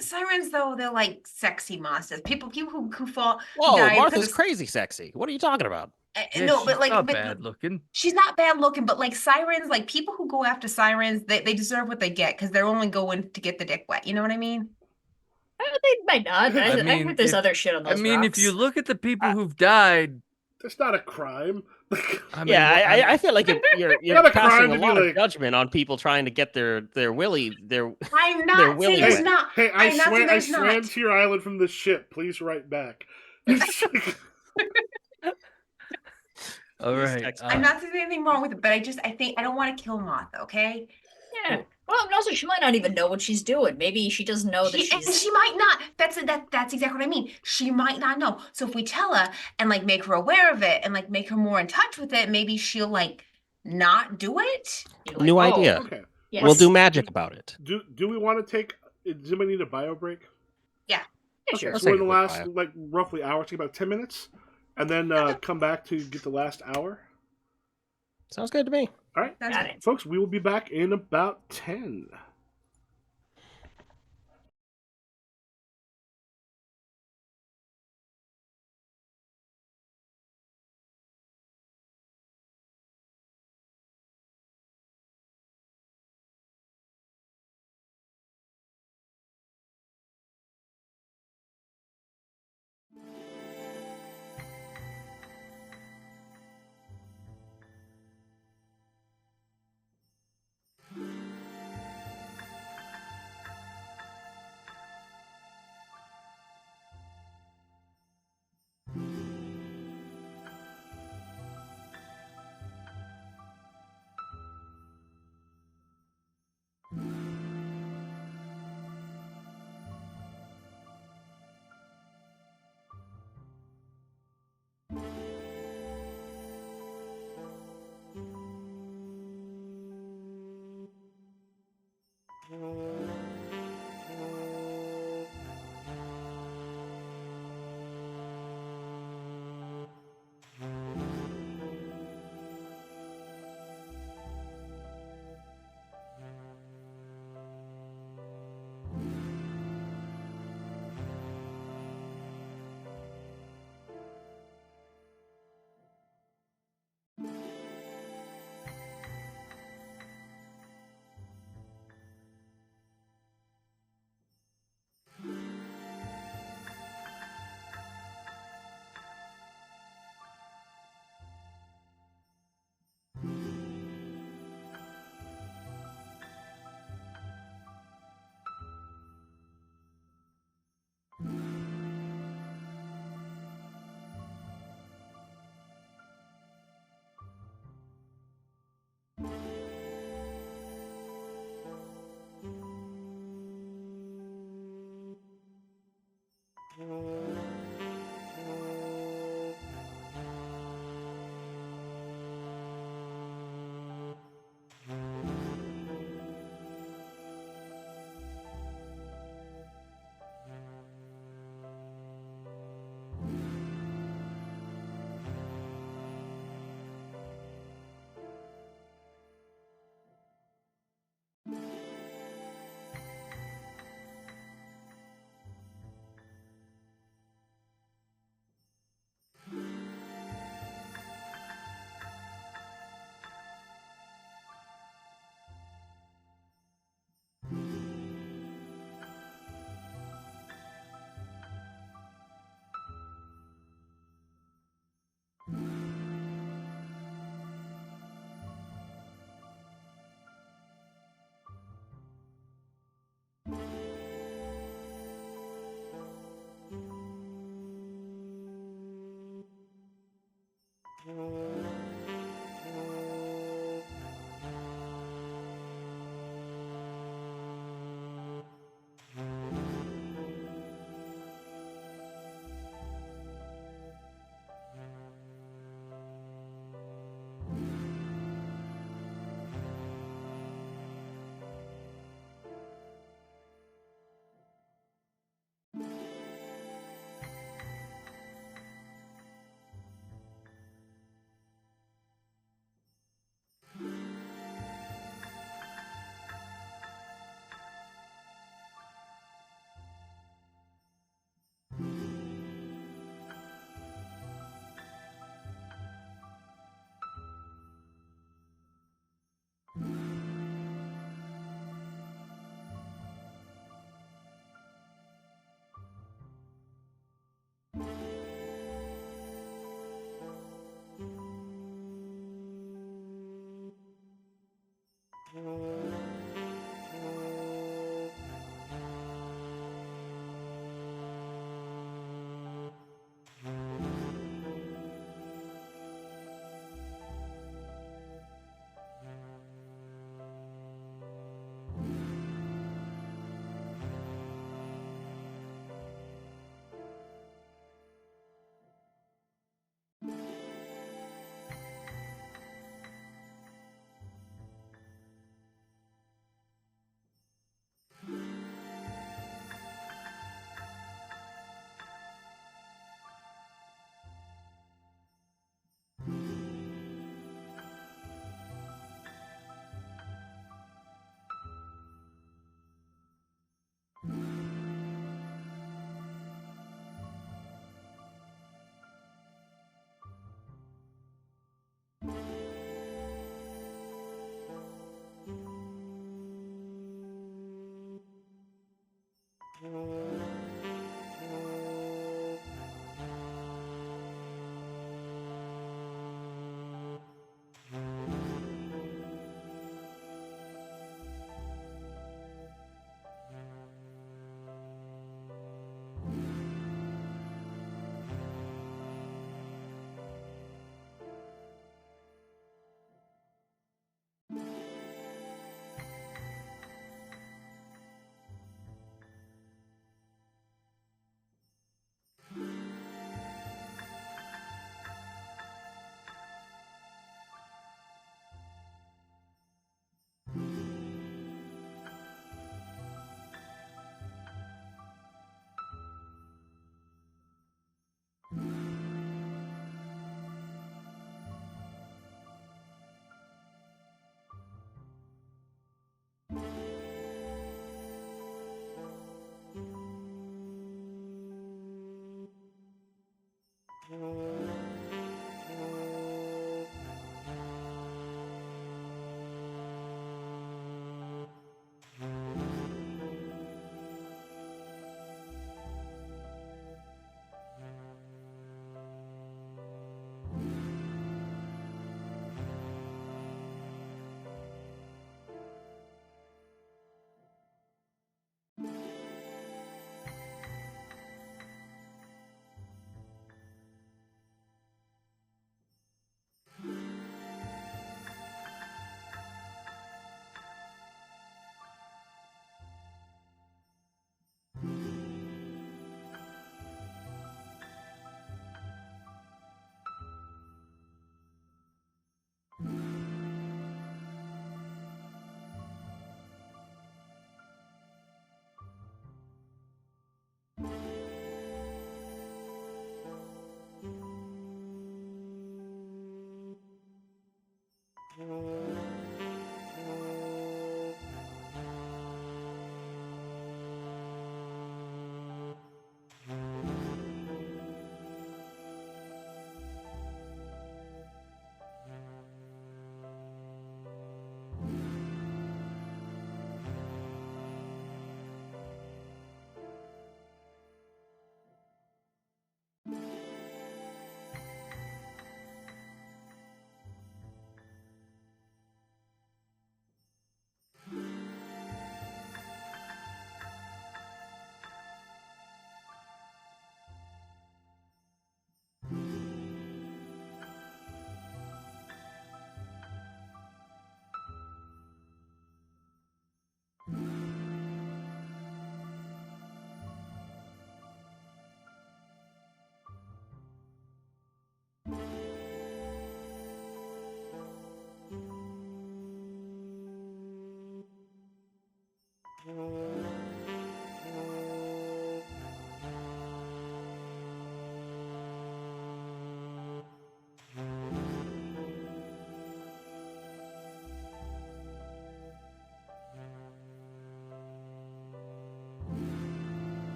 Sirens though, they're like sexy monsters. People who fall. Whoa, die Martha's because of- crazy sexy. What are you talking about? Yeah, no, she's but like not but bad looking. she's not bad looking, but like sirens, like people who go after sirens, they deserve what they get because they're only going to get the dick wet. You know what I mean? They might not. I mean, heard there's if- other shit on I those mean, rocks. if you look at the people who've died, That's not a crime. I mean, Yeah, what- I feel like you're Not a crime passing to a be lot of like- judgment on people trying to get their willy their. I'm They're not saying willing there's to- not. Hey, I'm not saying I there's swam not. to your island from the ship. Please write back. all Please right. text I'm not saying anything wrong with it, but I think I don't want to kill Martha. Okay? Yeah. Well, and also she might not even know what she's doing. Maybe she doesn't know that And she's. she might not. That's exactly what I mean. She might not know. So if we tell her and like make her aware of it and like make her more in touch with it, maybe she'll like not do it. You're like, New oh, idea. Okay. yes. We'll do magic about it. Do we want to take? Does anybody need a bio break? Yeah, Okay, sure. Let's so we're in take the a quick last bio. like roughly hour, take about 10 minutes, and then come back to get the last hour. Sounds good to me. All right, That's Got it. it. folks, we will be back in about 10.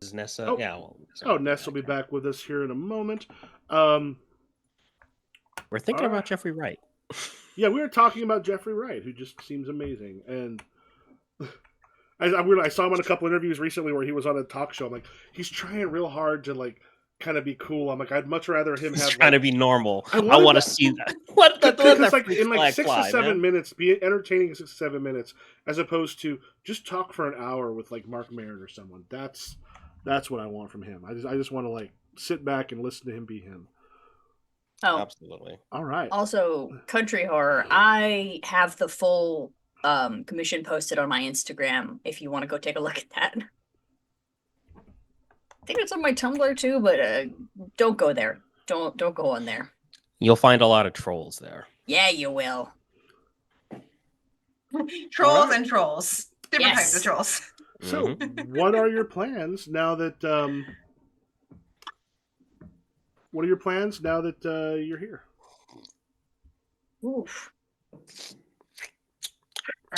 Is Nessa? Oh. Yeah. Well, Oh, Ness will be back with us here in a moment. Um, We're thinking All right. about Jeffrey Wright. yeah, we were talking about Jeffrey Wright, who just seems amazing. And I saw him in a couple interviews recently where he was on a talk show. I'm like, he's trying real hard to like kind of be cool. I'm like, I'd much rather him He's have trying like, to be normal. I I wanted want to that- see that. What the because that like freak in like flag 6 fly, to 7 man. minutes, be entertaining in 6 to 7 minutes, as opposed to just talk for an hour with like Mark Maron or someone. That's what I want from him. I just want to like sit back and listen to him be him. Oh, Absolutely. All right. also country horror. I have the full commission posted on my Instagram if you want to go take a look at that. I think it's on my Tumblr too, but don't go there. Don't go on there. You'll find a lot of trolls there. Yeah, you will. Trolls Alright. and trolls. Different types of Yes. trolls. So, Mhm. what are your plans now that you're here? Oof.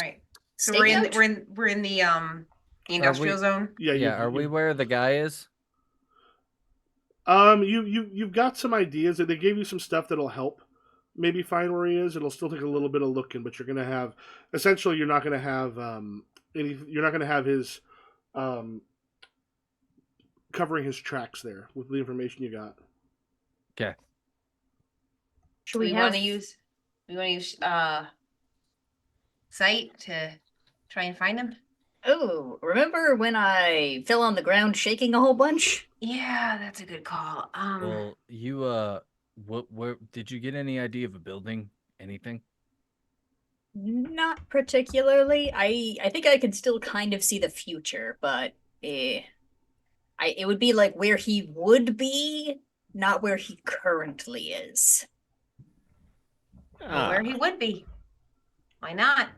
Right. So Stakeout? we're in the industrial zone. Yeah, Yeah, are we where the guy is? You've got some ideas that they gave you some stuff that'll help. Maybe find where he is. It'll still take a little bit of looking, but you're gonna have essentially you're not gonna have you're not gonna have his covering his tracks there with the information you got. Okay. Should We we want have to use sight to try and find them. Oh, remember when I fell on the ground shaking a whole bunch? Yeah, that's a good call. Well, you where did you get any idea of a building? Anything? Not particularly. I think I can still kind of see the future, but it would be like where he would be, not where he currently is. well, where he would be. Why not?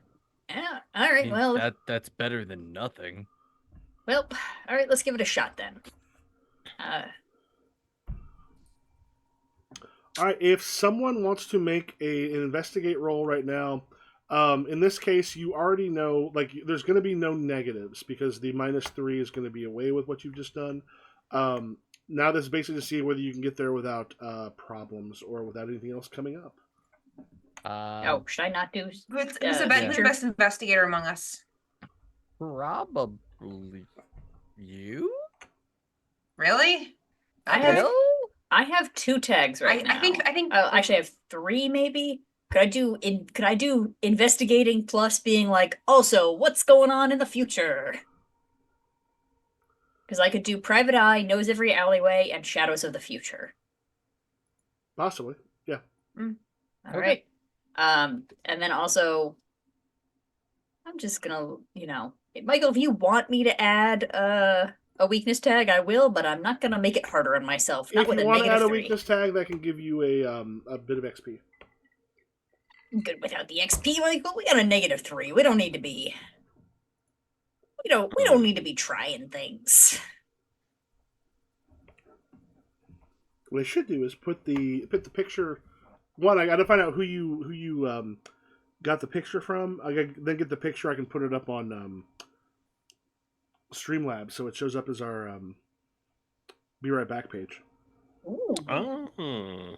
Yeah. All I right. mean, Well, that's better than nothing. all right. Let's give it a shot then. All right, if someone wants to make an investigate roll right now, in this case, you already know, like, there's going to be no negatives because the -3 is going to be away with what you've just done. Now this is basically to see whether you can get there without problems or without anything else coming up. Oh, should I not do? Who's the yeah. best investigator among us? Probably you. Really? I have Bill? I have 2 tags right now. I think. Oh, actually, I have 3 maybe. Could I do investigating plus being like, also, what's going on in the future? Because I could do private eye, knows every alleyway, and shadows of the future. Possibly, yeah. All Okay. right. And then also, I'm just gonna, Michael, if you want me to add a weakness tag, I will, but I'm not gonna make it harder on myself. Not If with you a want to add a -3. weakness tag, that can give you a bit of XP. I'm good without the XP, Michael. We got a -3. We don't need to be. We don't need to be trying things. What I should do is put the picture. One, I got to find out who you got the picture from. Then get the picture. I can put it up on Streamlabs, so it shows up as our Be Right Back page. Ooh. Oh.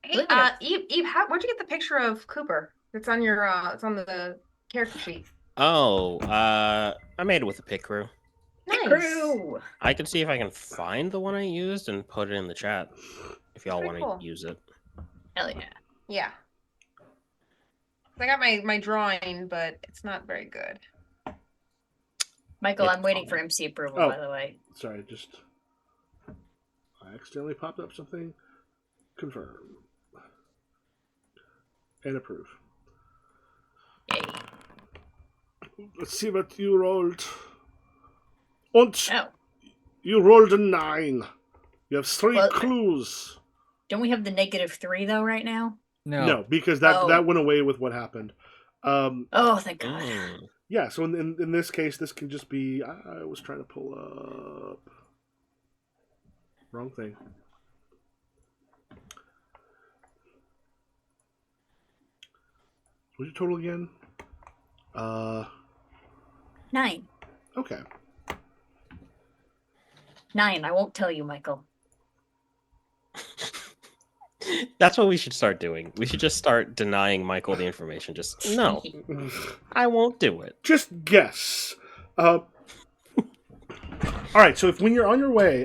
Hey, Look at Eve, where'd you get the picture of Cooper? It's on your it's on the character sheet. Oh, I made it with the pit crew. Nice. Crew. I can see if I can find the one I used and put it in the chat if y'all Pretty want to cool. use it. Hell yeah. Yeah. I got my drawing, but it's not very good. Michael, It's I'm waiting for fine. MC approval, Oh. by the way. Sorry, I accidentally popped up something. Confirm. And approve. Yay. Let's see what you rolled. And Oh, you rolled a 9. You have 3 Well, clues. don't we have the -3 though right now? No, because that Oh. that went away with what happened. Oh, thank God. Yeah, so in this case, this can just be... I was trying to pull up... Wrong thing. What's your total again? 9. Okay. 9. I won't tell you, Michael. That's what we should start doing. We should just start denying Michael the information. Just no, I won't do it. Just guess. All right, so when you're on your way,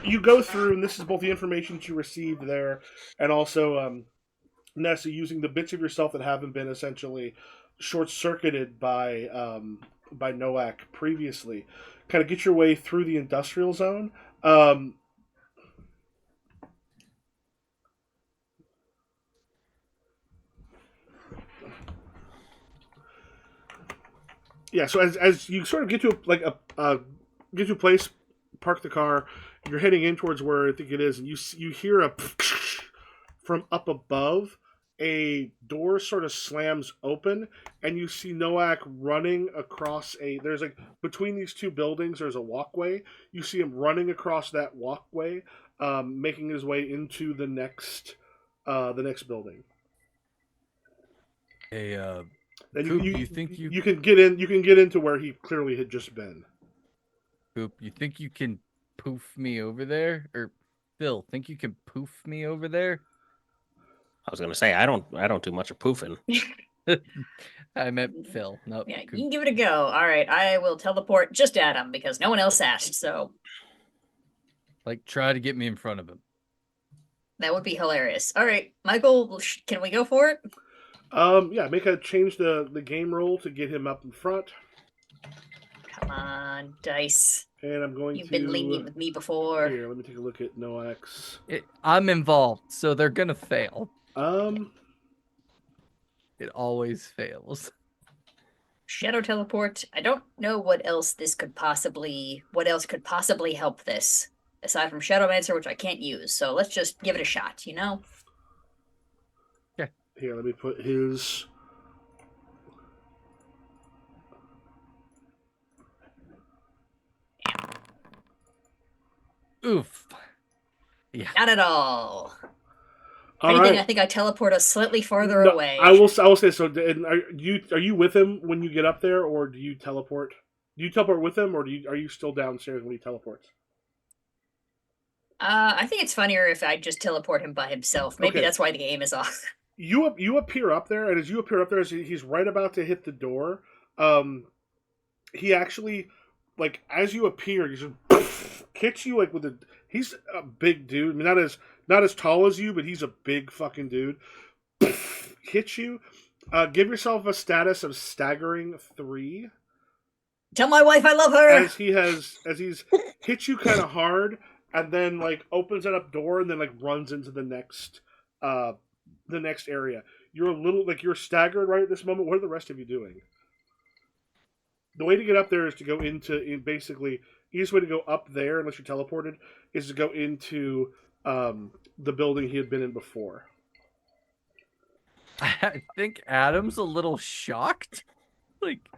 you go through, and this is both the information that you received there, and also Nessa using the bits of yourself that haven't been essentially short-circuited by Noack previously. Kind of get your way through the industrial zone. Yeah, so as you sort of get to get to a place, park the car, you're heading in towards where I think it is, and you hear a from up above. A door sort of slams open, and you see Noack running across there's like between these two buildings. There's a walkway. You see him running across that walkway, making his way into the next building. Hey, And Coop, you think you can get in? You can get into where he clearly had just been. Coop, you think you can poof me over there? Or Phil, think you can poof me over there? I was gonna say I don't do much of poofing. I meant Phil. Nope. Yeah, you Coop. can give it a go. All right, I will teleport just at him because no one else asked, so Like, try to get me in front of him. that would be hilarious. All right, Michael, can we go for it? Yeah, change the game roll to get him up in front. Come on, dice. And I'm going You've to been lenient with me before. Here, let me take a look at Noack's. I'm involved, so they're gonna fail. Um, It always fails. Shadow teleport. I don't know what else could possibly help this aside from Shadowmancer, which I can't use. So let's just give it a shot, you know? Here, let me put his. Oof. Yeah. Not at all. If All anything, right. I think I teleport us slightly farther No, away. I will say so. And are you with him when you get up there, or do you teleport? Do you teleport with him, or are you still downstairs when he teleports? I think it's funnier if I just teleport him by himself. Maybe Okay. That's why the game is off. You appear up there, and as you appear up there, as he's right about to hit the door, he actually, like, as you appear, he just kicks you like with a. He's a big dude. I mean, not as tall as you, but he's a big fucking dude. Hits you. Give yourself a status of staggering 3. Tell my wife I love her. As he's hit you kind of hard, and then like opens that up door, and then like runs into the next area. You're a little you're staggered right at this moment. What are the rest of you doing? The way to get up there is to go basically easiest way to go up there, unless you're teleported, is to go into the building he had been in before. I think Adam's a little shocked. Like,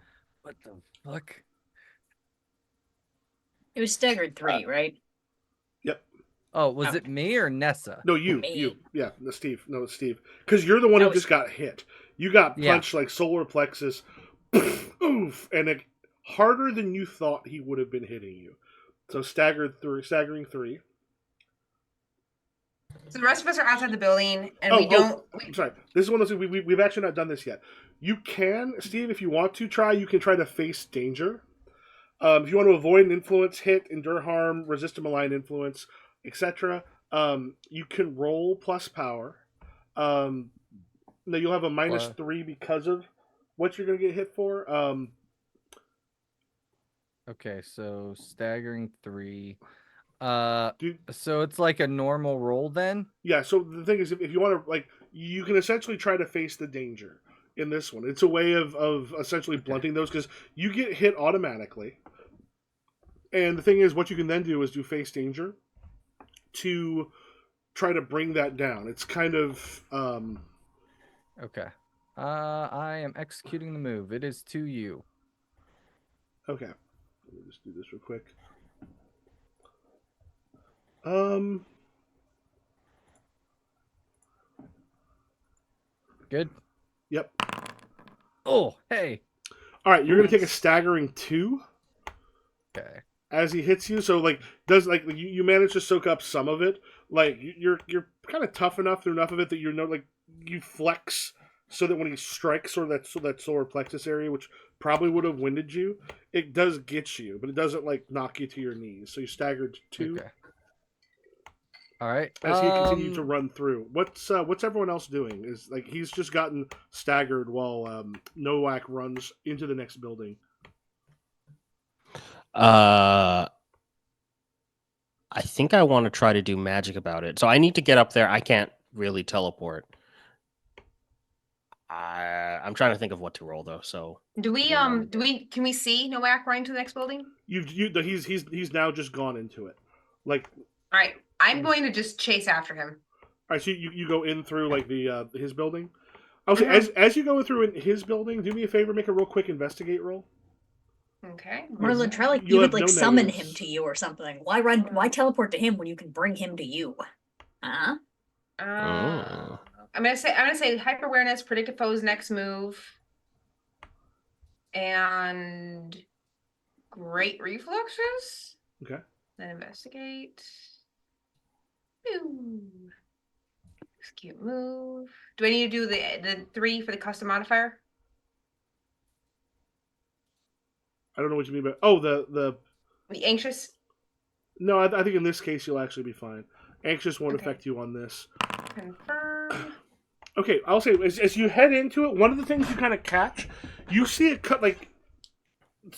what the fuck? It was staggered 3, right? Yep. Oh, was it me or Nessa? No, you. Me. Yeah, Steve. No, it's Steve. Because you're the one who just got hit. You got Yeah. punched like solar plexus. Oof, and it harder than you thought he would have been hitting you. So staggering 3. So the rest of us are outside the building, and we don't. I'm sorry. This is one of those we've actually not done this yet. You can, Steve, if you want to try, you can try to face danger. If you want to avoid an influence hit, endure harm, resist a malign influence, etc., you can roll plus power. No, you'll have a Plus- -3 because of what you're going to get hit for. Okay, so staggering 3. Dude, So it's like a normal roll then? yeah. So the thing is, if you want to, like, you can essentially try to face the danger in this one. It's a way of essentially blunting those because you get hit automatically. And the thing is, what you can then do is do face danger to try to bring that down. It's kind of Okay. I am executing the move. It is to you. okay. Let me just do this real quick. Um. Good. Yep. Oh, hey. All right, you're gonna take a staggering 2 Okay. as he hits you. So like, does like you manage to soak up some of it. Like you're kind of tough enough through enough of it that you flex so that when he strikes sort of that solar plexus area, which probably would have winded you, it does get you, but it doesn't like knock you to your knees. So you staggered 2 Okay. All right. as he continued to run through. What's everyone else doing? Is like he's just gotten staggered while Nowak runs into the next building. I think I want to try to do magic about it. So I need to get up there. I can't really teleport. I'm trying to think of what to roll though. So Can we see Nowak running to the next building? He's now just gone into it. Like, All right, I'm going to just chase after him. all right, so you go in through like the his building. Okay, as you go through in his building, do me a favor, make a real quick investigate roll. Okay. Merlin, try like You'll you have could like no summon negatives. him to you or something. Why teleport to him when you can bring him to you? Huh? Oh. I'm gonna say hyper awareness, predict a foe's next move, and great reflexes. Okay. Then investigate. Pew. Execute move. Do I need to do the 3 for the custom modifier? I don't know what you mean by the Be anxious. no. I think in this case you'll actually be fine. Anxious won't Okay. affect you on this. Confirm. Okay, I'll say as you head into it, one of the things you kind of catch, you see it cut like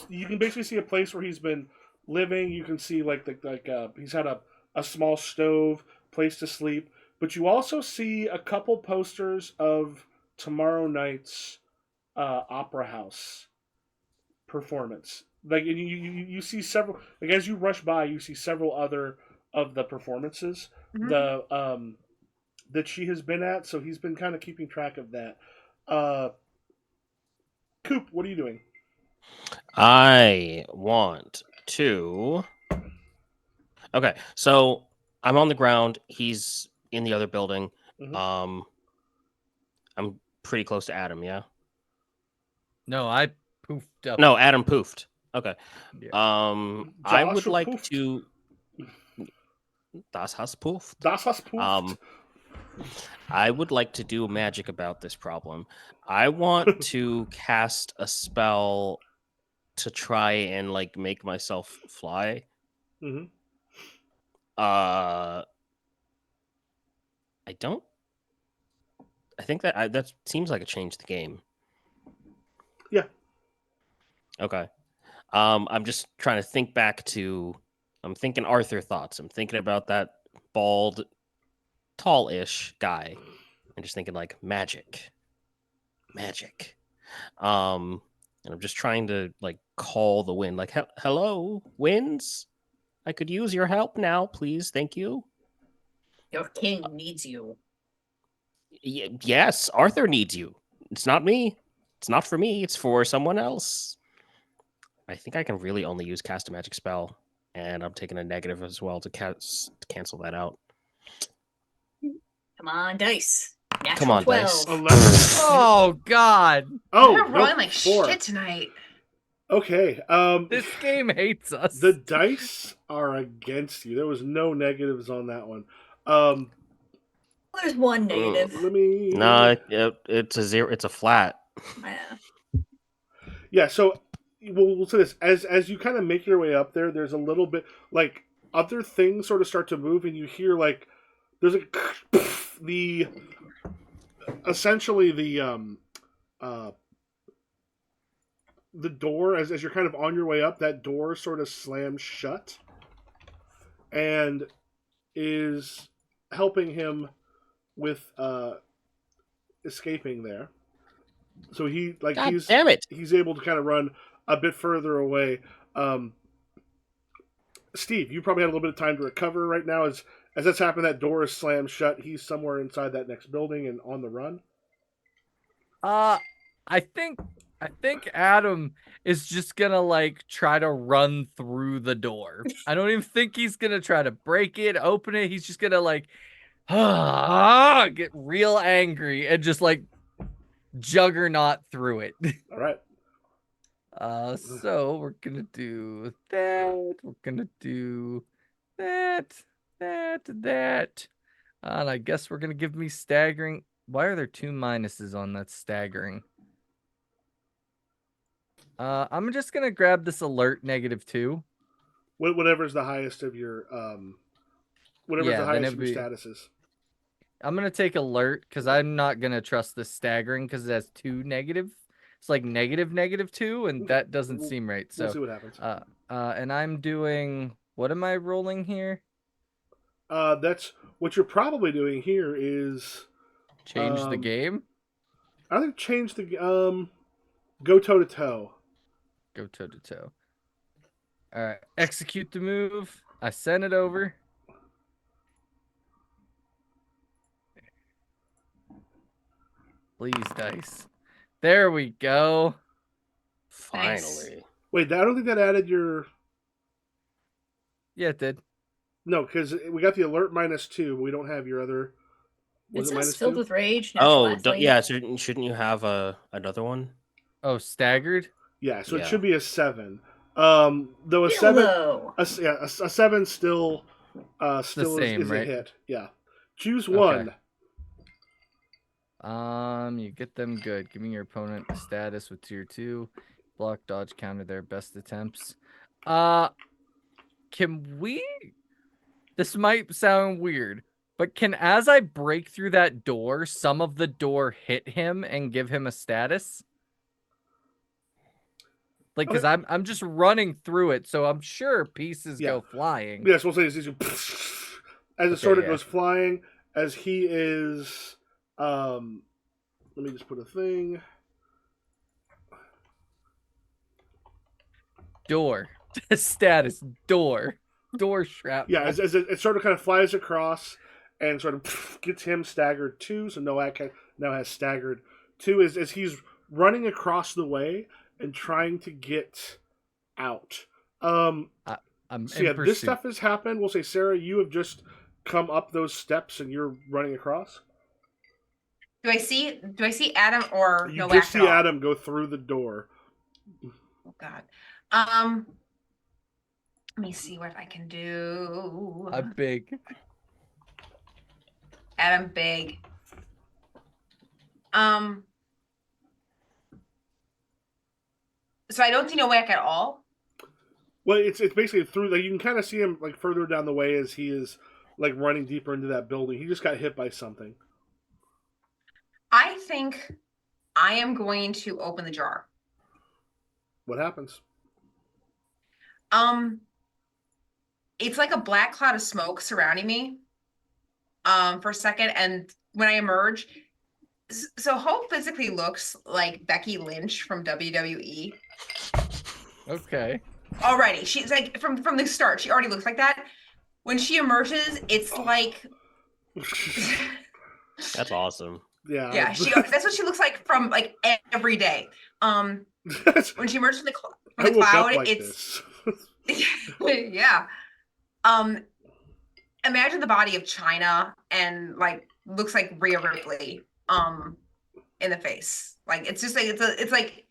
you can basically see a place where he's been living. You can see he's had a small stove, place to sleep, but you also see a couple posters of tomorrow night's opera house performance. Like you see several like as you rush by, you see several other of the performances. Mhm. The that she has been at, so he's been kind of keeping track of that. Coop, what are you doing? I want to. Okay, so I'm on the ground. He's in the other building. Mhm. I'm pretty close to Adam. Yeah. No, I poofed up. No, Adam poofed. Okay. Yeah. I would Joshua like poofed. to. Das has poofed. Das hast poofed. I would like to do magic about this problem. I want to cast a spell to try and like make myself fly. Mm-hmm. I don't. I think that seems like a change the game. Yeah. Okay. I'm just trying to think back to. I'm thinking Arthur thoughts. I'm thinking about that bald, tall-ish guy, and just thinking like magic. And I'm just trying to like call the wind, like, hello, winds. I could use your help now, please. Thank you. Your king needs you. Yes, Arthur needs you. It's not me. It's not for me. It's for someone else. I think I can really only use cast a magic spell, and I'm taking a negative as well to cancel that out. Come on, dice. Natural Come on, 12. dice. 11. Oh God, Oh, You're rolling no, like 4. shit tonight. Okay. this game hates us. The dice are against you. There was no negatives on that one. There's one negative. Let me. No, it's a 0. It's a flat. Yeah. Yeah. So we'll say this as you kind of make your way up there. There's a little bit like other things sort of start to move, and you hear like there's the essentially the door, as you're kind of on your way up, that door sort of slams shut and is helping him with escaping there. So God damn it! he's able to kind of run a bit further away. Steve, you probably had a little bit of time to recover right now. As that's happened, that door is slammed shut. He's somewhere inside that next building and on the run. I think Adam is just gonna like try to run through the door. I don't even think he's gonna try to break it, open it. He's just gonna like get real angry and just like juggernaut through it. All right. So we're gonna do that. We're gonna do that. And I guess we're gonna give me staggering. Why are there 2 minuses on that staggering? I'm just gonna grab this alert -2. Whatever's the highest of your whatever's the highest of your statuses. I'm gonna take alert because I'm not gonna trust the staggering because it has 2 negative. It's like -2, and that doesn't seem right. So we'll see what happens. And I'm doing. What am I rolling here? That's what you're probably doing here is Change the game. I think change the go toe to toe. Go toe to toe. All right, execute the move. I send it over. Please, dice. There we go. Finally. Wait, I don't think that added your. Yeah, it did. No, because we got the alert -2. But we don't have your other. It Was says -2? filled with rage. Oh, yeah. Shouldn't you have another one? Oh, staggered. Yeah, so Yeah. it should be a 7. Though a 7, Hello. a 7 still same, is right? a hit. Yeah, choose one. You get them good. Give me your opponent a status with tier 2. Block, dodge, counter their best attempts. Can we? This might sound weird, but as I break through that door, some of the door hit him and give him a status? Like, because I'm just running through it, so I'm sure pieces go flying. Yes, we'll say as it sort of goes flying as he is. Let me just put a thing. Door status door shrapnel. Yeah, as it sort of kind of flies across and sort of gets him staggered 2. So Noak now has staggered 2 as he's running across the way and trying to get out. I'm so yeah, this stuff has happened. We'll say, Sarah, you have just come up those steps and you're running across. Do I see Adam or you Noak just see at all? Adam go through the door. Oh God. Let me see what I can do. I'm big. Adam big. So I don't see Noak at all. Well, it's basically through. Like, you can kind of see him like further down the way as he is like running deeper into that building. He just got hit by something. I think I am going to open the jar. What happens? It's like a black cloud of smoke surrounding me. For a second, and when I emerge, so Hope physically looks like Becky Lynch from WWE. Okay. Already, she's like from the start. She already looks like that. When she emerges, it's like That's awesome. Yeah. Yeah, that's what she looks like from like every day. When she emerges from the cloud, like it's yeah. Imagine the body of China and like looks like Rhea Ripley in the face. Like it's just like it's like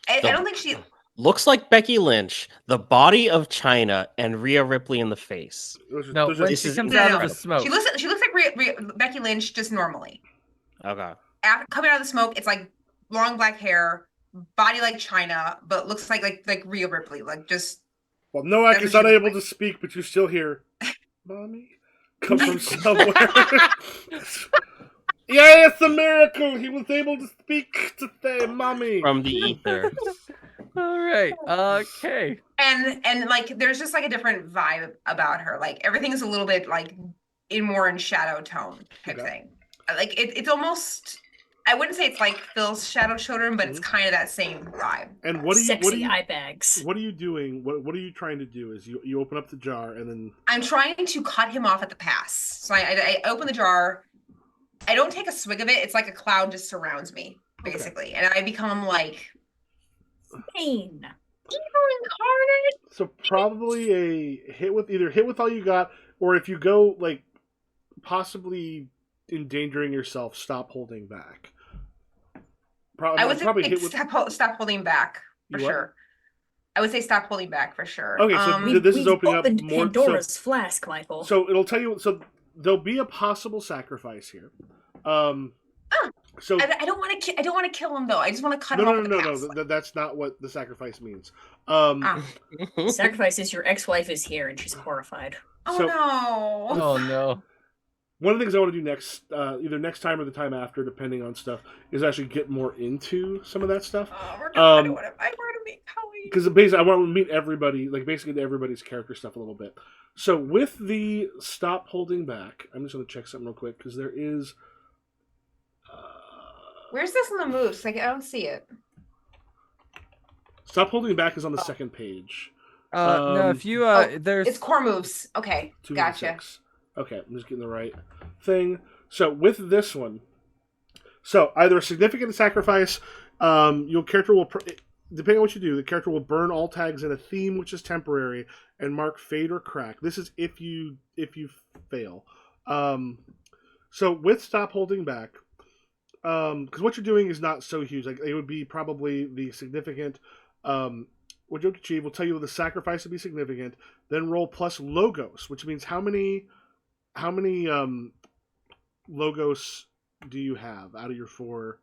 I don't think she looks like Becky Lynch, the body of China, and Rhea Ripley in the face. No, when she comes out of the smoke. She looks like Becky Lynch just normally. Okay. Coming out of the smoke, it's like long black hair, body like China, but looks like Rhea Ripley, like just. Well, Noak is unable to speak, but you still hear, "Mommy, come from somewhere." Yeah, it's a miracle. He was able to speak today, mommy. From the ether. All right. Okay. And like there's just like a different vibe about her. Like everything's a little bit like in shadow tone type Okay. thing. Like it's almost, I wouldn't say it's like Phil's Shadow Children, but it's kind of that same vibe. And what are you? Sexy What are you? eye bags. What are you doing? What are you trying to do? Is you open up the jar and then I'm trying to cut him off at the pass. So I open the jar. I don't take a swig of it. It's like a cloud just surrounds me, basically. And I become like Payne. evil incarnate. so probably a hit with all you got, or if you go like possibly endangering yourself, stop holding back. I would say probably hit with. stop holding back for You what? sure. I would say stop holding back for sure. Okay, so Um, this is We've opening up opened more. Pandora's flask, Michael. So it'll tell you. So there'll be a possible sacrifice here. So I don't want to. I don't want to kill him though. I just want to cut him no, off no, at no, the no, pass. no. That's not what the sacrifice means. Sacrifice is your ex-wife is here and she's horrified. Oh so- no! Oh no. One of the things I want to do next, either next time or the time after, depending on stuff, is actually get more into some of that stuff. We're gonna, I don't want to meet Howie. Because basically, I want to meet everybody, like basically everybody's character stuff a little bit. So with the stop holding back, I'm just going to check something real quick because there is. Where's this in the moves? Like I don't see it. Stop holding back is on the second page. No, if you there's It's core moves. Okay, gotcha. 206. Okay, I'm just getting the right thing. So with this one, so either a significant sacrifice, your character will, depending on what you do, the character will burn all tags in a theme which is temporary and mark fade or crack. This is if you fail. So with stop holding back, because what you're doing is not so huge. Like it would be probably the significant. What you'll achieve will tell you the sacrifice to be significant. Then roll plus logos, which means how many logos do you have out of your 4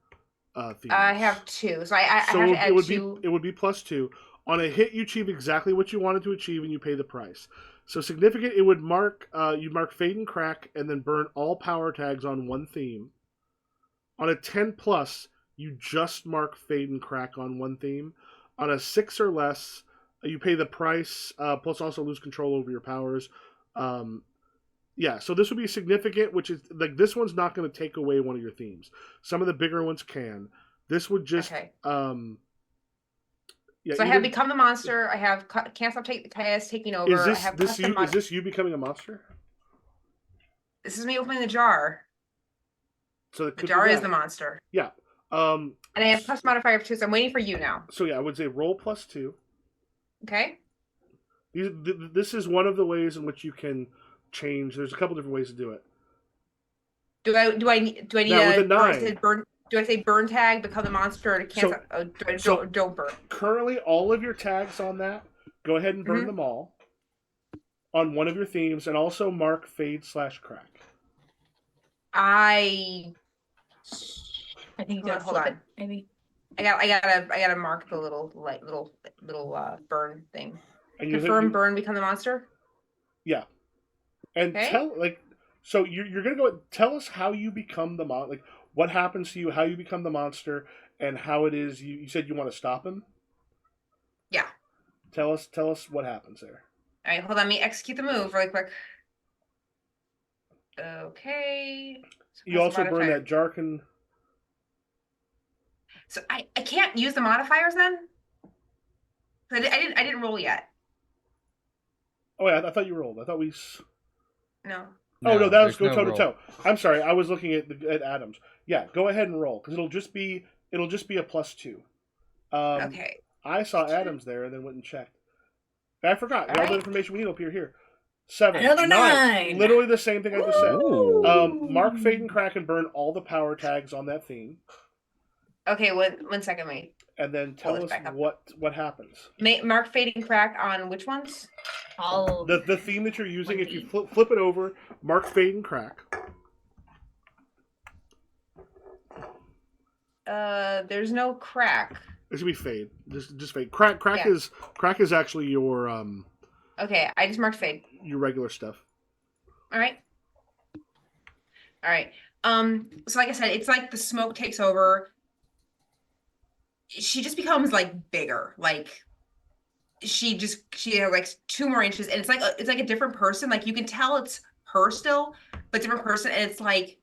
themes? I have 2, so I have to add it would 2. be plus 2. On a hit, you achieve exactly what you wanted to achieve, and you pay the price. So significant, it would mark you'd mark fade and crack, and then burn all power tags on one theme. On a 10 plus, you just mark fade and crack on one theme. On a 6 or less, you pay the price plus also lose control over your powers. Yeah, so this would be significant, which is like this one's not going to take away one of your themes. Some of the bigger ones can. This would just Okay. Yeah, So I have become the monster. I have can't stop taking over. Is I have this you? custom Is this you becoming a monster? This is me opening the jar. So it The could be jar is that. the monster. Yeah. And I have plus modifier of 2, so I'm waiting for you now. So yeah, I would say roll plus 2. Okay. This is one of the ways in which you can change. There's a couple different ways to do it. Do I need Now, with a 9. burn? Do I say burn tag, become the monster, or cancel? Don't burn. Currently, all of your tags on that, go ahead and burn them all on one of your themes, and also mark fade / crack. I think you gotta hold flip on. it, maybe. I gotta mark the little burn thing. And Confirm burn, become the monster. Yeah, and Okay. so you're gonna go. Tell us how you become the what happens to you, how you become the monster, and how it is. You said you want to stop him. Yeah. Tell us what happens there. All right, hold on. Let me execute the move really quick. Okay. You also burn that Jarkin. So I can't use the modifiers then? I didn't roll yet. Oh yeah, I thought you rolled. I thought we. No. Oh no, that was there's go no toe to toe. I'm sorry, I was looking at Adams. Yeah, go ahead and roll because it'll just be a plus 2. Okay. I saw Adams there and then went and checked. I forgot. All the right. information we need up here. 7. Another 9. Literally the same thing I just said. Ooh. Mark, fade, and crack and burn all the power tags on that theme. Okay, one second, wait. And then tell Pull us this back up. what happens. Mark fade and crack on which ones? All The theme that you're using, One if you theme. flip it over, mark, fade, and crack. There's no crack. It should be fade. Just fade. Crack Yeah. is actually your Okay, I just marked fade. regular stuff. All right. So like I said, it's like the smoke takes over. She just becomes like bigger. Like she has like 2 more inches, and it's like a different person. Like you can tell it's her still, but different person. And it's like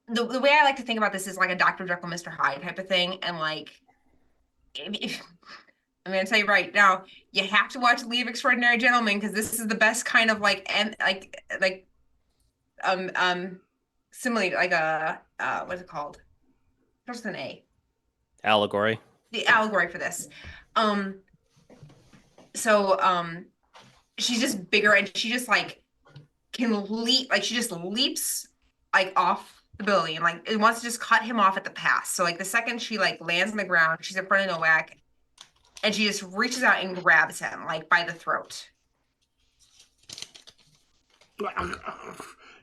the way I like to think about this is like a Dr. Jekyll, Mr. Hyde type of thing. And like I'm gonna tell you right now, you have to watch League of Extraordinary Gentlemen because this is the best kind of like and like simile like a what's it called? Starts with an A. Allegory. The allegory for this. So she's just bigger and she just like can leap, like she just leaps like off the building and like it wants to just cut him off at the pass. So like the second she like lands on the ground, she's in front of Nowak and she just reaches out and grabs him like by the throat.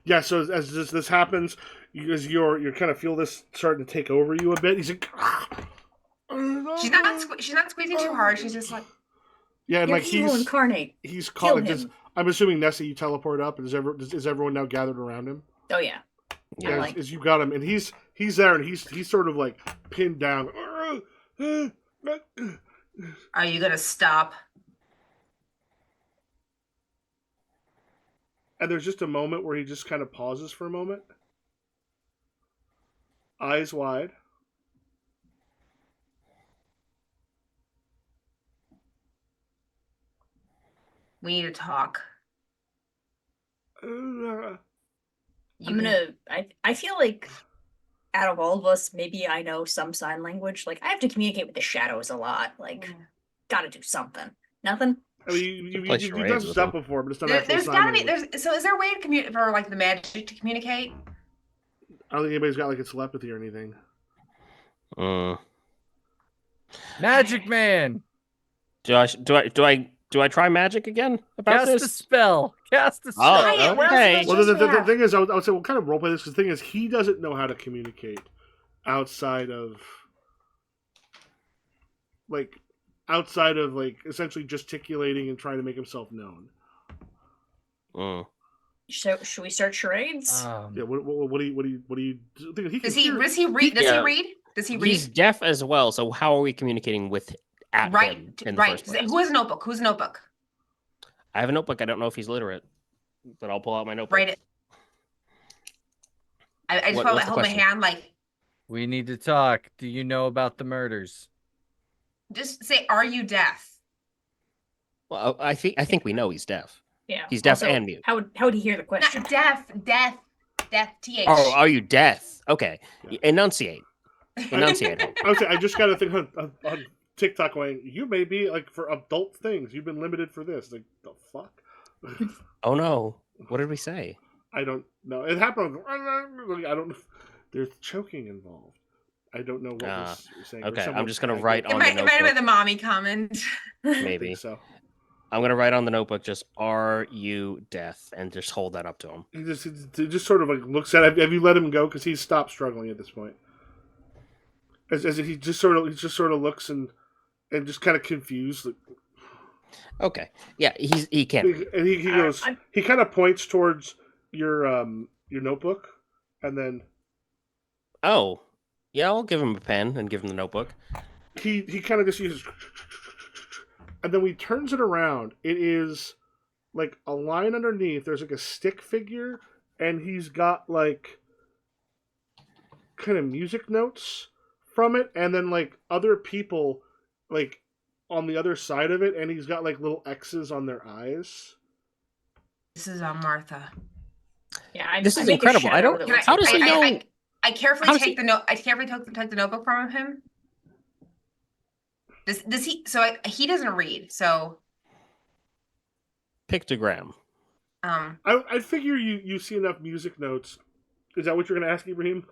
Yeah, so as this happens, you kind of feel this starting to take over you a bit. He's like, she's not squeezing too hard. She's just like, yeah, and You're like evil incarnate. he's Kill caught. Like, him. I'm assuming Nessie, you teleport up, and is everyone now gathered around him? Oh yeah. Yeah, like- as you got him, and he's there, and he's sort of like pinned down. are you gonna stop? And there's just a moment where he just kind of pauses for a moment, eyes wide. We need to talk. Uh, I feel like out of all of us, maybe I know some sign language. Like I have to communicate with the shadows a lot. Like, gotta do something. Nothing. I mean, you've play done charades with stuff him. before, but it's not There, actual there's sign gotta be language. so is there a way to communicate for like the magic to communicate? I don't think anybody's got like a telepathy or anything. Magic Man, Do I try magic again about cast a this? spell. Cast a spell. Oh, What else okay. is Well, Just the that. thing is, I would say we'll kind of roleplay this because the thing is, he doesn't know how to communicate outside of like essentially gesticulating and trying to make himself known. So should we start charades? Yeah. What do you think? He Does can he hear- does he read? Does Yeah. he read? Does he read? He's deaf as well, so how are we communicating with him in the Right. first place? Who has a notebook? Who's a notebook? I have a notebook. I don't know if he's literate, but I'll pull out my notebook. Write it. I just What- hold what's the my question? hand like We need to talk. Do you know about the murders? just say, "Are you deaf?" Well, I think we know he's deaf. Yeah. He's deaf Also, and mute. How would he hear the question? Not deaf. Th. Oh, are you deaf? Okay, Yeah. enunciate. Enunciate. Hope. I would say I just got to think on TikTok going. You may be like for adult things. You've been limited for this. Like the fuck. Oh no! What did we say? I don't know. It happened. I don't. There's choking involved. I don't know what was saying. Okay, I'm Someone just gonna tagged write it. on the It might have been notebook. the mommy comment. I Maybe think so. I'm gonna write on the notebook just "Are you deaf?" and just hold that up to him. He just sort of like looks at it. Have you let him go? Because he's stopped struggling at this point. As he just sort of looks and just kind of confused. Like, Okay, yeah, he can't. and he goes. He kind of points towards your notebook, and then Oh, yeah, I'll give him a pen and give him the notebook. he kind of just uses, and then when he turns it around, it is like a line underneath. There's like a stick figure, and he's got like kind of music notes from it, and then like other people like on the other side of it, and he's got like little X's on their eyes. This is on Martha. Yeah, This is make a incredible. I shadow don't- that Can looks How does he like- know- I carefully How does take he- the note. I carefully took the notebook from him. Does he? So he doesn't read. So Pictogram. I figure you see enough music notes. Is that what you're going to ask, Ibrahim?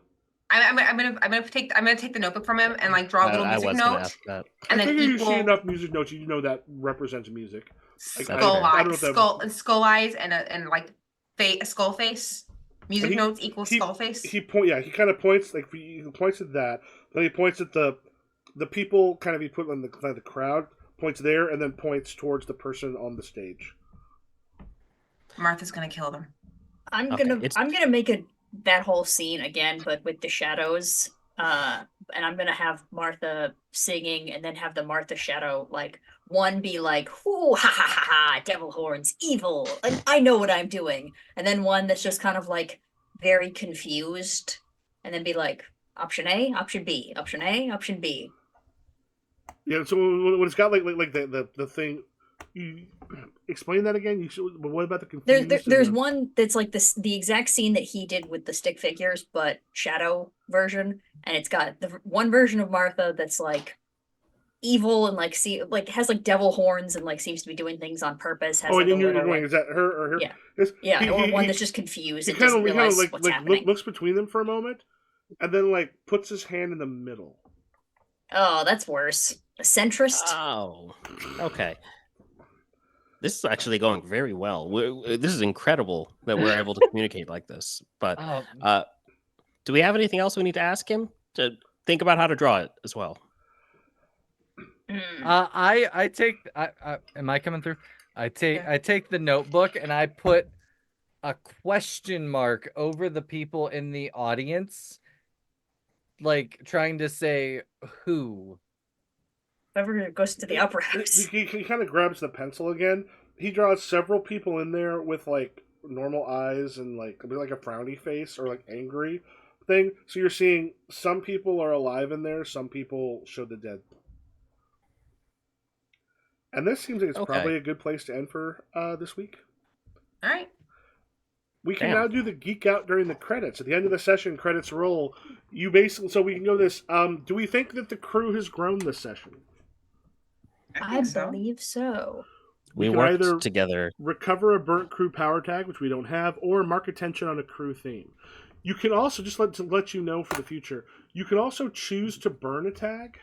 I'm gonna take the notebook from him and like draw a little I music was gonna note ask that. and I then figure you see equal enough music notes. You know that represents music. Like, That's skull fair. I don't know eyes, if that- skull eyes and like a skull face. Music He- notes equals he- skull face. He kind of points like he points at that. Then he points at the people kind of he put on the crowd. Points there and then points towards the person on the stage. Martha's gonna kill them. I'm Okay, gonna it's- I'm gonna make a that whole scene again, but with the shadows. And I'm gonna have Martha singing, and then have the Martha shadow like one be like, "Ooh, ha ha ha ha, devil horns, evil, and I know what I'm doing," and then one that's just kind of like very confused, and then be like, "Option A, option B, option A, option B." Yeah. So when it's got like the thing, you explain that again. You should. But what about the confused? There's one that's like the exact scene that he did with the stick figures, but shadow version, and it's got the one version of Martha that's like evil and like has like devil horns and like seems to be doing things on purpose. Has Oh, like and a then you're little going. like, Is that her or her? yeah, It's- yeah, or one he- that's just confused he and kind doesn't of realize like what's happening. looks between them for a moment, and then like puts his hand in the middle. Oh, that's worse. A centrist. Oh, okay. This is actually going very well. This is incredible that we're able to communicate like this. But do we have anything else we need to ask him to think about how to draw it as well? I take. Am I coming through? I take the notebook and I put a question mark over the people in the audience, like trying to say who. Whoever goes to the opera house. He kind of grabs the pencil again. He draws several people in there with like normal eyes and like a frowny face or like angry thing. So you're seeing some people are alive in there, some people show the dead. And this seems like it's probably a good place to end for this week. All right. We can now do the geek out during the credits. At the end of the session, credits roll. You basically, so we can go this. Do we think that the crew has grown this session? I believe so. We can worked either together. recover a burnt crew power tag, which we don't have, or mark attention on a crew theme. You can also, just to let you know for the future, you can also choose to burn a tag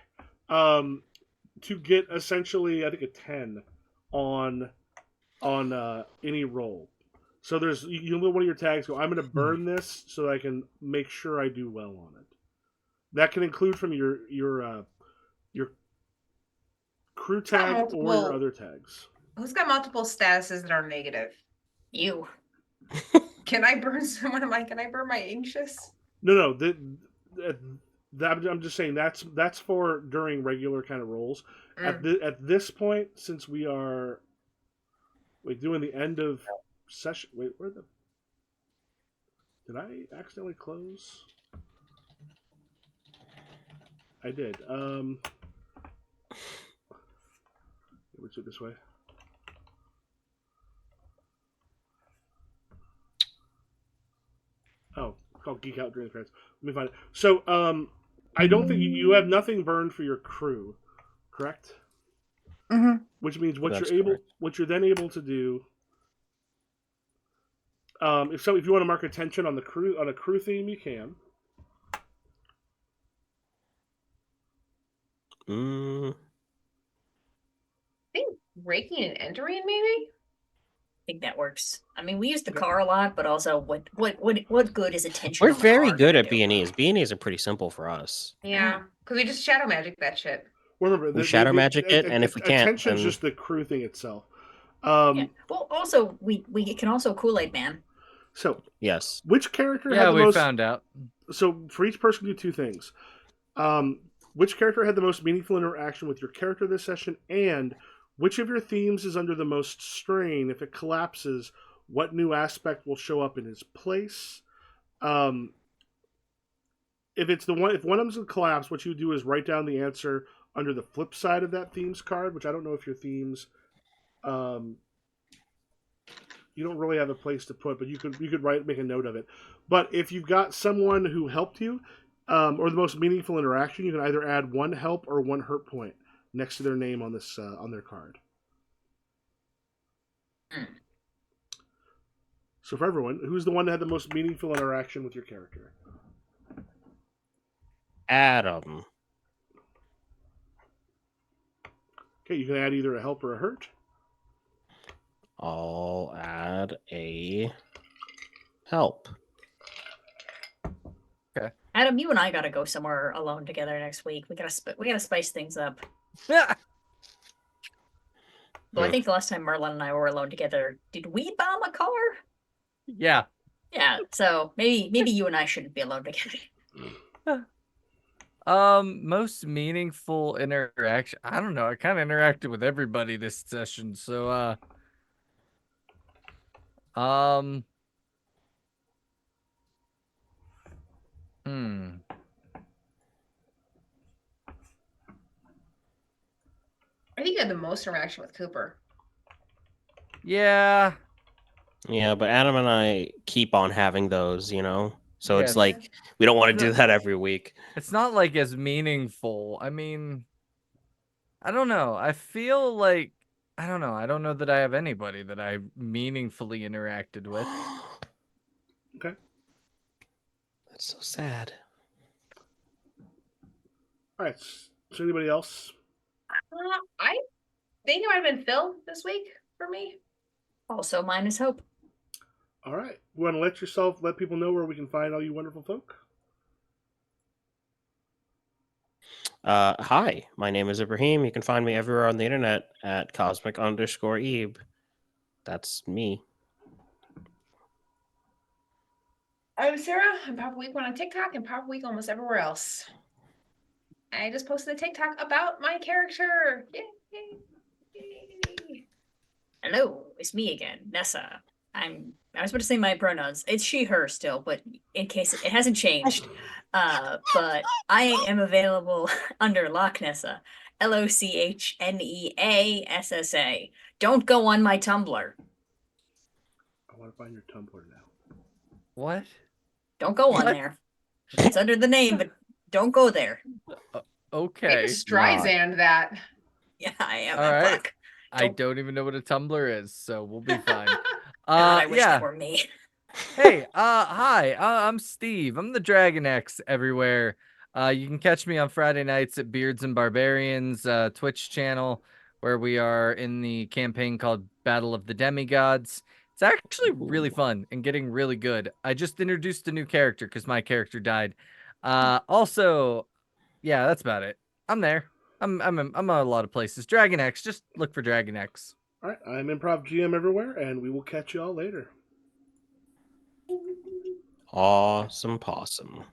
to get essentially, I think, a 10 on any roll. So there's you let one of your tags go, I'm going to burn this so that I can make sure I do well on it. That can include from your crew tag or your other tags. Who's got multiple statuses that are negative? You. Can I burn someone? Can I burn my anxious? No. I'm just saying that's for during regular kind of rolls. At this point, since we are doing the end of session. Wait, did I accidentally close? I did. Let's do it this way. Oh, it's called Geek Out during the credits. Let me find it. So, I don't think you have nothing burned for your crew, correct? Mm-hmm. Which means what you're then able to do. If you want to mark attention on a crew theme, you can. I think breaking and entering, maybe. I think that works. I mean, we use the car a lot, but also what good is attention? We're very good at B&Es. B&Es are pretty simple for us. Yeah, because we just shadow magic that shit. Remember, we shadow magic it, and if we can't, attention's just the crew thing itself. Yeah. Well, also we can also Kool-Aid Man. So yes, which character? Yeah, we found out. So for each person, do two things. Which character had the most meaningful interaction with your character this session, and which of your themes is under the most strain? If it collapses, what new aspect will show up in his place? If one of them's going to collapse, what you do is write down the answer under the flip side of that themes card, which I don't know if your themes, you don't really have a place to put, but you could make a note of it. But if you've got someone who helped you, or the most meaningful interaction, you can either add one help or one hurt point next to their name on this on their card. So for everyone, who's the one that had the most meaningful interaction with your character? Adam. Okay, you can add either a help or a hurt. I'll add a help. Okay. Adam, you and I gotta go somewhere alone together next week. We gotta spice things up. Yeah. Though I think the last time Merlin and I were alone together, did we bomb a car? Yeah. Yeah, so maybe you and I shouldn't be alone together. Most meaningful interaction. I don't know. I kind of interacted with everybody this session, so um, hmm. I think you had the most interaction with Cooper. Yeah. Yeah, but Adam and I keep on having those, you know? So it's Yes. like we don't want to do that every week. It's not like as meaningful. I mean, I don't know. I feel like I don't know. I don't know that I have anybody that I meaningfully interacted with. Okay. That's so sad. All right. So anybody else? I think it might have been Phil this week for me. Also, mine is Hope. All right. You want to let people know where we can find all you wonderful folk? Hi, my name is Ibrahim. You can find me everywhere on the internet at cosmic_Ebe. That's me. I'm Sarah. I'm Papa Week 1 on TikTok and Papa Week almost everywhere else. I just posted a TikTok about my character. Yay! Hello, it's me again, Nessa. I was about to say my pronouns. It's she, her still, but in case it hasn't changed. But I am available under Loch Nessa. LOCHNEASSA. Don't go on my Tumblr. I want to find your Tumblr now. What? Don't go on What? there. It's under the name, but don't go there. Okay. Maybe Streisand that. Yeah, I am. All right. Fuck. I don't even know what a Tumblr is, so we'll be fine. God, I wish yeah. that were me. Hey, hi. I'm Steve. I'm the Dragon X everywhere. You can catch me on Friday nights at Beards and Barbarians Twitch channel, where we are in the campaign called Battle of the Demigods. It's actually really fun and getting really good. I just introduced a new character because my character died. Also, yeah, that's about it. I'm there. I'm a lot of places. Dragon X. Just look for Dragon X. All right. I'm Improv GM everywhere, and we will catch you all later. Awesome possum.